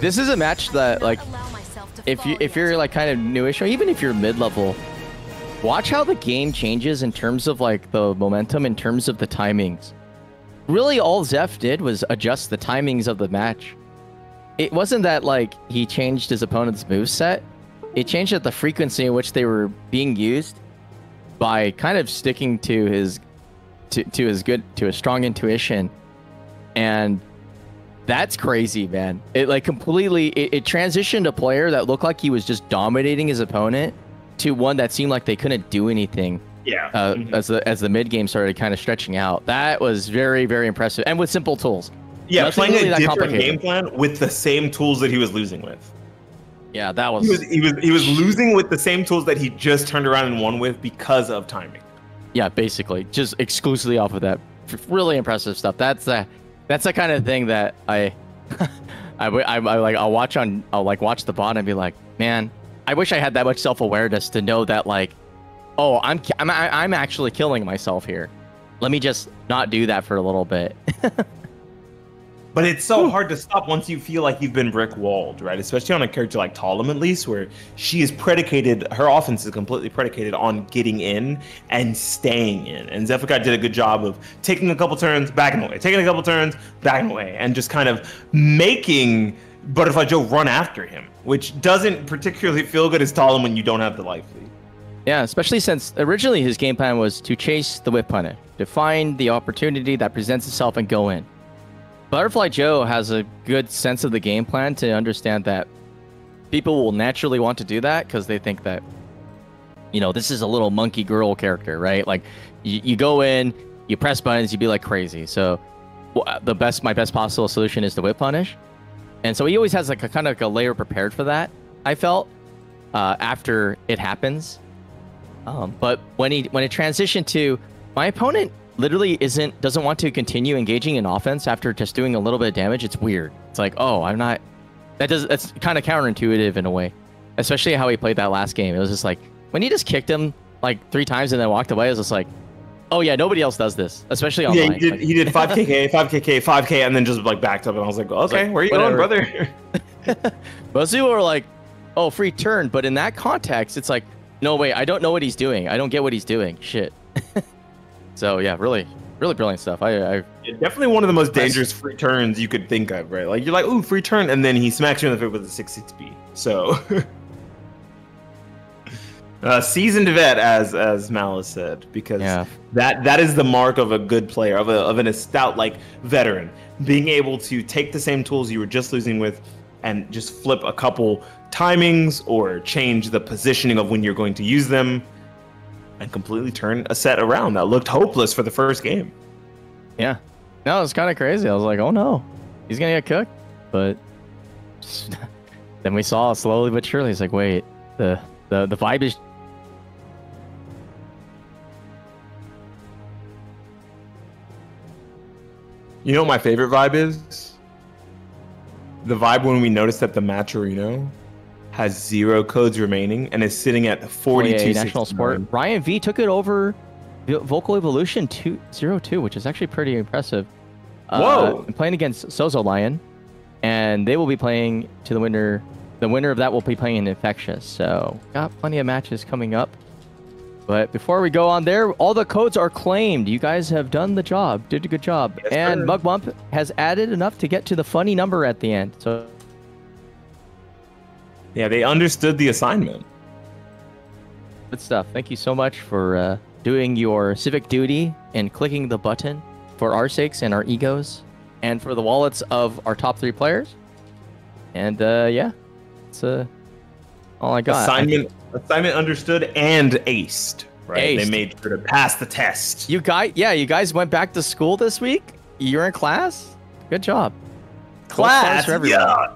this is a match that like if you're like kind of newish or even if you're mid-level, watch how the game changes in terms of like the momentum, in terms of the timings. Really all Zeph did was adjust the timings of the match. It wasn't that like he changed his opponent's moveset. It changed the frequency in which they were being used by kind of sticking to his to his strong intuition. And that's crazy, man. It like completely it transitioned a player that looked like he was just dominating his opponent to one that seemed like they couldn't do anything. Yeah. As the mid game started kind of stretching out. That was very, very impressive, and with simple tools. Yeah, Nothing playing really a different complicated. game plan with the same tools that he was losing with. Yeah, that was. He was losing with the same tools that he just turned around and won with because of timing. Yeah, basically, just exclusively off of that. Really impressive stuff. That's the kind of thing that I'll watch the bot and be like, man, I wish I had that much self-awareness to know that like, oh, I'm actually killing myself here. Let me just not do that for a little bit. But it's so hard to stop once you feel like you've been brick walled, right? Especially on a character like Talim, at least, where she is predicated, her offense is completely predicated on getting in and staying in. And Xephukai did a good job of taking a couple turns, backing away, taking a couple turns, backing away, and just kind of making Butterfly Joe run after him, which doesn't particularly feel good as Talim when you don't have the life lead. Yeah, especially since originally his game plan was to chase the whip punish, to find the opportunity that presents itself and go in. Butterfly Joe has a good sense of the game plan to understand that people will naturally want to do that because they think that, you know, this is a little monkey girl character, right? Like you go in, you press buttons, you be like crazy. So my best possible solution is the whip punish. And so he always has like a kind of like a layer prepared for that, I felt, after it happens. But when it transitioned to my opponent literally doesn't want to continue engaging in offense after just doing a little bit of damage, it's weird. It's like, oh, that's kind of counterintuitive in a way. Especially how he played that last game. It was just like when he just kicked him like 3 times and then walked away, it was just like, oh yeah, nobody else does this, especially online. Yeah, he did 5kk, 5kk, 5k, and then just like backed up, and I was like, okay, where are you going, brother? Most people were like, oh, free turn, but in that context, it's like, no, wait, I don't know what he's doing. I don't get what he's doing. Shit. So yeah, really brilliant stuff. Definitely one of the most dangerous free turns you could think of, right? Like you're like, ooh, free turn, and then he smacks you in the face with a 6-6 So. Seasoned vet, as Malice said, because that is the mark of a good player, of a stout like veteran, being able to take the same tools you were just losing with, and just flip a couple timings or change the positioning of when you're going to use them, and completely turn a set around that looked hopeless for the first game. Yeah, no, it was kind of crazy. I was like, oh no, he's gonna get cooked, but then we saw slowly but surely. It's like, wait, the vibe is. You know what my favorite vibe is? The vibe when we noticed that the Matcherino has 0 codes remaining and is sitting at 42 national sport. Ryan V took it over Vocal Evolution 202, which is actually pretty impressive. Whoa! Playing against SouzouLion, and they will be playing to the winner. The winner of that will be playing in Infectious. So got plenty of matches coming up. But before we go on there, all the codes are claimed. You guys have done the job. Did a good job. Yes, and sir. Mug Bump has added enough to get to the funny number at the end. So yeah, they understood the assignment. Good stuff. Thank you so much for doing your civic duty and clicking the button for our sakes and our egos, and for the wallets of our top 3 players. And yeah, it's all I got. Assignment understood and aced. Right? Aced. They made sure to pass the test. You guys went back to school this week? You're in class? Good job. Class for everyone. Yeah.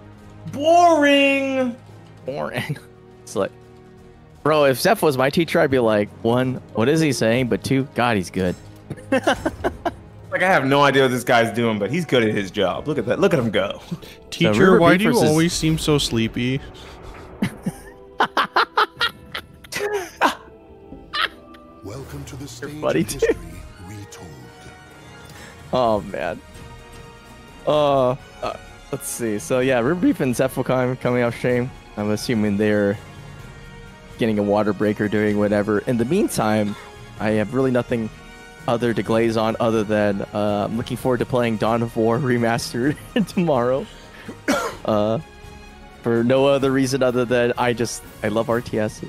Boring. It's like, bro, if Zeph was my teacher, I'd be like, 1, what is he saying? But 2, God, he's good. Like, I have no idea what this guy's doing, but he's good at his job. Look at that. Look at him go. Teacher, why do you always seem so sleepy? Welcome to the stage Buddy, of history retold. Oh man. Let's see. So yeah, RuberBeef and Xephukai coming off stream. I'm assuming they're getting a water break or doing whatever. In the meantime, I have really nothing other to glaze on other than I'm looking forward to playing Dawn of War Remastered tomorrow. For no other reason other than I love RTS.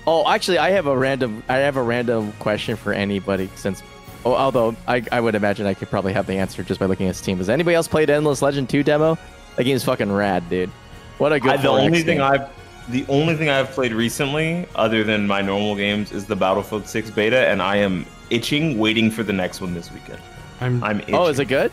Oh, actually, I have a random question for anybody, since although I would imagine I could probably have the answer just by looking at Steam. Has anybody else played Endless Legend 2 demo? That game's fucking rad, dude. What a good The only thing I've played recently, other than my normal games, is the Battlefield 6 beta, and I am itching, waiting for the next one this weekend. I'm itching. Oh, is it good?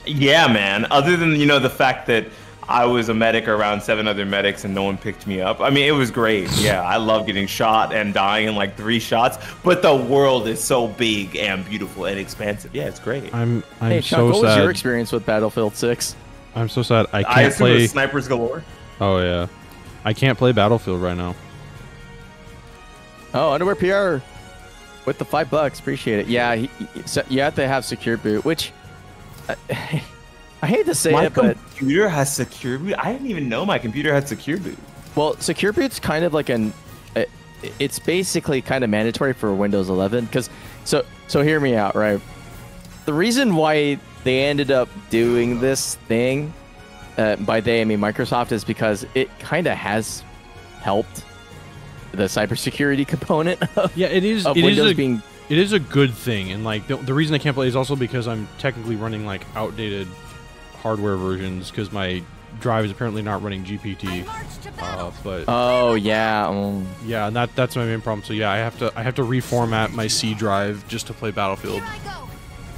Yeah, man. Other than, the fact that I was a medic around 7 other medics and no one picked me up. I mean, it was great. Yeah, I love getting shot and dying in like 3 shots. But the world is so big and beautiful and expansive. Yeah, it's great. I'm hey, Chuck, so what sad. Was your experience with Battlefield 6? I'm so sad. I can't assume it play was snipers galore. Oh yeah, I can't play Battlefield right now. Oh, Underwear PR with the $5. Appreciate it. Yeah, so you have to have secure boot, which. I hate to say it, but my computer has secure boot. I didn't even know my computer had secure boot. Well, secure boot's kind of like it's basically kind of mandatory for Windows 11. Because so hear me out, right? The reason why they ended up doing this thing, by they I mean Microsoft, is because it kind of has helped the cybersecurity component. It is a good thing, and like the reason I can't play is also because I'm technically running like outdated hardware versions, because my drive is apparently not running GPT. But oh yeah, yeah, and that's my main problem. So yeah, I have to reformat my C drive just to play Battlefield.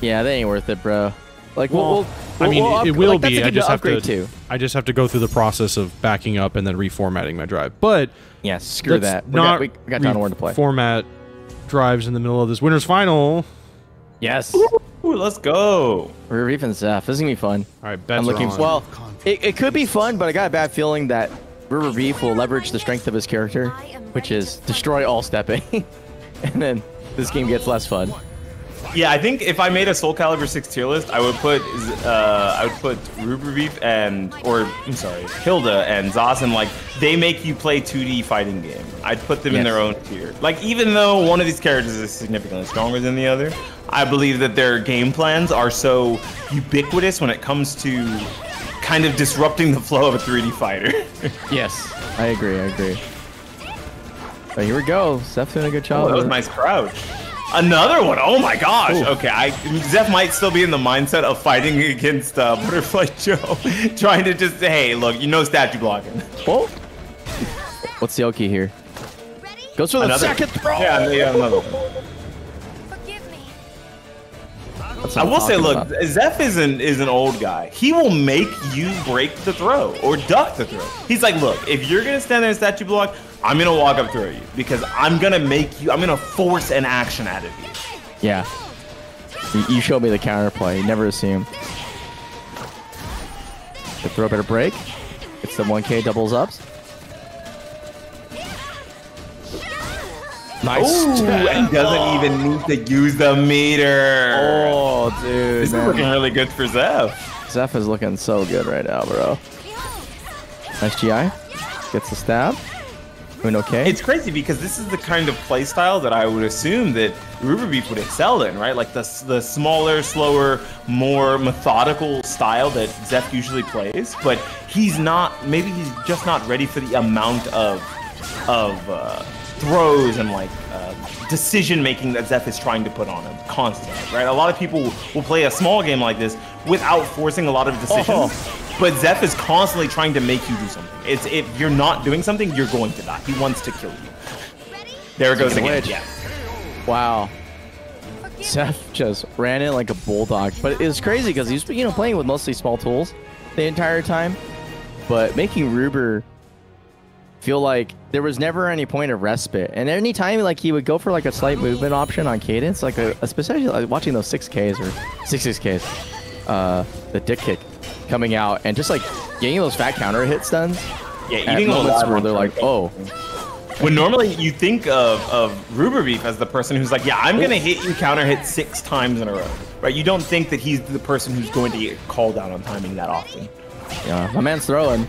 Yeah, that ain't worth it, bro. Like we'll I mean, it will be. I just have to. Too. I just have to go through the process of backing up and then reformatting my drive. But yeah, screw that. We got Dawn of War to play. Format drives in the middle of this winners final. Yes. Ooh, let's go. RuberBeef and Zeph. This is gonna be fun. All right, bets I'm looking. are on. Well, it could be fun, but I got a bad feeling that RuberBeef will leverage the strength of his character, which is destroy all stepping, and then this game gets less fun. Yeah, I think if I made a SoulCalibur 6 tier list, I would put RuberBeef and Hilde and Zaz, and like they make you play 2D fighting game. I'd put them in their own tier. Like even though one of these characters is significantly stronger than the other, I believe that their game plans are so ubiquitous when it comes to kind of disrupting the flow of a 3D fighter. Yes, I agree. But here we go. Zeph's doing a good job. Oh, that was a nice crouch. Another one. Oh my gosh. Ooh. Okay, Zeph might still be in the mindset of fighting against Butterfly Joe, trying to just say, hey, look, you know statue blocking. Oh. What's the Oki here? Goes for the second throw. Yeah, another one. Forgive me. I will say, look, Zeph is an old guy. He will make you break the throw or duck the throw. He's like, look, if you're gonna stand there and statue block, I'm gonna walk up throw you because I'm gonna force an action out of you. Yeah. You showed me the counterplay. Never assume. The throw better break. It's the 1K doubles ups. Nice. Ooh, and doesn't even need to use the meter. Oh, dude. This is looking really good for Zeph. Zeph is looking so good right now, bro. Nice GI. Gets the stab. Doing okay. It's crazy because this is the kind of play style that I would assume that RuberBeef would excel in, right? Like the smaller, slower, more methodical style that Zeph usually plays. But he's not. Maybe he's just not ready for the amount of throws and like decision making that Zeph is trying to put on him constantly, right? A lot of people will play a small game like this without forcing a lot of decisions. But Zeph is constantly trying to make you do something. If you're not doing something, you're going to die. He wants to kill you. There it goes again. Yeah. Wow. Zeph just ran in like a bulldog. But it's crazy because he's playing with mostly small tools the entire time. But making Ruber feel like there was never any point of respite. And any time like he would go for like a slight movement option on cadence, like especially like watching those 6Ks or 6Ks, the dick kick coming out and just like getting those fat counter hit stuns. Yeah, eating moments where they're like, oh. When normally you think of RuberBeef as the person who's like, yeah, I'm going to hit you counter hit 6 times in a row, right? You don't think that he's the person who's going to get called out on timing that often. Yeah, my man's throwing.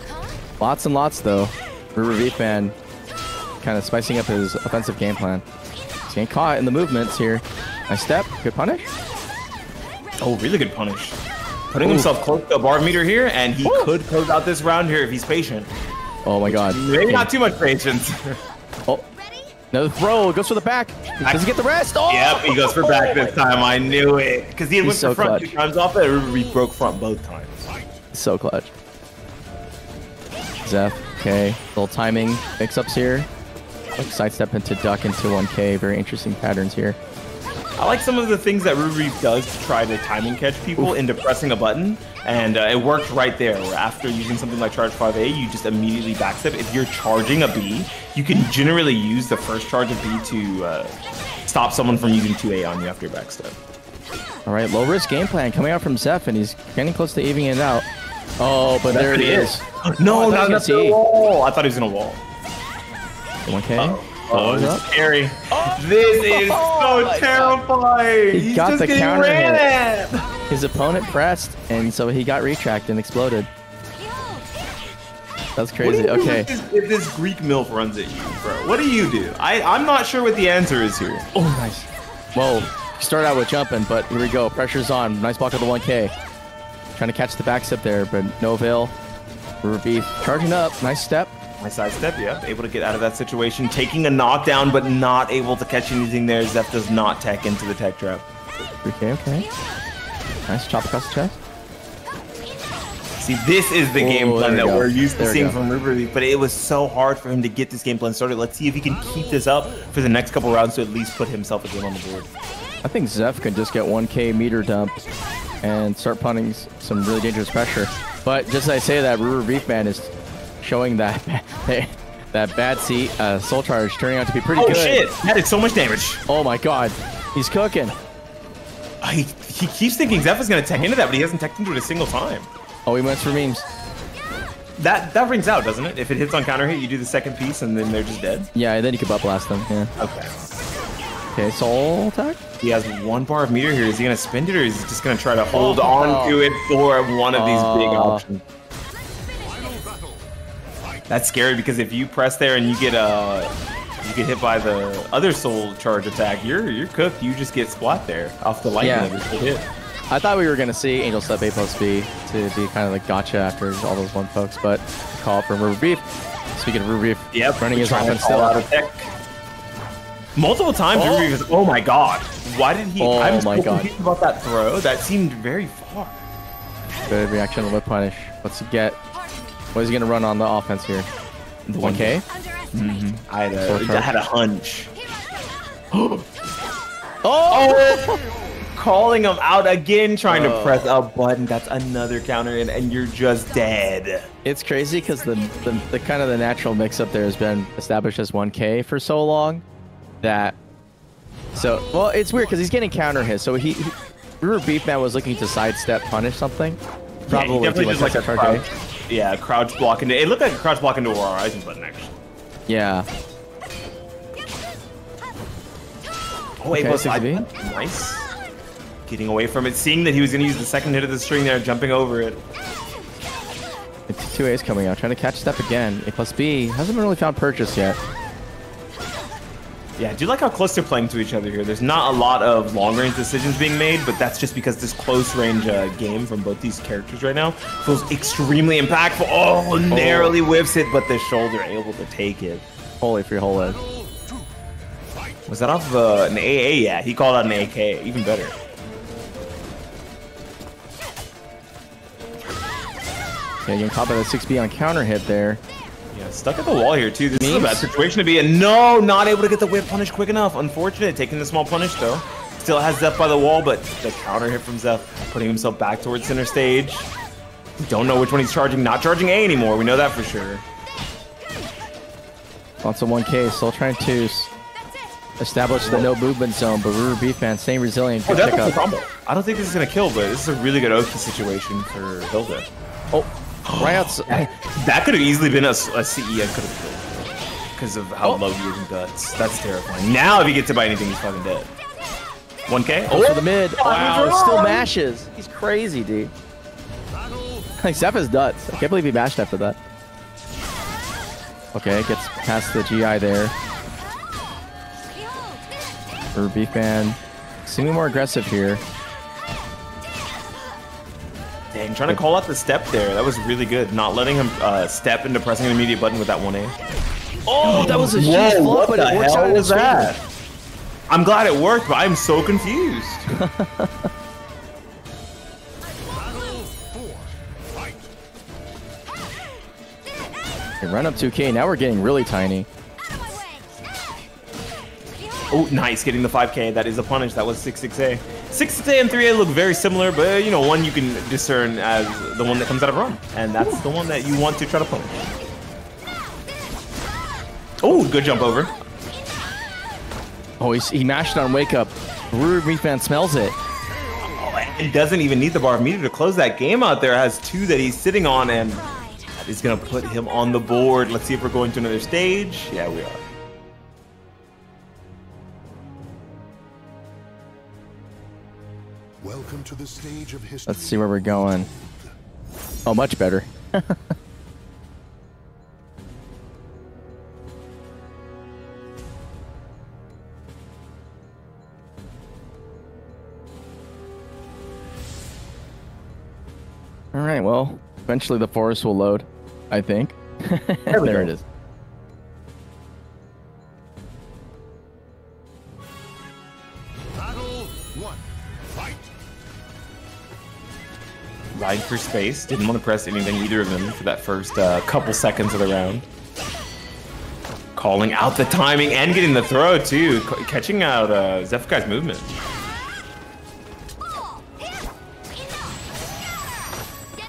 Lots and lots, though. RuberBeefMan kind of spicing up his offensive game plan. He's getting caught in the movements here. Nice step. Good punish. Oh, really good punish. Putting himself close to a bar meter here, and he could close out this round here if he's patient. Oh my god. Maybe not too much patience. Oh, another throw. Goes for the back. Does he get the rest? Oh! Yep, he goes for back this time. I knew it. Because he went for front clutch. 2 times off that. RuberBeef broke front both times. So clutch. Zeph, okay. Little timing mix-ups here. Sidestep into duck into 1K. Very interesting patterns here. I like some of the things that RuberBeef does to try to timing catch people into pressing a button, and it worked right there, where after using something like charge 5A, you just immediately backstep. If you're charging a B, you can generally use the first charge of B to stop someone from using 2A on you after your backstep. All right, low-risk game plan coming out from Zeph, and he's getting close to evening it out. Oh, but there it is. No, not the wall. I thought he was going to wall. 1K. Oh, this is scary. This is so terrifying. He got the counter hit. His opponent pressed, and so he got retracked and exploded. That's crazy. Okay. If this Greek MILF runs at you, bro, what do you do? I'm not sure what the answer is here. Oh, nice. Whoa. Start out with jumping, but here we go. Pressure's on. Nice block of the 1K. Trying to catch the back step there, but no avail. RuberBeef charging up. Nice step. Nice sidestep, yeah. Able to get out of that situation. Taking a knockdown, but not able to catch anything there. Zeph does not tech into the tech trap. Okay, okay. Nice chop across the chest. See, this is the game plan that we're used to seeing from RuberBeef, but it was so hard for him to get this game plan started. Let's see if he can keep this up for the next couple rounds to at least put himself a game on the board. I think Zeph can just get 1K meter dump and start punting some really dangerous pressure. But just as I say that, RuberBeefMan is showing that that bad seat soul charge turning out to be pretty good. Oh shit! That did so much damage. Oh my god, he's cooking. He keeps thinking Xeph is gonna tech into that, but he hasn't teched into it a single time. Oh, he went for memes. That rings out, doesn't it? If it hits on counter hit, you do the second piece, and then they're just dead. Yeah, and then you can butt blast them. Yeah. Okay. Okay, soul attack. He has 1 bar of meter here. Is he gonna spend it, or is he just gonna try to hold on to it for one of these big options? That's scary because if you press there and you get hit by the other soul charge attack, you're cooked. You just get splat there off the lightning hit. I thought we were going to see Angel Step A plus B to be kind of like gotcha after all those one pokes, but call it from RuberBeef. Speaking of RuberBeef, running his offense still out of tech. Multiple times, RuberBeef is, oh my god. Why did he? Oh I'm my so god. confused about that throw. That seemed very far. Good reaction to whip punish. What's he get? What is he going to run on the offense here? The 1K? Mm-hmm. I had a hunch. Oh! Calling him out again, trying to press a button. That's another counter, and you're just dead. It's crazy because the kind of the natural mix-up there has been established as 1K for so long that... well, it's weird because he's getting counter hits. So RuberBeefMan was looking to sidestep punish something. Probably yeah, he definitely just like a crouch. Yeah, crouch block into... It looked like a crouch block into a Horizon button, actually. Yeah. Oh, okay, nice. Getting away from it, seeing that he was going to use the second hit of the string there, jumping over it. It's 2 A's coming out, trying to catch step again. A plus B hasn't been really found purchase yet. Yeah, I do like how close they're playing to each other here. There's not a lot of long-range decisions being made, but that's just because this close-range game from both these characters right now feels extremely impactful. Oh, narrowly whiffs it, but the shoulder able to take it. Holy free whole head. Was that off of an AA? Yeah, he called out an AK. Even better. Okay, getting caught by the 6B on counter hit there. Yeah, stuck at the wall here too. This is a bad situation to be in. No, not able to get the whip punish quick enough. Unfortunate, taking the small punish though. Still has Xeph by the wall, but the counter hit from Xeph, putting himself back towards center stage. We don't know which one he's charging. Not charging A anymore. We know that for sure. Lots of 1K, still trying to establish the no movement zone, but RuberBeefMan staying resilient. Good pick up. Combo. I don't think this is gonna kill, but this is a really good Oki situation for Hilde. Oh. Right outside. That could have easily been a CE I could have killed because of how low he is in guts. That's terrifying. Now if he gets hit by anything, he's fucking dead. 1K? Oh, for the mid. Wow, it still mashes. He's crazy, dude. Like Xeph is nuts. I can't believe he mashed after that. Okay, gets past the GI there. RuberBeefMan seeming more aggressive here. Dang, trying to call out the step there. That was really good. Not letting him step into pressing an immediate button with that 1A. Oh, that was a huge flop, but it works out in his favor. I'm glad it worked, but I'm so confused. Okay, run up 2K. Now we're getting really tiny. Oh, nice. Getting the 5K. That is a punish. That was 6-6A. 6-6A and 3A look very similar, but, you know, one you can discern as the one that comes out of run. And that's the one that you want to try to punish. Oh, good jump over. Oh, he mashed on wake up. RuberBeefMan smells it. Oh, and doesn't even need the bar of meter to close that game out there. Has 2 that he's sitting on, and that is going to put him on the board. Let's see if we're going to another stage. Yeah, we are. Welcome to the stage of history. Let's see where we're going. Oh, much better. All right, well, eventually the forest will load, I think. There it is. Battle 1. Fight. Ride for space. Didn't want to press anything, either of them, for that first couple seconds of the round. Calling out the timing and getting the throw, too. Catching out Xephukai's movement.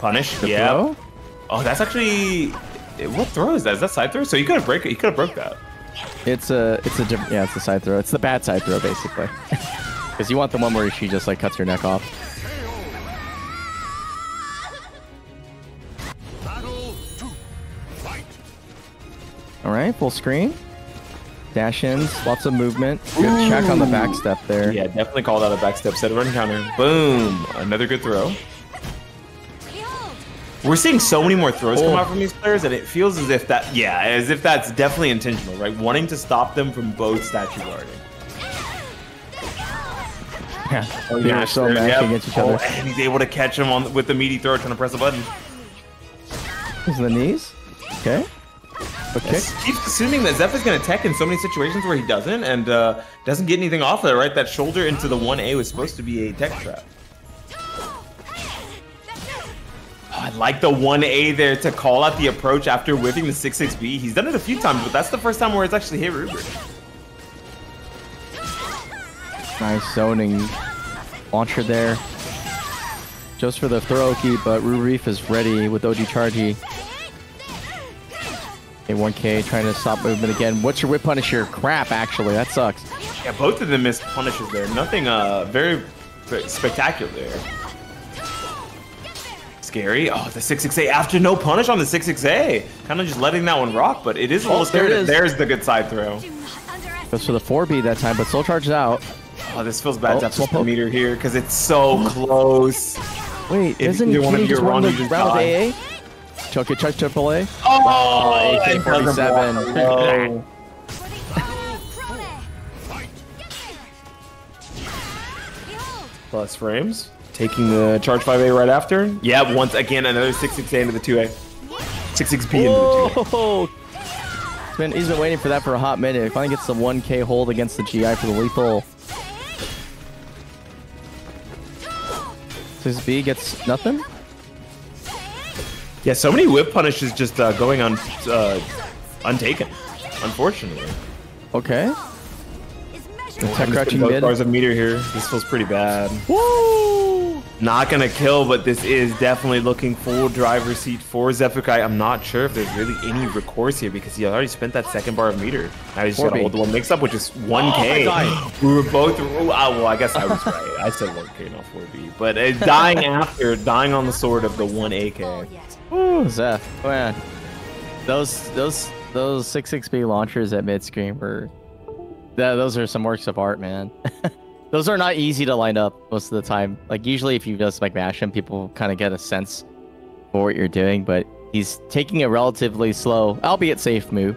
Punish. The Yeah. throw? Oh, that's actually. What throw is that? Is that side throw? So you could have broke it. You could have broke that. It's a different. Yeah, it's a side throw. It's the bad side throw, basically. Because you want the one where she just like cuts her neck off. Battle 2. Fight. All right, full screen. Dash ins, lots of movement. Good check on the back step there. Yeah, definitely called out a back step. Set a run counter. Boom. Another good throw. We're seeing so many more throws come out from these players, and it feels as if that, as if that's definitely intentional, right? Wanting to stop them from both statue guarding. Yeah, they're so matching against each other. And he's able to catch him on with the meaty throw, trying to press a button. Those are the knees. Okay. Okay. Keeps assuming that Zeph is going to tech in so many situations where he doesn't, and doesn't get anything off there, right? That shoulder into the 1A was supposed to be a tech trap. I like the 1A there to call out the approach after whipping the 6-6B. He's done it a few times, but that's the first time where it's actually hit Ruber. Nice zoning launcher there. Just for the throw key, but RuberBeef is ready with OG Chargy. Okay, 1K trying to stop movement again. What's your whip punish here? Crap, actually. That sucks. Yeah, both of them missed punishes there. Nothing very spectacular there. Scary. Oh, the 6-6A after no punish on the 6-6A. Kind of just letting that one rock, but it is a little scary. There's the good side throw. Goes for the 4B that time, but still charges out. Oh, this feels bad to have to meter here because it's so close. Wait, If isn't either one he of you just are won wrong, the you just round die. AA? Chuck it, Chuck triple A. Oh, AK-47. Plus frames. Taking the charge 5A right after. Yeah, once again, another 6-6A into the 2A. 6-6B into the 2A. Oh! He's been waiting for that for a hot minute. He finally gets the 1K hold against the GI for the lethal. 6B gets nothing? Yeah, so many whip punishes just going on untaken, unfortunately. Okay. The tech I'm just crouching both mid. bars of meter here. This feels pretty bad. Woo! Not gonna kill, but this is definitely looking full driver's seat for Xephukai. I'm not sure if there's really any recourse here because he already spent that second bar of meter. Now he's just gotta hold the one mix up, which is 1K. We were both. Well, I guess I was right. I said 1K, not 4B. But dying after, dying on the sword of the 1AK. Ooh, Zeph. Oh, man. Those 6-6B launchers at mid screen were. Those are some works of art, man. Those are not easy to line up most of the time. Like, usually if you just like mash them, people kind of get a sense for what you're doing, but he's taking a relatively slow, albeit safe move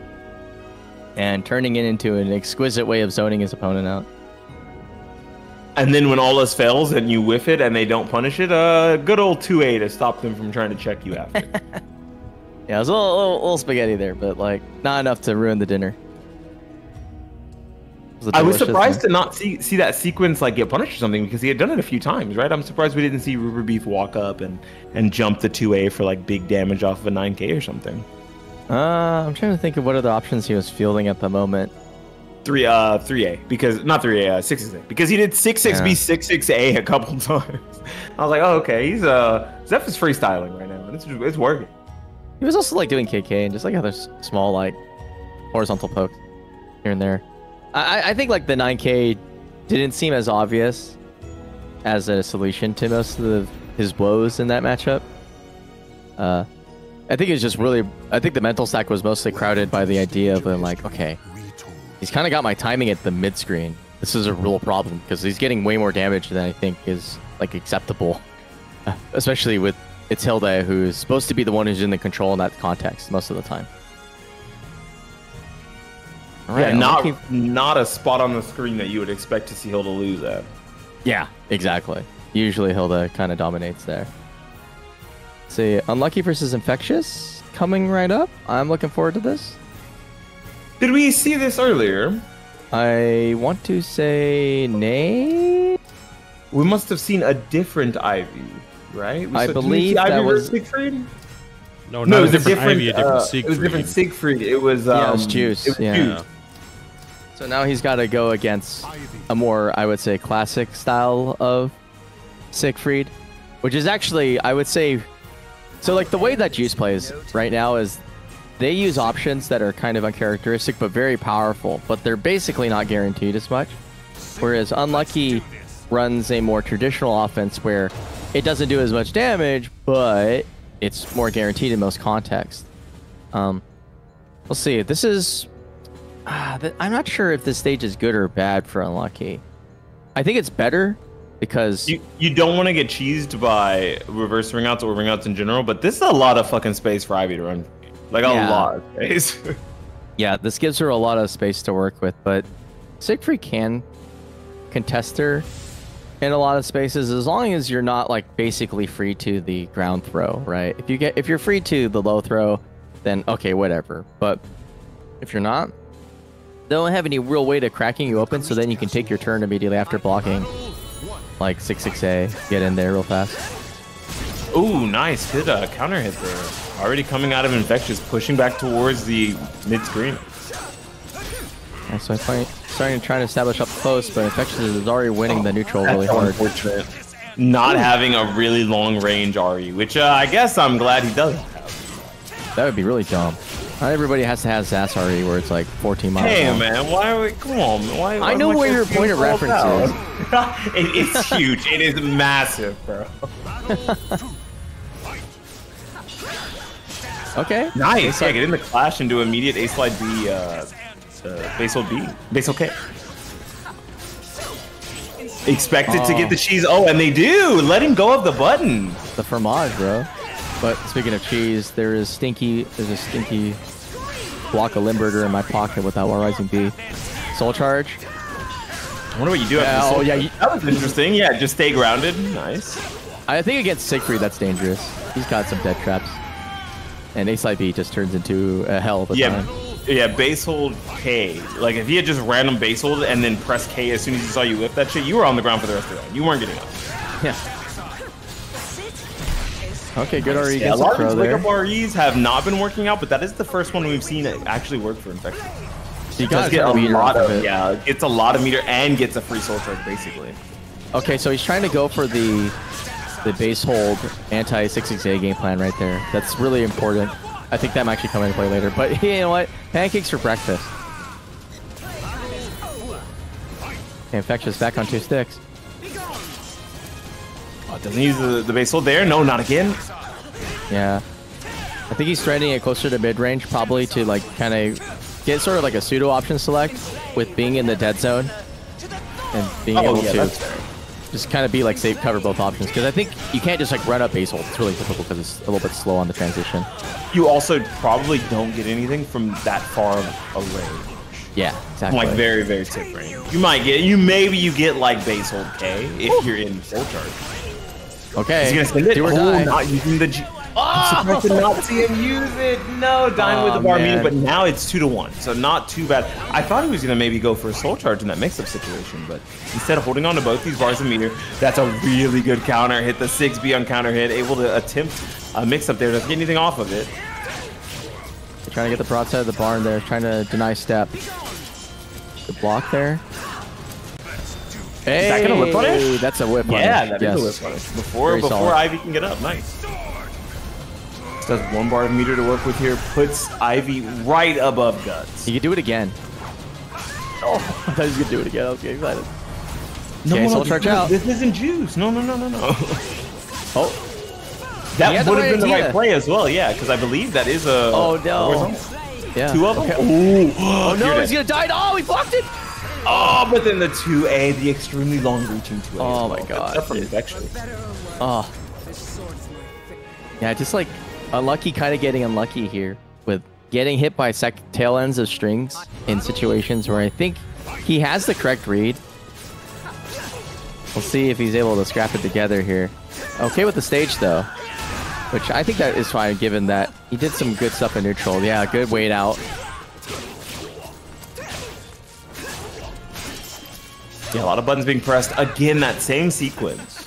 and turning it into an exquisite way of zoning his opponent out. And then when all else fails and you whiff it and they don't punish it, good old 2A to stop them from trying to check you after. Yeah, it was a little spaghetti there, but like not enough to ruin the dinner. I was surprised to not see that sequence like get punished or something because he had done it a few times, right? I'm surprised we didn't see RuberBeef walk up and jump the 2A for like big damage off of a 9K or something. I'm trying to think of what other options he was fielding at the moment. 3A because not 3A, 6-6A because he did 6-6B, 6-6A a couple times. I was like, oh okay, he's Zeph is freestyling right now, and it's working. He was also like doing KK and just like other small like horizontal pokes here and there. I think like the 9K didn't seem as obvious as a solution to most of his woes in that matchup. I think it was just really, I think the mental stack was mostly crowded by the idea of like, okay, he's kind of got my timing at the mid screen. This is a real problem because he's getting way more damage than I think is like acceptable, especially with it's Hilde, who's supposed to be the one who's in the control in that context most of the time. All right, yeah, not a spot on the screen that you would expect to see Hilde lose at. Yeah, exactly. Usually Hilde kind of dominates there. Let's see, Unlucky versus Infectious coming right up. I'm looking forward to this. Did we see this earlier? I want to say nay. We must have seen a different Ivy, right? I believe that was Siegfried. No, it was a different Ivy, a different Siegfried. It was different Siegfried. It was yeah, it was Juice. It was yeah. Juice. So now he's got to go against a more, I would say, classic style of Siegfried, which is actually, I would say, So like the way that Juice plays right now is they use options that are kind of uncharacteristic but very powerful, but they're basically not guaranteed as much. Whereas Unlucky runs a more traditional offense where it doesn't do as much damage, but it's more guaranteed in most contexts. We'll see. This is... I'm not sure if this stage is good or bad for Unlucky. I think it's better because... You don't want to get cheesed by reverse ring outs or ring outs in general, but this is a lot of fucking space for Ivy to run. Like a lot of space. Yeah, this gives her a lot of space to work with, but Siegfried can contest her in a lot of spaces as long as you're not like basically free to the ground throw, right? If you're free to the low throw, then okay, whatever. But if you're not, they don't have any real way to cracking you open, so then you can take your turn immediately after blocking like 6-6A, get in there real fast. Ooh, nice. Good counter hit there. Already coming out of Infectious, pushing back towards the mid-screen. Yeah, so I'm starting to try to establish up close, but Infectious is already winning the neutral really hard. Unfortunate. Not having a really long range RE, which I guess I'm glad he doesn't have. That would be really dumb. Not everybody has to have Sass RE where it's like 14 miles Hey long. man, why are we, come on, man. Why I know where your point of reference is. It's huge. It is massive, bro. Okay. Nice. Yeah, get in the clash and do immediate A slide B, base hold B, base hold K. Expected to get the cheese. Oh, and they do. Letting go of the button. The fromage, bro. But speaking of cheese, there's a stinky block of Limburger in my pocket with that While Rising B. Soul charge. I wonder what you do after that was interesting. Yeah, just stay grounded. Nice. I think against Siegfried, that's dangerous. He's got some dead traps. And A slide B just turns into a hell of a time. Yeah, base hold K. Like, if he had just random base hold and then press K as soon as he saw you whip that shit, you were on the ground for the rest of the round. You weren't getting up. Yeah. Okay, good RE. Yeah, a lot of these wake up REs have not been working out, but that is the first one we've seen it actually work for Infectious. He does get a lot of it. Yeah, gets a lot of meter and gets a free soul charge, basically. Okay, so he's trying to go for the base hold anti-6-6A game plan right there. That's really important. I think that might actually come into play later. But you know what? Pancakes for breakfast. Okay, Infectious back on 2 sticks. Oh, doesn't he use the base hold there? No, not again. Yeah. I think he's threading it closer to mid-range, probably to like kind of get sort of like a pseudo option select with being in the dead zone and being able to just kind of be like safe, cover both options. Because I think you can't just like run up base hold. It's really difficult because it's a little bit slow on the transition. You also probably don't get anything from that far away. Yeah, exactly. Like very, very tip range. You might get, maybe you get like base hold K if you're in full charge. Okay. He's gonna send it. Do or die. Not using the G. I'm surprised to not see him use it. No, dying with the bar meter, but now it's 2-1, so not too bad. I thought he was gonna maybe go for a soul charge in that mix-up situation, but instead of holding on to both these bars of meter, that's a really good counter hit. The 6B on counter hit, able to attempt a mix-up there. Doesn't get anything off of it. They're trying to get the broadside of the barn there, trying to deny step. The block there. Hey, is that gonna whip punish? That's a whip punish. Yeah, that is a whip punish. Before Ivy can get up, nice. Does 1 bar of meter to work with here, puts Ivy right above guts. He could do it again. Oh, I thought he was gonna do it again. I was getting excited. Okay, soul charge out. This isn't juice. No. Oh, that would have been the right play as well. Yeah, because I believe that is a. Oh no. Yeah. 2 of them. Okay. Ooh. Oh no, he's gonna die. Oh, he blocked it. Oh, but then the 2A, the extremely long reaching 2A. Oh my god. That's from Infectious. Oh. Yeah, just like unlucky, kind of getting unlucky here with getting hit by tail ends of strings in situations where I think he has the correct read. We'll see if he's able to scrap it together here. Okay with the stage though, which I think that is fine given that he did some good stuff in neutral. Yeah, good wait out. Yeah, a lot of buttons being pressed. Again, that same sequence.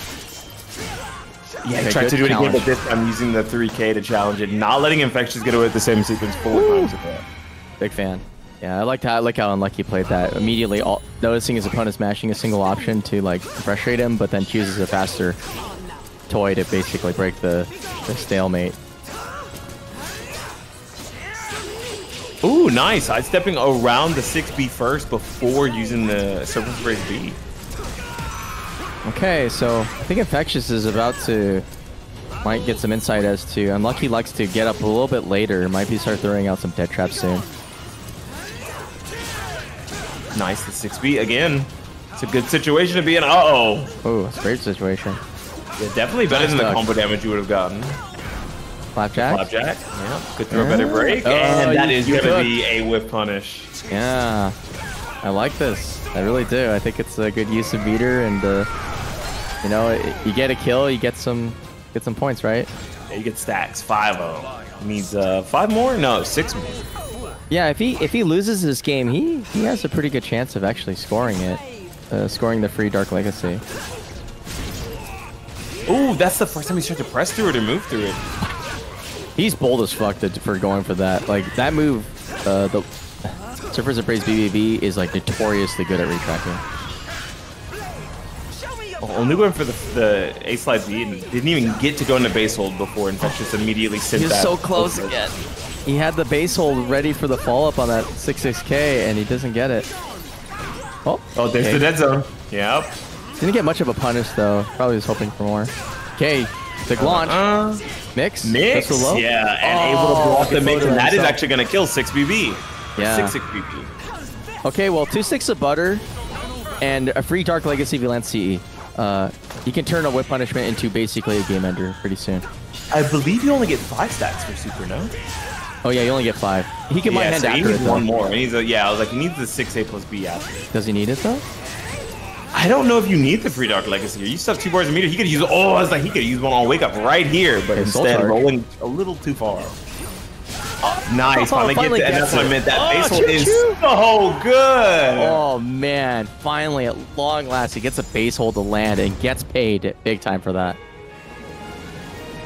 Yeah, he tried to do it again, but this time using the 3K to challenge it, not letting Infectious get away with the same sequence 4 times with that. Big fan. Yeah, I like how Unlucky played that. Immediately noticing his opponent smashing a single option to like frustrate him, but then chooses a faster toy to basically break the stalemate. Ooh, nice. Sidestepping around the 6B first before using the Surface Raise B. Okay, so I think Infectious is about to... Might get some insight as to... Unlucky likes to get up a little bit later. Might be start throwing out some death traps soon. Nice, the 6B again. It's a good situation to be in. Uh-oh. Oh, it's a great situation. Yeah, definitely better than the combo damage you would have gotten. Flapjack? Flapjack, yeah. Could throw a better break. Oh, and that is going to could. be a whiff punish. Yeah. I like this. I really do. I think it's a good use of meter, and you know, you get a kill, you get some points, right? Yeah, you get stacks. 5-0. Needs 5 more? No, 6 more. Yeah, if he loses this game, he has a pretty good chance of actually scoring it. Scoring the free Dark Legacy. Ooh, that's the first time he's tried to press through it or move through it. He's bold as fuck for going for that. Like, that move, the Surfers of Praise BBB is like notoriously good at retracking. Only went for the A slide B and didn't even get to go into base hold before Infectious immediately sent that. He was so close again. He had the base hold ready for the follow-up on that 6-6K, and he doesn't get it. Oh, there's the dead zone. Yep. Didn't get much of a punish, though. Probably was hoping for more. Okay, big launch. Mix? Mix? Yeah, and able to block the mix, and that is actually going to kill 6BB. Yeah. 6BB. Okay, well, 2 sticks of butter and a free Dark Legacy if you land CE. You can turn a whip punishment into basically a game ender pretty soon. I believe you only get 5 stacks for super, no? Oh yeah, you only get 5. He can mind hand so after he it, needs one more. He needs I was like, he needs the 6A plus B after. Does he need it though? I don't know if you need the free Dark Legacy here. You still have 2 bars of meter. He could use I was like, he could use one on wake up right here, but instead rolling a little too far. Nice, finally gets it, and that's what I meant. That base hold is so good. Oh man, finally at long last he gets a base hold to land and gets paid big time for that.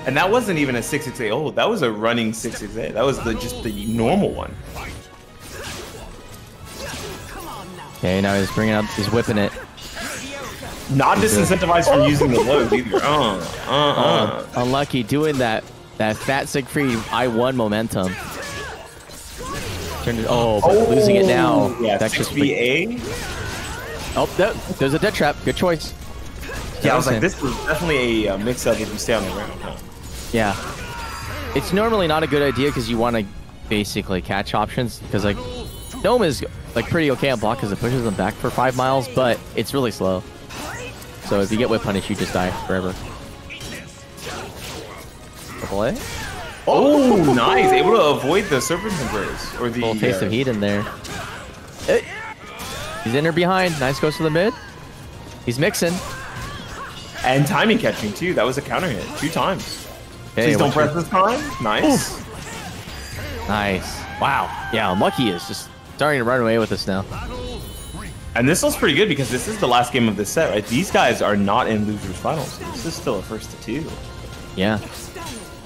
And that wasn't even a 6-6-8. Oh, that was a running 6-6-8. That was just the normal one. Okay, now he's bringing up, he's whipping it. Not disincentivized from using the lows either. Unlucky doing that fat Siegfried I1 momentum. Turned it, but losing it now. Yeah, that's 6BA. Oh, there's a death trap. Good choice. Yeah, I was like, this was definitely a mix-up if you stay on the ground. Huh? Yeah. It's normally not a good idea because you want to basically catch options because like Dome is like pretty okay on block because it pushes them back for 5 miles, but it's really slow. So if you get whip punish, you just die forever. Double A. Oh, nice! Able to avoid the serpent embrace or the little taste of heat in there. He's in or behind. Nice goes to the mid. He's mixing. And timing catching too. That was a counter hit 2 times. Hey, please don't press this time. Nice. Oof. Nice. Wow. Yeah, Unlucky is just starting to run away with us now. And this looks pretty good because this is the last game of this set, right? These guys are not in losers finals. So this is still a 1st to 2. Yeah.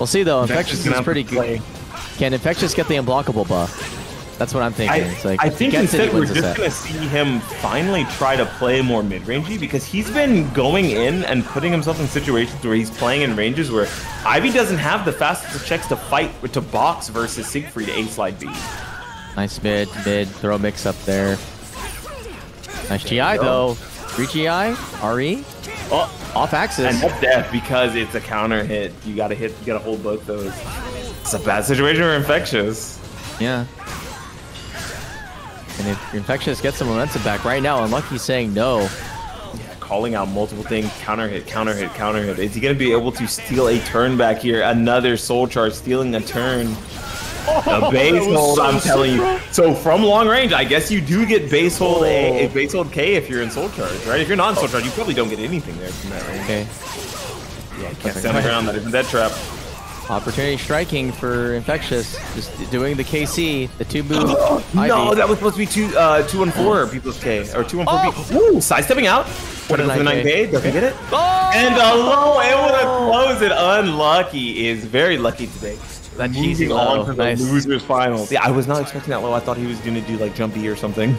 We'll see though. Infectious is pretty good. Can Infectious get the unblockable buff? That's what I'm thinking. It's like, I think instead we're just going to see him finally try to play more mid-rangey because he's been going in and putting himself in situations where he's playing in ranges where Ivy doesn't have the fastest checks to fight to box versus Siegfried A slide B. Nice mid, throw mix up there. Nice GI though. 3 GI, RE. Oh, off axis. And up death because it's a counter hit. You gotta hold both those. It's a bad situation for Infectious. Yeah. And if Infectious gets some momentum back right now, Unlucky's saying no. Yeah, calling out multiple things. Counter hit, counter hit, counter hit. Is he going to be able to steal a turn back here? Another soul charge, stealing a turn. A base hold, I'm telling you. So from long range, I guess you do get base hold a base hold K if you're in soul charge, right? If you're not in soul charge, you probably don't get anything there from that range. Okay. Yeah, can't stand around. That isn't that trap. Opportunity striking for Infectious, just doing the KC, the 2 move. No, that was supposed to be 2 and 4 people's K or 2 and 4 people. Ooh, sidestepping out. What is the 9K? Doesn't get it. Oh! And a low able to close it. Unlucky is very lucky today. That moving low. on to the Nice. losers finals. Yeah, I was not expecting that low. I thought he was gonna do like jumpy or something.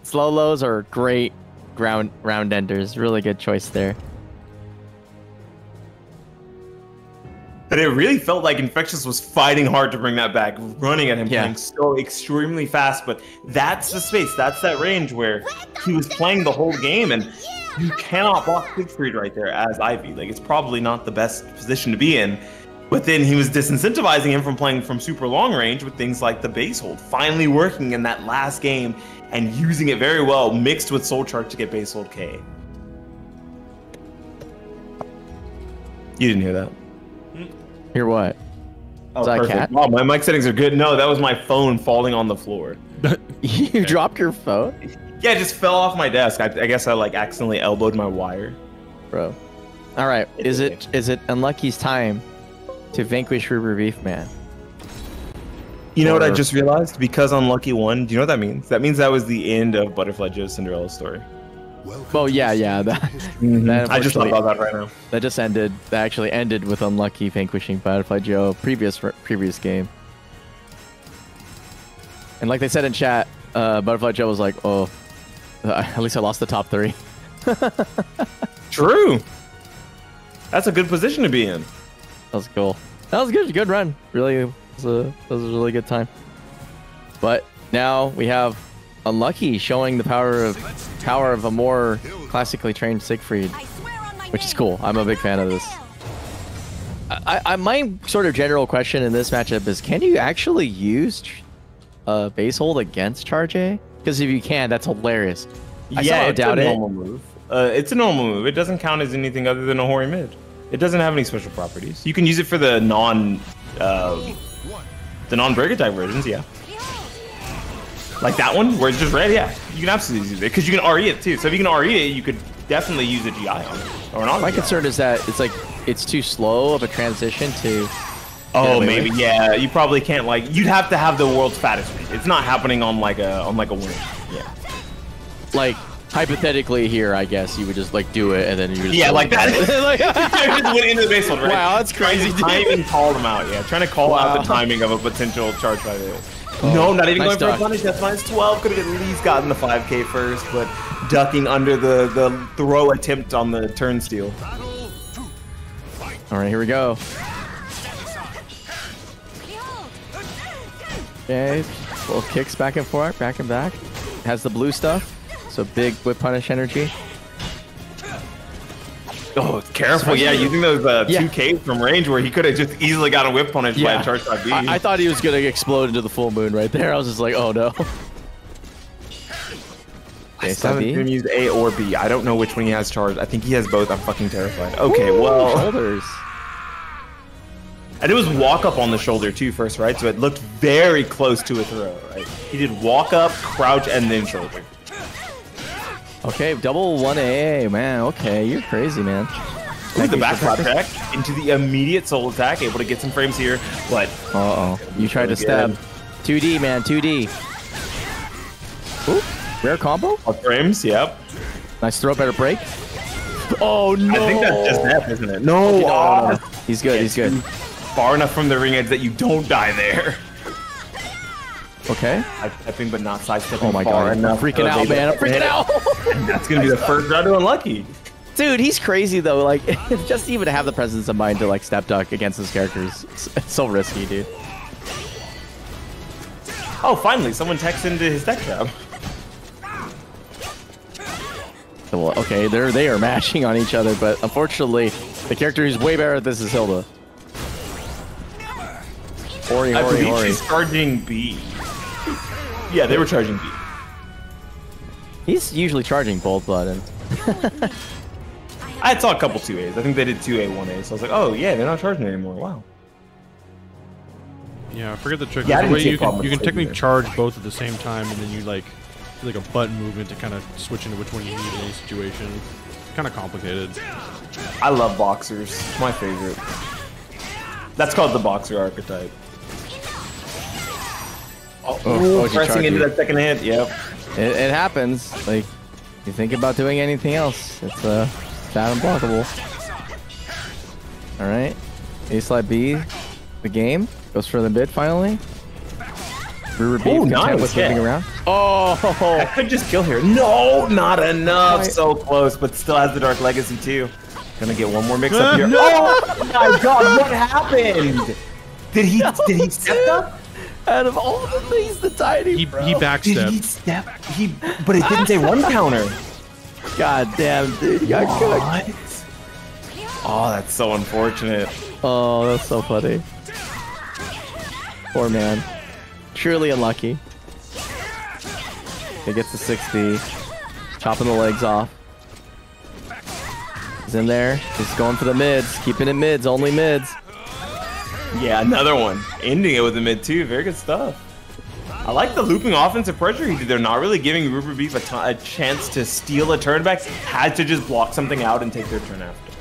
Slow lows are great round enders. Really good choice there. But it really felt like Infectious was fighting hard to bring that back, running at him, playing so extremely fast. But that's the space, that's that range where he was playing the whole game, and you cannot block Siegfried right there as Ivy. Like, it's probably not the best position to be in. But then he was disincentivizing him from playing from super long range with things like the base hold, finally working in that last game and using it very well, mixed with Soul Chart to get base hold K. You didn't hear that? Hear what? Oh, is that a perfect. cat? Wow, my mic settings are good. No, that was my phone falling on the floor. You dropped your phone? Yeah, it just fell off my desk. I guess I like accidentally elbowed my wire. Bro. All right. Is it Unlucky's time to vanquish RuberBeefMan? You know what I just realized? Because Unlucky won, do you know what that means? That means that was the end of Butterfly Joe's Cinderella story. Oh yeah. That I just thought about that right now. That just ended. That actually ended with Unlucky vanquishing Butterfly Joe previous game. And like they said in chat, Butterfly Joe was like, "Oh, at least I lost the top 3." True. That's a good position to be in. That was cool. That was good. Good run. Really, that was a really good time. But now we have Unlucky showing the power of a more classically trained Siegfried, which is cool. I'm a big fan of this. My sort of general question in this matchup is, can you actually use base hold against Charge A? Because if you can, that's hilarious. I doubt it. Normal move. It's a normal move. It doesn't count as anything other than a Hori mid. It doesn't have any special properties. You can use it for the non-break attack versions, yeah. Like that one, where it's just red, yeah. You can absolutely use it, because you can RE it too. So if you can RE it, you could definitely use a GI on it. Or not. My concern is that it's too slow of a transition to... Oh, maybe, yeah. You probably can't, like... You'd have to have the world's fattest read. It's not happening on like a win. Yeah. Like, hypothetically here, I guess, you would just, like, do it, and then you would just... Yeah, like that. Like, you just went into the base hold, right? Wow, that's crazy. Timing called him out, yeah. Trying to call out the timing of a potential charge by the... No, not even going for a punish. That's -12. Could have at least gotten the 5K first, but ducking under the throw attempt on the turnstile. All right, here we go. Okay, little kicks back and forth, back and back. Has the blue stuff, so big whip punish energy. Oh, careful. Yeah, using those 2Ks from range where he could have just easily got a whip punish by a charge by B. I thought he was going to explode into the full moon right there. I was just like, oh no. I still haven't even used A or B. I don't know which one he has charged. I think he has both. I'm fucking terrified. Okay, well. Shoulders. And it was walk up on the shoulder too first, right? So it looked very close to a throw, right? He did walk up, crouch, and then shoulder. Okay, double 1A, man. Okay, you're crazy, man. Ooh, the back flap attack into the immediate soul attack, able to get some frames here, but... You tried to stab. 2D, man, 2D. Ooh, rare combo? Frames, yep. Nice throw, better break. Oh, no! I think that's just death, isn't it? No! No. He's good, he's good. Far enough from the ring edge that you don't die there. Okay. Sidestepping, but not sidestepping. Oh my god, I'm freaking out, man. I'm freaking out. And that's going to be the first round to Unlucky. Dude, he's crazy, though. Like, just even to have the presence of mind to, like, step duck against his characters, it's so risky, dude. Oh, finally, someone texted into his deck trap. Well, okay, they are mashing on each other, but unfortunately, the character who's way better at this is Hilde. Hori. She's charging B. Yeah, they were charging B. He's usually charging both buttons. I saw a couple 2As. I think they did 2A, 1A. So I was like, oh yeah, they're not charging anymore. Wow. Yeah, I forget the trick. Yeah, the way you can technically charge both at the same time, and then you do like a button movement to kind of switch into which one you need in any situation. It's kind of complicated. I love boxers. It's my favorite. That's called the boxer archetype. Pressing into that second hit. Yep. It happens. Like, you think about doing anything else, it's bad unblockable. All right, A slide B, the game goes for the mid finally. Oh, nice. Moving around. Oh, I could just kill here. No, not enough. So close, but still has the Dark Legacy too. Gonna get one more mix up here. Oh my god, what happened? Did he step up? Out of all the things, the tiny He Did he backstepped. step? But it didn't say run counter. God damn, dude, you got cooked. What? Oh, that's so unfortunate. Oh, that's so funny. Poor man. Truly unlucky. He gets the 60. Chopping the legs off. He's in there. He's going for the mids. Keeping it mids. Only mids. Yeah, another one. Ending it with the mid too. Very good stuff. I like the looping offensive pressure he did. They're not really giving RuberBeef a chance to steal a turn back. Had to just block something out and take their turn after.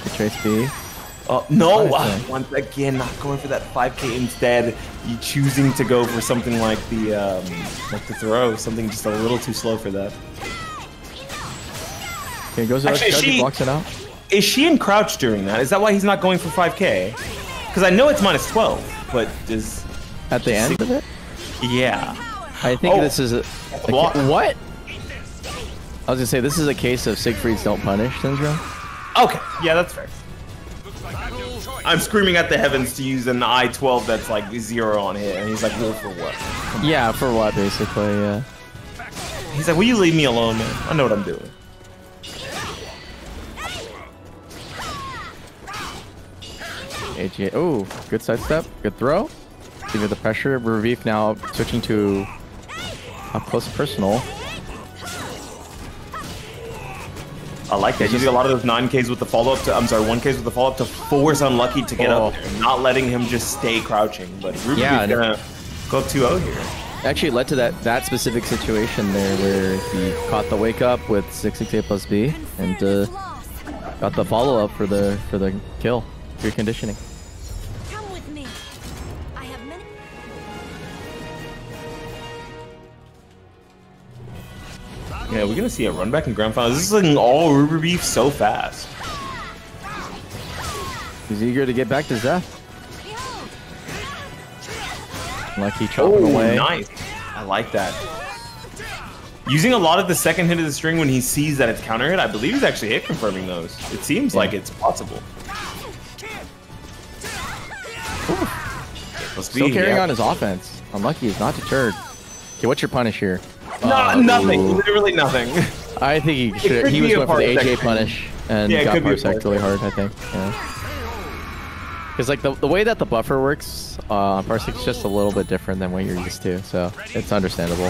The trace B. Oh, no! Nice. Once again, not going for that 5K instead. You choosing to go for something like the throw. Something just a little too slow for that. Okay, goes out. Actually, Blocks it out. Is she in crouch during that? Is that why he's not going for 5K? Because I know it's minus 12, but is... At the end of it? Yeah. I think this is a block. what? I was gonna say, this is a case of Siegfried's don't punish syndrome. Okay, yeah, that's fair. I'm screaming at the heavens to use an I-12 that's like 0 on hit, and he's like, well, for what? Yeah, for what, basically, yeah. He's like, will you leave me alone, man? I know what I'm doing. AJ, oh, good sidestep, good throw. Give it the pressure. RuberBeef now switching to up close and personal. I like that. Using a lot of those 9Ks with the follow-up to, I'm sorry, 1Ks with the follow-up to force Unlucky to get up there, not letting him just stay crouching. But RuberBeef's gonna go up 2-0 here. Actually led to that specific situation there where he caught the wake up with 668 plus B and got the follow-up for the kill. Good conditioning. Come with me. I have many. Yeah, we're gonna see a run back in grand finals. This is looking all RuberBeef so fast. He's eager to get back to Zeph. Lucky chopping away. Nice. I like that. Using a lot of the second hit of the string when he sees that it's counter hit, I believe he's actually hit confirming those. It seems like it's possible. Still carrying on his offense. Unlucky is not deterred. Okay, what's your punish here? Nothing. Literally nothing. I think he should. He was going for the AJ punish and got Parsec really hard. I think. Yeah. Because like the way that the buffer works, Parsec's just a little bit different than what you're used to, so it's understandable.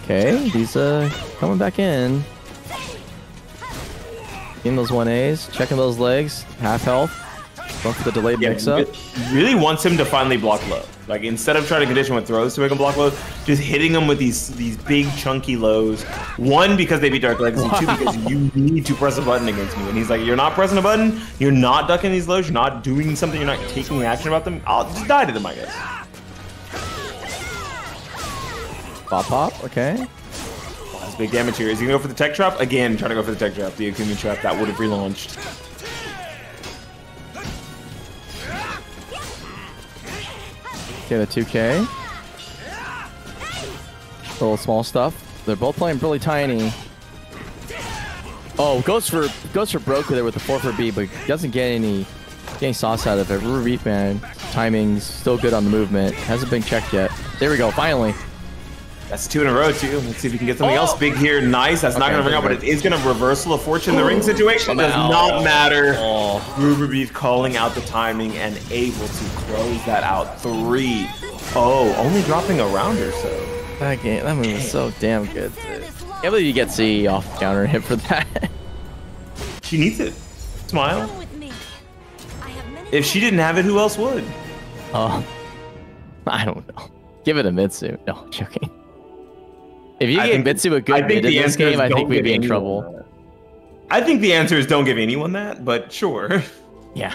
Okay, he's coming back in. Getting those 1As, checking those legs, half health. Going for the delayed mix-up. Really wants him to finally block low. Like instead of trying to condition with throws to make him block low, just hitting him with these big chunky lows. One, because they beat Dark Legs, and two, because you need to press a button against me. And he's like, you're not pressing a button, you're not ducking these lows, you're not doing something, you're not taking action about them. I'll just die to them, I guess. Pop, okay. Oh, that's big damage here. Is he gonna go for the tech trap? Again, trying to go for the tech trap, the Akumi trap that would have relaunched. Okay, the 2K. Little small stuff. They're both playing really tiny. Oh, goes for Broker there with the 4 for B, but doesn't get any sauce out of it. RuberBeefMan, timing's still good on the movement. Hasn't been checked yet. There we go, finally. That's 2 in a row, too. Let's see if we can get something else big here. Nice. That's not going to ring out, but it is going to reversal of fortune. The ring situation does not matter. RuberBeef calling out the timing and able to close that out. 3. Oh, only dropping a round or so. That move is so damn good, dude. Can't believe you get C off counter hit for that. She needs it. Smile. If she didn't have it, who else would? Oh, I don't know. Give it a Mitsu. No, I'm joking. If you gave Mitsu a good mid in this game, I think we'd be in trouble. I think the answer is don't give anyone that, but sure. Yeah.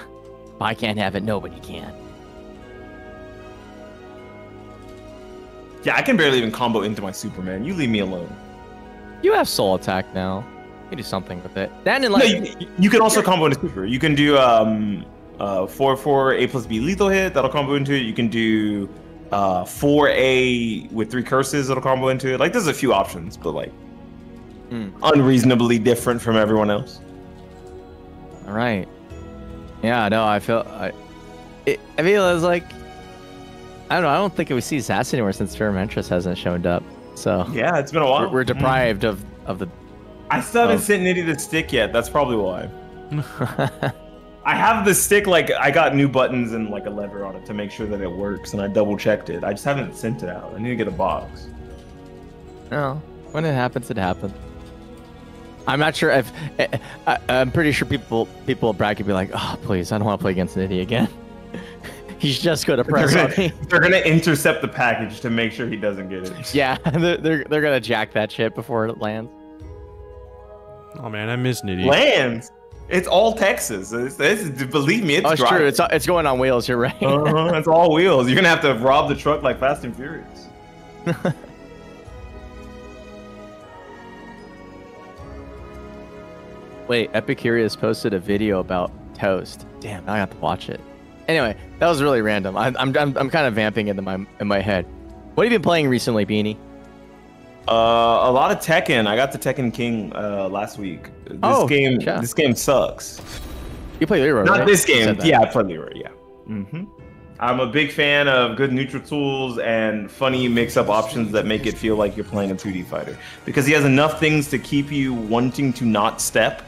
If I can't have it, nobody can. Yeah, I can barely even combo into my Superman. You leave me alone. You have soul attack now. You can do something with it. Then in like... No, you can also combo into Super. You can do 4/4 A plus B lethal hit. That'll combo into it. You can do 4A with 3 curses it'll combo into it. Like there's a few options, but like unreasonably different from everyone else. All right. Yeah, no, I mean, it was like, I don't know. I don't think we see Assassin anymore since Fermentress hasn't shown up. So yeah, it's been a while. We're deprived of the. I still haven't sent Nitty the stick yet. That's probably why. I have the stick, like I got new buttons and like a lever on it to make sure that it works, and I double checked it. I just haven't sent it out. I need to get a box. No, when it happens, it happens. I'm not sure if I'm pretty sure people at Brad could be like, oh please, I don't want to play against Nitty again. He's just going to press on me. They're gonna intercept the package to make sure he doesn't get it. Yeah, they're gonna jack that shit before it lands. Oh man, I miss Nitty. Lands. It's all Texas. Believe me, it's true. It's going on wheels. You're right. It's all wheels. You're gonna have to rob the truck like Fast and Furious. Wait, Epicurious posted a video about toast. Damn, now I have to watch it. Anyway, that was really random. I'm kind of vamping in my head. What have you been playing recently, Beanie? A lot of Tekken. I got the Tekken King last week. This game sucks. You play Leroy, Not right? this game. Yeah, I play Leroy. Yeah. I'm a big fan of good neutral tools and funny mix-up options that make it feel like you're playing a 2D fighter. Because he has enough things to keep you wanting to not step,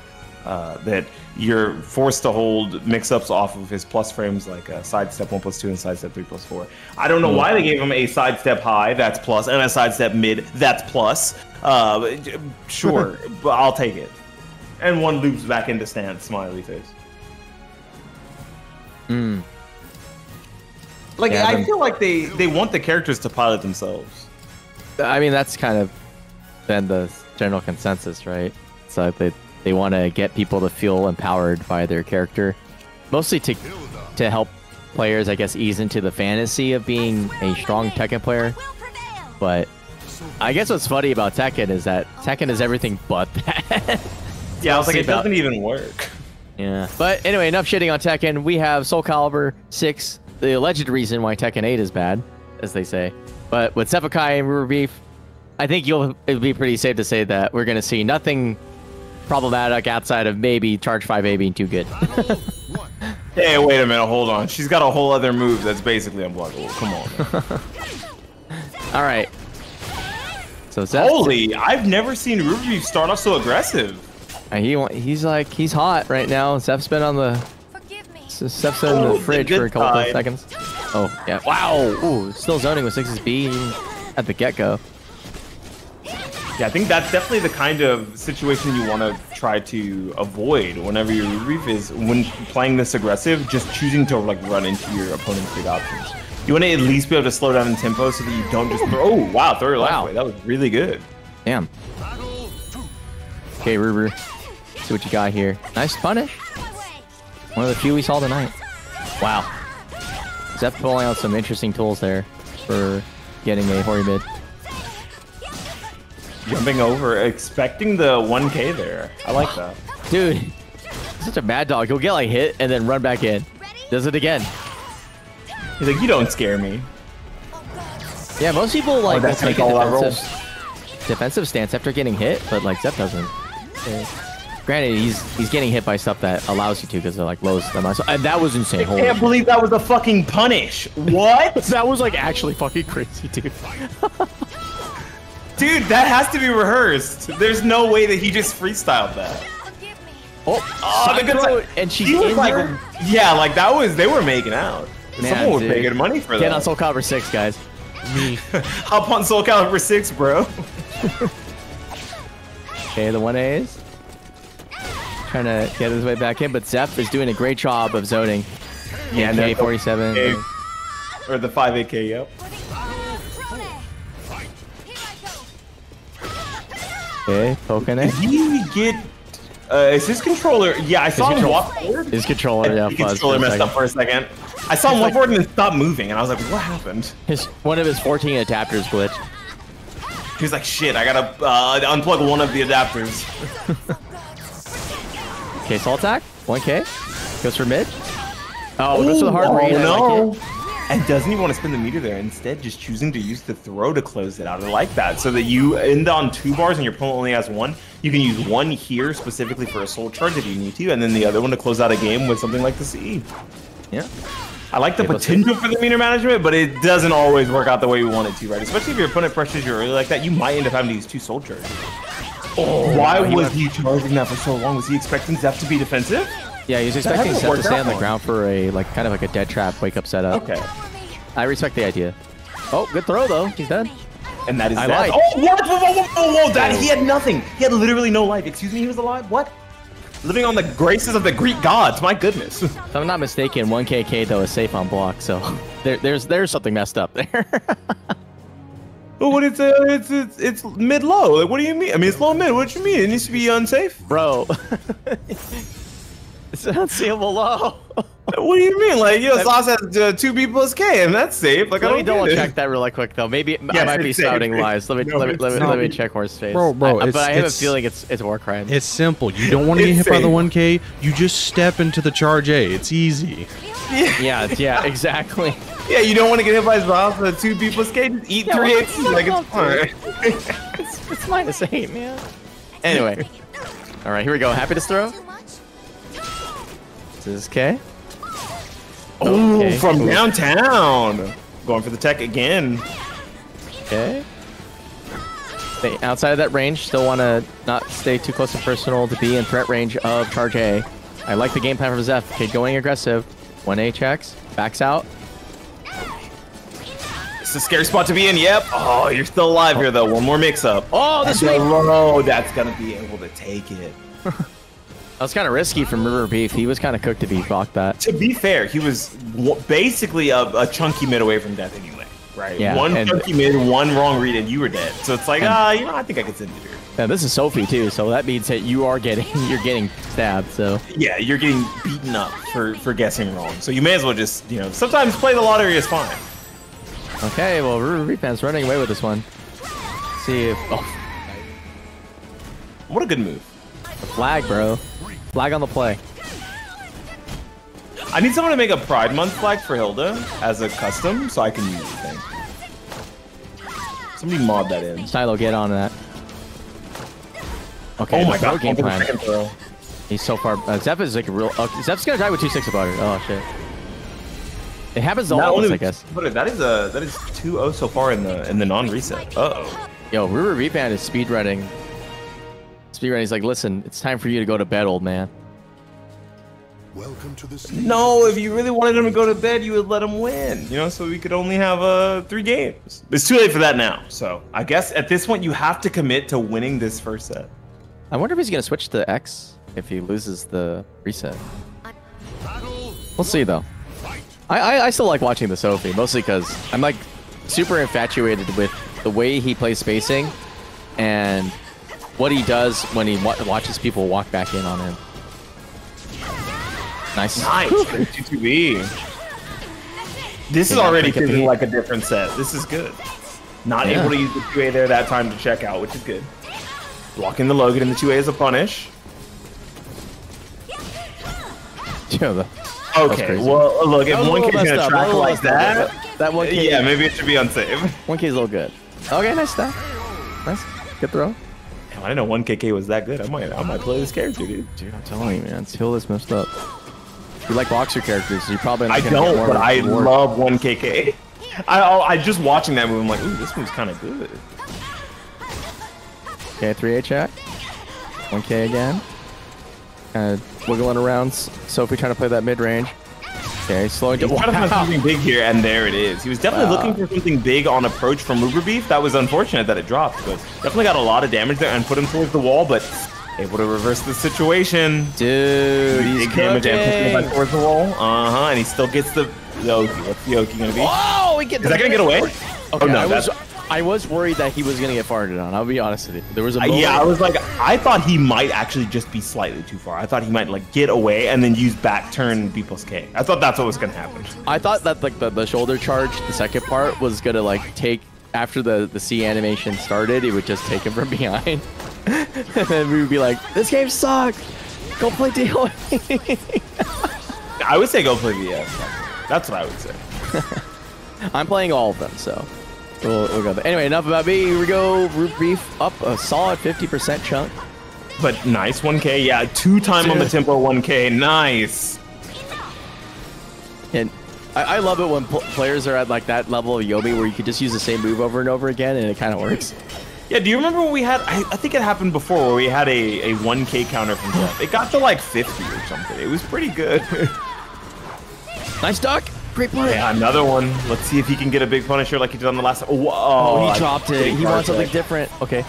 that you're forced to hold mix-ups off of his plus frames, like sidestep 1+2 and sidestep 3+4. I don't know why they gave him a sidestep high, that's plus, and a sidestep mid, that's plus. Sure, but I'll take it. And one loops back into stance, smiley face. Like, yeah, I feel like they want the characters to pilot themselves. I mean, that's kind of been the general consensus, right? So they want to get people to feel empowered by their character, mostly to help players, I guess, ease into the fantasy of being a strong Tekken player. But I guess what's funny about Tekken is that Tekken is everything but that. Yeah, I was like, it doesn't even work. Yeah. But anyway, enough shitting on Tekken. We have SoulCalibur 6, the alleged reason why Tekken 8 is bad, as they say. But with Xephukai and RuberBeef, I think it'll be pretty safe to say that we're going to see nothing problematic outside of maybe Charge 5A being too good. Hey, wait a minute, hold on. She's got a whole other move that's basically unblockable. Come on. All right. So Holy, I've never seen RuberBeef start off so aggressive. He's hot right now. Zeph's been on the Zeph's in the fridge for a couple of seconds. Oh yeah! Wow! Ooh, still zoning with 6's B at the get-go. Yeah, I think that's definitely the kind of situation you want to try to avoid whenever you're RuberBeef, is when playing this aggressive, just choosing to like run into your opponent's big options. You want to at least be able to slow down in tempo so that you don't just throw. Oh wow! Throw your life away. That was really good. Damn. Okay, Ruber. See what you got here. Nice punish. One of the few we saw tonight. Wow. Zeph pulling out some interesting tools there for getting a Hori mid. Jumping over, expecting the 1K there. I like that. Dude, he's such a mad dog. He'll get like hit and then run back in. Does it again. He's like, you don't scare me. Yeah, most people like that's take a defensive defensive stance after getting hit, but like Zeph doesn't. Yeah. Granted, he's getting hit by stuff that allows you to because they're like lowers them. So, that was insane. I can't believe that was a fucking punish. What? That was like actually fucking crazy, dude. Dude, that has to be rehearsed. There's no way that he just freestyled that. Oh, the good and she's in like, there? Yeah, like that was, they were making out. Man, someone would pay good money for that. Get on SoulCalibur 6, guys. Me. Hop on SoulCalibur 6, bro. Okay, the 1As. Trying to get his way back in, but Zeph is doing a great job of zoning. Yeah, K47. Or the 5AK, yep. Okay, poking it. Did he get... is his controller... Yeah, I saw him walk forward. His controller, yeah, his controller messed up for a second. I saw him walk forward and then stop moving, and I was like, what happened? One of his 14 adapters glitched. He was like, shit, I gotta unplug one of the adapters. Okay, soul attack. 1K. Goes for mid. Oh, goes for the hard read. No. Like And doesn't even want to spend the meter there, instead just choosing to use the throw to close it out. I like that. So that you end on 2 bars and your opponent only has 1. You can use 1 here specifically for a soul charge if you need to, and then the other one to close out a game with something like the CE. Yeah. I like the potential for the meter management, but it doesn't always work out the way we want it to, right? Especially if your opponent pressures you early like that, you might end up having to use 2 soul charges. Oh, why was he charging that for so long? Was he expecting Zeph to be defensive? Yeah, he's expecting Zeph to stay on the ground for a kind of like a dead trap wake up setup. Okay. I respect the idea. Oh, good throw though. He's dead. And that is I that. like. Oh, what? Whoa, that he had nothing. He had literally no life. Excuse me, he was alive? What? Living on the graces of the Greek gods. My goodness. If I'm not mistaken, 1KK though is safe on block, so there's something messed up there. But it's mid low. Like, what do you mean? I mean, it's low mid. What do you mean? It needs to be unsafe, bro. It's unseeable low. What do you mean? Like, Sauce has 2B plus K, and that's safe. Like, let me double check that really quick though. Maybe I might be spouting lies. Let me check Horseface. Bro, but I have a feeling it's war crime. It's simple. You don't want to get hit by the 1K. You just step into the charge A. It's easy. Yeah, exactly. Yeah, you don't want to get hit by Sauce with 2B plus K. Just eat 3 A's. Like, it's fine. It's -8, man. Anyway, all right, here we go. Happy to throw. This is K. Oh, okay. From downtown. Going for the tech again. Okay. Stay outside of that range. Still want to not stay too close to personal to be in threat range of charge A. I like the game plan from Zeph. Okay, going aggressive. 1A checks. Backs out. It's a scary spot to be in. Yep. Oh, you're still alive here, though. One more mix-up. Oh, this way. Oh, that's going to be able to take it. That was kind of risky from RuberBeef. He was kind of cooked to be blocked that. To be fair, he was basically a chunky mid away from death anyway, right? Yeah, one chunky mid, 1 wrong read, and you were dead. So it's like, I think I could send it here. Yeah, this is Sophie too, so that means that you're getting stabbed. So yeah, you're getting beaten up for guessing wrong. So you may as well just, sometimes play the lottery is fine. Okay, well, RuberBeefMan's running away with this one. Let's see if what a good move. The flag, bro. Flag on the play. I need someone to make a Pride Month flag for Hilde as a custom so I can use the thing. Somebody mod that in. Silo, get on that. Okay. Oh my god, game plan. He's so far. Zeph is like a real. Zeph's gonna die with 2-6 about it. Oh shit. It happens to all of us, I guess. But that is 2-0 so far in the non-reset. Uh-oh. Yo, RuberBeefMan is speedrunning. He's like, listen, it's time for you to go to bed, old man. Welcome to the No, if you really wanted him to go to bed, you would let him win. So we could only have 3 games. It's too late for that now. So I guess at this point, you have to commit to winning this first set. I wonder if he's gonna switch to X if he loses the reset. We'll see though. I still like watching the Sophie, mostly because I'm like super infatuated with the way he plays spacing and what he does when he watches people walk back in on him. Nice. 2-2-B. This is already feeling like a different set. This is good. Not able to use the 2A there that time to check out, which is good. Blocking the low, getting the 2A as a punish. Okay, well, look, if 1K is going to track like that, that 1K, yeah, maybe it should be unsafe. 1K is a little good. Okay, nice stuff. Nice. Good throw. I didn't know 1KK was that good. I might play this character, dude. Dude, I'm telling you, man. Hilde's messed up. You like boxer characters, so you probably not I don't, but I love 1KK. I just watching that move, I'm like, ooh, this move's kind of good. Okay, 3A check. 1K again. Kind of wiggling around. Sophie trying to play that mid range. Okay, slowing down. He's trying to find something big here, and there it is. He was definitely looking for something big on approach from RuberBeef. That was unfortunate that it dropped, but definitely got a lot of damage there and put him towards the wall, but able to reverse the situation. Dude, he's big damage and pushing him towards the wall. Uh-huh, and he still gets the Yoki. What's the Yoki gonna be? Oh, he gets. Is that gonna get away? Okay, oh no, I was worried that he was gonna get farted on. I'll be honest with you. There was a moment. Yeah, I was like, I thought he might actually just be slightly too far. I thought he might like get away and then use back turn B plus K. I thought that's what was gonna happen. I thought that like the shoulder charge, the second part, was gonna like take after the C animation started. It would just take him from behind, and then we would be like, "This game sucks. Go play DOA." I would say go play VS. That's what I would say. I'm playing all of them, so we'll go there. Anyway, enough about me. Here we go. RuberBeef up a solid 50% chunk. But nice 1K. Yeah, 2-time on the tempo 1K. Nice. And I love it when players are at like that level of Yobi where you could just use the same move over and over again and it kind of works. Yeah, do you remember when we had, I think it happened before, where we had a 1K counter from Jeff. It got to like 50 or something. It was pretty good. Nice duck. Great play. Yeah, another one. Let's see if he can get a big punisher like he did on the last. Oh, he dropped it. He wants something different. Okay.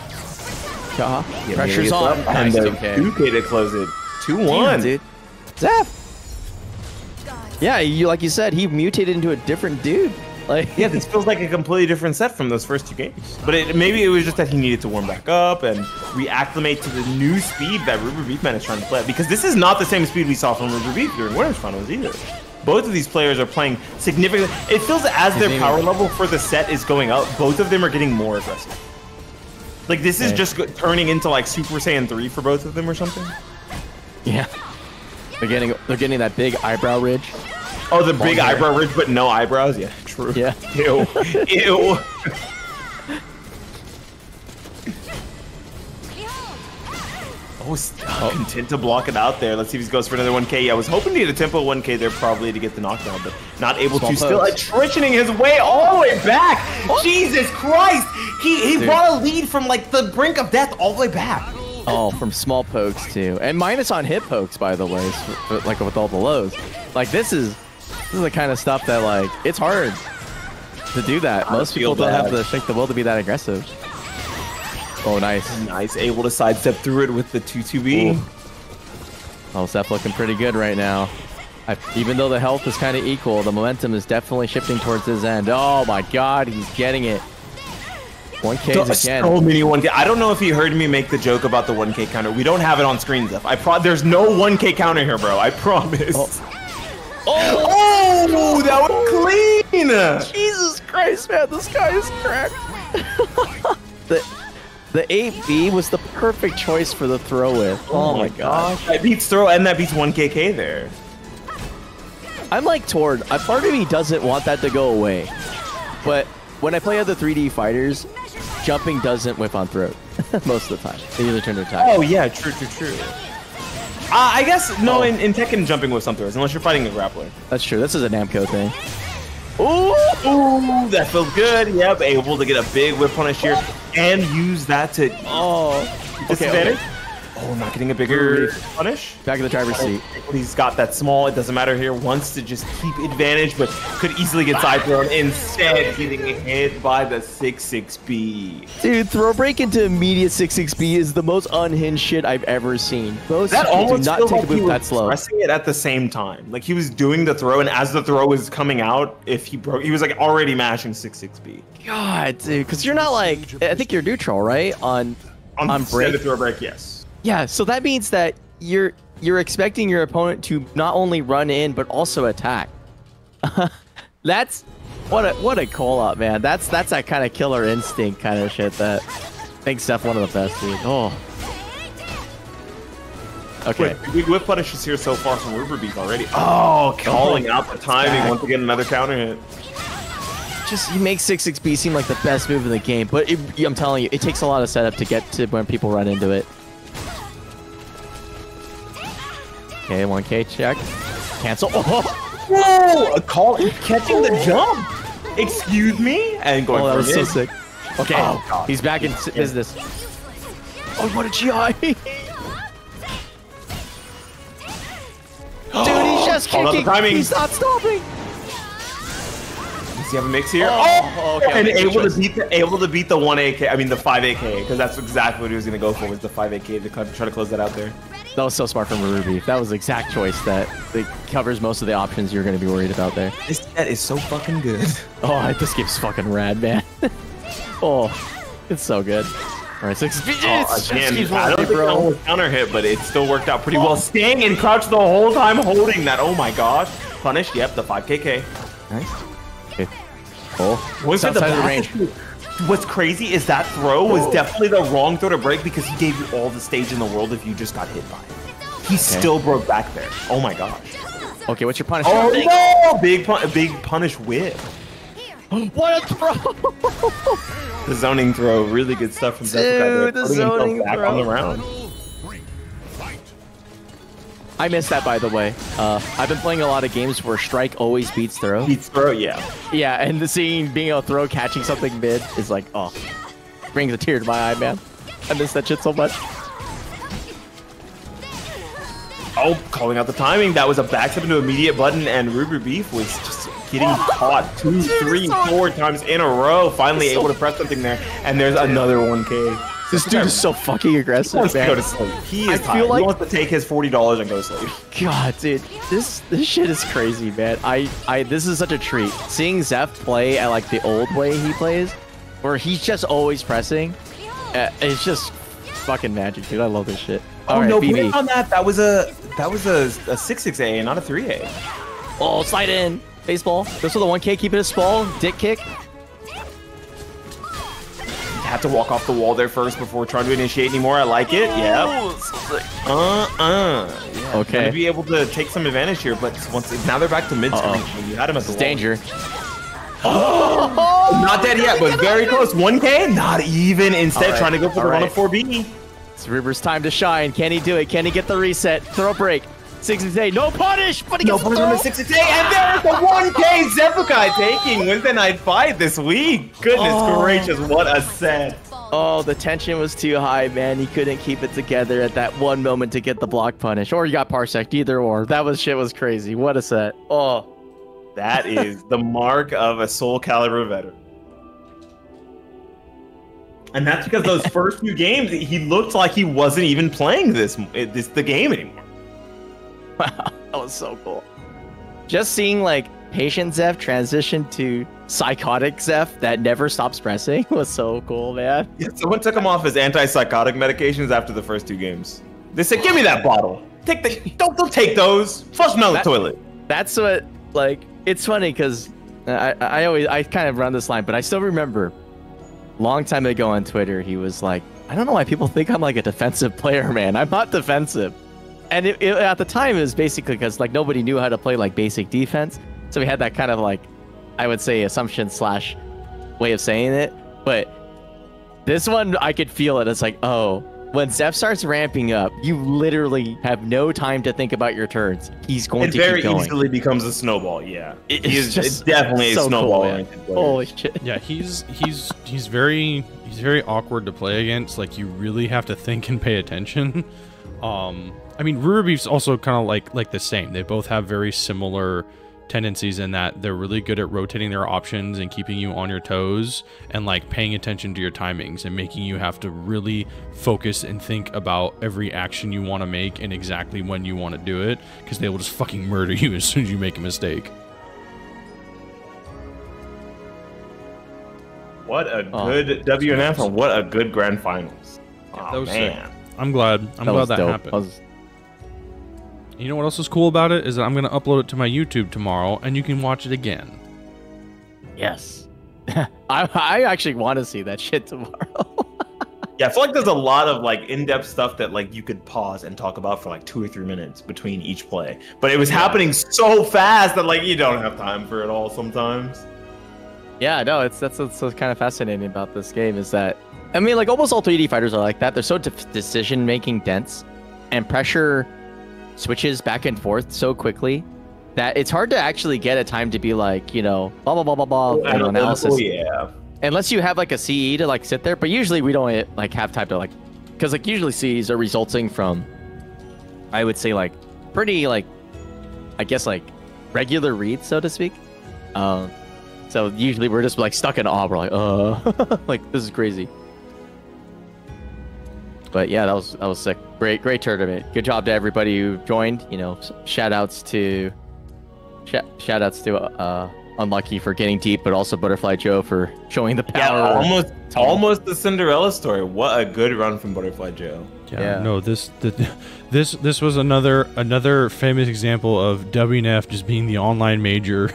Pressure's on. And Nice, the okay. 2K to close it. 2-1. Dude. Zap. Yeah, like you said, he mutated into a different dude. Like, Yeah, this feels like a completely different set from those first 2 games. But maybe it was just that he needed to warm back up and reacclimate to the new speed that RuberBeefMan is trying to play at. Because this is not the same speed we saw from RuberBeef during Winners Finals either. Both of these players are playing significantly. It feels as their power level for the set is going up, both of them are getting more aggressive. Like, this is just turning into like Super Saiyan 3 for both of them or something. yeah. They're getting that big eyebrow ridge. Oh, the big eyebrow ridge, but no eyebrows? Yeah, true. Yeah. Ew. Ew. Oh, content to block it out there. Let's see if he goes for another 1K. Yeah, I was hoping to get a tempo 1K there probably to get the knockdown, but not able to. Still attritioning his way all the way back. Jesus Christ. He brought a lead from like the brink of death all the way back. Oh, from small pokes too. And minus on hit pokes, by the way, like with all the lows. Like this is the kind of stuff that like, it's hard to do that. Most people don't have the strength of will to be that aggressive. Oh, nice. Nice. Able to sidestep through it with the 2-2B. Oh, Seth looking pretty good right now. Even though the health is kind of equal, the momentum is definitely shifting towards his end. Oh my God, he's getting it. 1Ks again. So many 1K. I don't know if he heard me make the joke about the 1K counter. We don't have it on screen, Zeph. There's no 1K counter here, bro. I promise. Oh, that was clean. Jesus Christ, man. This guy is cracked. The 8B was the perfect choice for the throw with. Oh my gosh. That beats throw and that beats 1KK there. I'm like Tord. A part of me doesn't want that to go away. But when I play other 3D fighters, jumping doesn't whip on throat most of the time. They either turn to attack. Oh yeah, true. I guess no. In Tekken, jumping whips on throws unless you're fighting a grappler. That's true. This is a Namco thing. Ooh, that feels good. Yep, able to get a big whip punish here and use that to disadvantage. Okay. Oh, not getting a bigger punish. Back in the driver's seat. He's got that small. It doesn't matter here. Wants to just keep advantage, but could easily get side thrown. Instead, getting hit by the 6-6B. Dude, throw break into immediate 6-6B is the most unhinged shit I've ever seen. Most that almost do not feels take like a move that slow. Pressing it at the same time. Like he was doing the throw, and as the throw was coming out, if he broke, he was like already mashing 6-6B. God, dude, because you're not like, I think you're neutral, right? On break. The throw break, yes. Yeah, so that means that you're expecting your opponent to not only run in but also attack. That's what a call out, man. That's that kind of killer instinct kind of shit that makes Steph one of the best, dude. Oh. Okay. Big whip punishes here so far from RuberBeef already. Oh, calling out the timing once again, another counter hit. Just he makes 6-6B seem like the best move in the game, but I'm telling you, it takes a lot of setup to get to when people run into it. Okay, 1K check. Cancel. Oh! Whoa! A call catching the jump. Excuse me? And going that was so sick. Okay, he's back in business. Oh, what a GI! Dude, he's just kicking. He's not stopping. Does he have a mix here? Okay. And able to beat the 1AK. I mean the 5AK, because that's exactly what he was gonna go for, was the 5AK to try to close that out there. That was so smart from RuberBeef. That was the exact choice that covers most of the options you're going to be worried about there. This set is so fucking good. Oh, this game's fucking rad, man. Oh, it's so good. All right, 6. Again, I don't think that was counter hit, but it still worked out pretty well. Staying in crouch the whole time, holding that. Oh my gosh. Punish. Yep, the 5KK. Nice. Okay. Oh, what's outside of the range? What's crazy is that throw was definitely the wrong throw to break because he gave you all the stage in the world if you just got hit by it. He still broke back there. Oh my gosh. Okay, what's your punish? Oh no! Big punish whip. What a throw! The zoning throw, really good stuff from Xephukai. Dude, the zoning back throw. on the round. Battle 3. Fight. I missed that, by the way. I've been playing a lot of games where strike always beats throw. Beats throw, yeah. Yeah, and being able to throw, catching something mid is like, oh, brings a tear to my eye, man. I miss that shit so much. Oh, calling out the timing. That was a backstep into immediate button, and RuberBeef was just getting caught 2, 3, 4 times in a row. Finally able to press something there, and there's another 1K. This dude is so fucking aggressive, Wants to man. go to sleep. He is I tired. feel like- He wants to take his $40 and go to sleep. God, dude, this shit is crazy, man. This is such a treat. Seeing Zeph play at like the old way he plays, where he's just always pressing, it's just fucking magic, dude. I love this shit. Oh, Alright, no, BB. blame on that. That was a 6-6A, not a 3A. Oh, slide in. Baseball. This was the 1K. Keep it a small. Dick kick. Had to walk off the wall there first before trying to initiate anymore. I like it. Yep. Yeah, Okay. gonna be able to take some advantage here, but now they're back to mid screen. You had him at the It's wall. danger. Not dead yet, but very close. 1K, not even. Instead, Alright, trying to go for the run alright. of 4B. It's Ruber's time to shine. Can he do it? Can he get the reset? Throw break. 6-8. No punish, but he No, gets the put him on throw. the 6-8, and there's the 1K Xephukai taking Wednesday Night Fight this week. Goodness gracious, what a set. Oh, the tension was too high, man. He couldn't keep it together at that one moment to get the block punish. Or he got Parsec, either or. Shit was crazy. What a set. Oh. That is the mark of a SoulCalibur veteran. And that's because those first few games, he looked like he wasn't even playing the game anymore. Wow, that was so cool. Just seeing like patient Zeph transition to psychotic Zeph that never stops pressing was so cool, man. Yeah, someone took him off his antipsychotic medications after the first 2 games. They said, "Give me that bottle. Don't take those. Flush them down the toilet." That's what, like, it's funny because I kind of run this line, but I still remember long time ago on Twitter, he was like, I don't know why people think I'm like a defensive player, man. I'm not defensive. And at the time, it was basically because like nobody knew how to play like basic defense. So we had that kind of like, I would say assumption / way of saying it. But this one, I could feel it. It's like, oh, when Zeph starts ramping up, you literally have no time to think about your turns. He's going to very keep going. easily becomes a snowball. Yeah, It's it's definitely so a snowball. cool, man. Holy shit. Yeah, he's very awkward to play against. Like, you really have to think and pay attention. I mean, RuberBeef's also kind of like the same. They both have very similar tendencies in that they're really good at rotating their options and keeping you on your toes and like paying attention to your timings and making you have to really focus and think about every action you want to make and exactly when you want to do it, because they will just fucking murder you as soon as you make a mistake. What a good WNF and what a good grand finals. that Oh was sick. man. I'm glad was that dope. happened. You know what else is cool about it is that I'm going to upload it to my YouTube tomorrow, and you can watch it again. Yes. I actually want to see that shit tomorrow. Yeah, I feel like there's a lot of like in-depth stuff that like you could pause and talk about for like 2 or 3 minutes between each play. But it was happening so fast that like you don't have time for it all sometimes. Yeah, no, that's what's so kind of fascinating about this game is that, I mean, like almost all 3D fighters are like that. They're so decision-making dense, and pressure switches back and forth so quickly that it's hard to actually get a time to be like, you know, blah, blah, blah, blah, blah, analysis. Yeah. Unless you have like a CE to like sit there, but usually we don't like have time to like, because like usually CEs are resulting from, I would say like pretty like, I guess like regular reads, so to speak. So usually we're just like stuck in awe. We're like, like this is crazy. But yeah, that was sick. Great tournament. Good job to everybody who joined. You know, shout outs to Unlucky for getting deep, but also Butterfly Joe for showing the power. Yeah, almost the Cinderella story. What a good run from Butterfly Joe. Yeah. No, this was another famous example of WNF just being the online major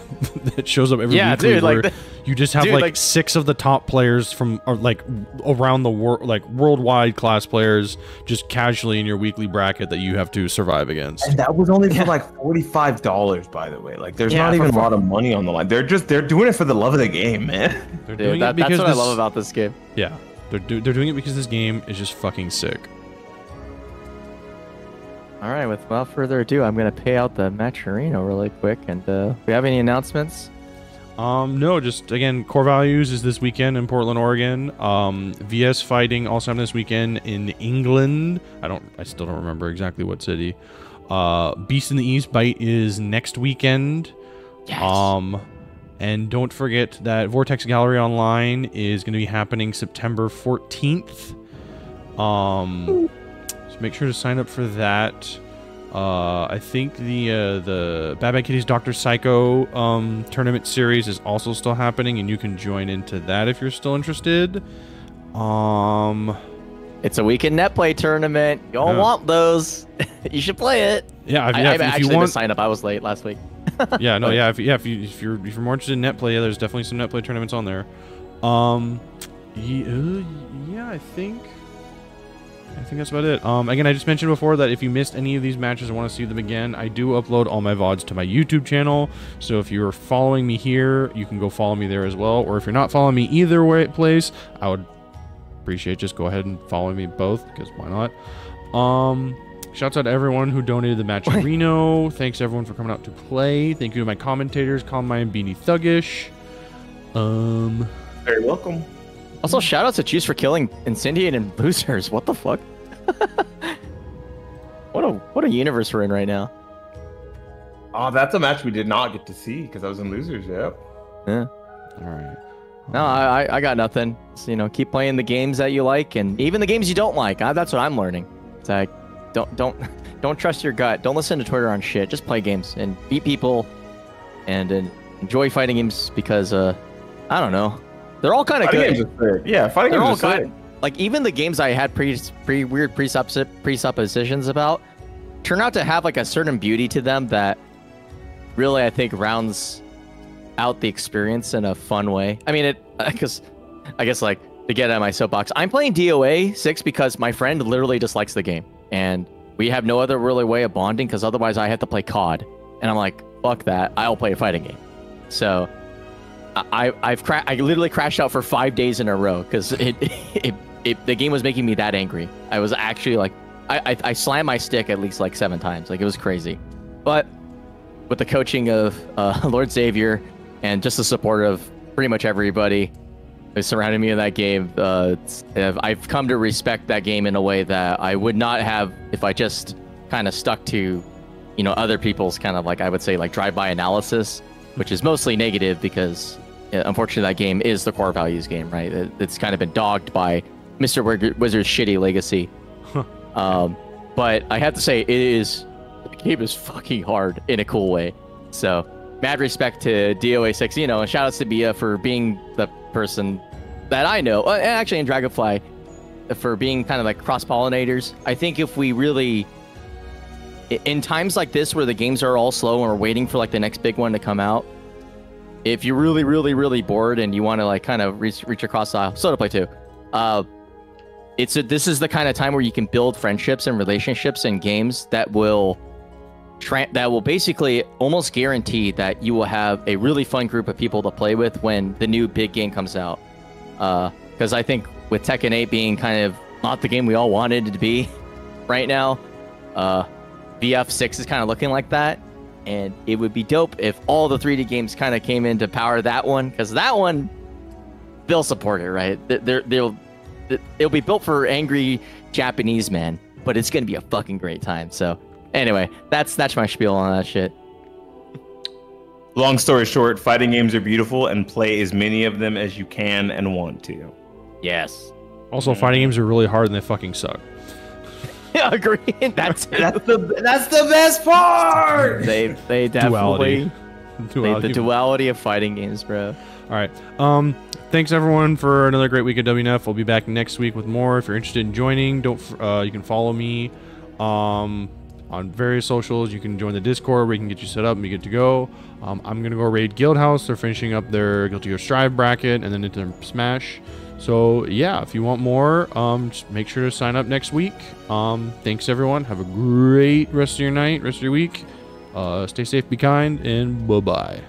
that shows up every weekly, dude, where you just have like 6 of the top players from like around the world, like worldwide class players, just casually in your weekly bracket that you have to survive against. And that was only for like $45, by the way. Like, there's not even a lot of money on the line. They're doing it for the love of the game, man. They're doing it because that's what I love about this game. Yeah, they're doing it because this game is just fucking sick. All right, without further ado, I'm gonna pay out the Matcherino really quick. And do we have any announcements? No, just again, Core Values is this weekend in Portland, Oregon. VS Fighting also happening this weekend in England. I still don't remember exactly what city. Beast in the East Bite is next weekend. Yes. And don't forget that Vortex Gallery Online is going to be happening September 14th. So make sure to sign up for that. I think the Bad Bad Kitty's Dr. Psycho tournament series is also still happening, and you can join into that if you're still interested. It's a weekend net play tournament. You all want those. You should play it. Yeah, if you want to sign up, I was late last week. Yeah, no, yeah, if you're more interested in net play, there's definitely some net play tournaments on there. Yeah, I think that's about it. Again, I just mentioned before that if you missed any of these matches and want to see them again, I do upload all my VODs to my YouTube channel. So if you're following me here, you can go follow me there as well. Or if you're not following me either place, I would appreciate just go ahead and follow me both, because why not? Shouts out to everyone who donated the match in Reno. Thanks everyone for coming out to play. Thank you to my commentators, Konmai and Beanie Thuggish. Very welcome. Also, shout out to Juice for killing Incendiate and Boosters. What the fuck? What a universe we're in right now. Oh, that's a match we did not get to see because I was in losers. Yep. Yeah. All right. No, I got nothing. So, keep playing the games that you like, and even the games you don't like. That's what I'm learning. It's like, don't trust your gut. Don't listen to Twitter on shit. Just play games and beat people, and enjoy fighting games because I don't know. They're all kind of good. Games are yeah, fighting games are good. Like, even the games I had weird presuppositions about turn out to have like a certain beauty to them that really, I think, rounds out the experience in a fun way. I mean, I guess like, to get out of my soapbox, I'm playing DOA 6 because my friend literally just likes the game, and we have no other really way of bonding because otherwise I have to play COD, and I'm like, fuck that, I'll play a fighting game. So I literally crashed out for 5 days in a row because the game was making me that angry. I was actually like, I slammed my stick at least like 7 times. Like, it was crazy. But with the coaching of Lord Xavier and just the support of pretty much everybody who surrounded me in that game, I've come to respect that game in a way that I would not have if I just kind of stuck to, other people's kind of, like, I would say, like, drive-by analysis, which is mostly negative because, unfortunately, that game is the core values game, right? It's kind of been dogged by Mr. Wizard's shitty legacy. But I have to say, the game is fucking hard in a cool way. So, mad respect to DOA 6, and shout outs to Bia for being the person that I know, and actually in Dragonfly, for being kind of like cross-pollinators. I think if we really, in times like this where the games are all slow and we're waiting for like the next big one to come out, if you're really, really, really bored and you want to like kind of reach across the aisle, Soda Play 2, this is the kind of time where you can build friendships and relationships in games that will basically almost guarantee that you will have a really fun group of people to play with when the new big game comes out. Because I think with Tekken 8 being kind of not the game we all wanted it to be right now, VF6 is kind of looking like that. And it would be dope if all the 3D games kind of came in to power that one, because that one, they'll support it, right? It'll be built for angry Japanese men, but it's going to be a fucking great time. So anyway, that's my spiel on that shit. Long story short, fighting games are beautiful, and play as many of them as you can and want to. Yes. Also, fighting games are really hard and they fucking suck. Yeah, agree. That's the best part. They definitely. The duality of fighting games, bro. All right. Thanks everyone for another great week of WNF. We'll be back next week with more. If you're interested in joining, you can follow me on various socials. You can join the Discord where we can get you set up and be good to go. I'm gonna go raid Guildhouse. They're finishing up their Guilty Gear Strive bracket and then into their Smash. So yeah, if you want more, just make sure to sign up next week. Thanks everyone. Have a great rest of your night, rest of your week. Stay safe, be kind, and bye-bye.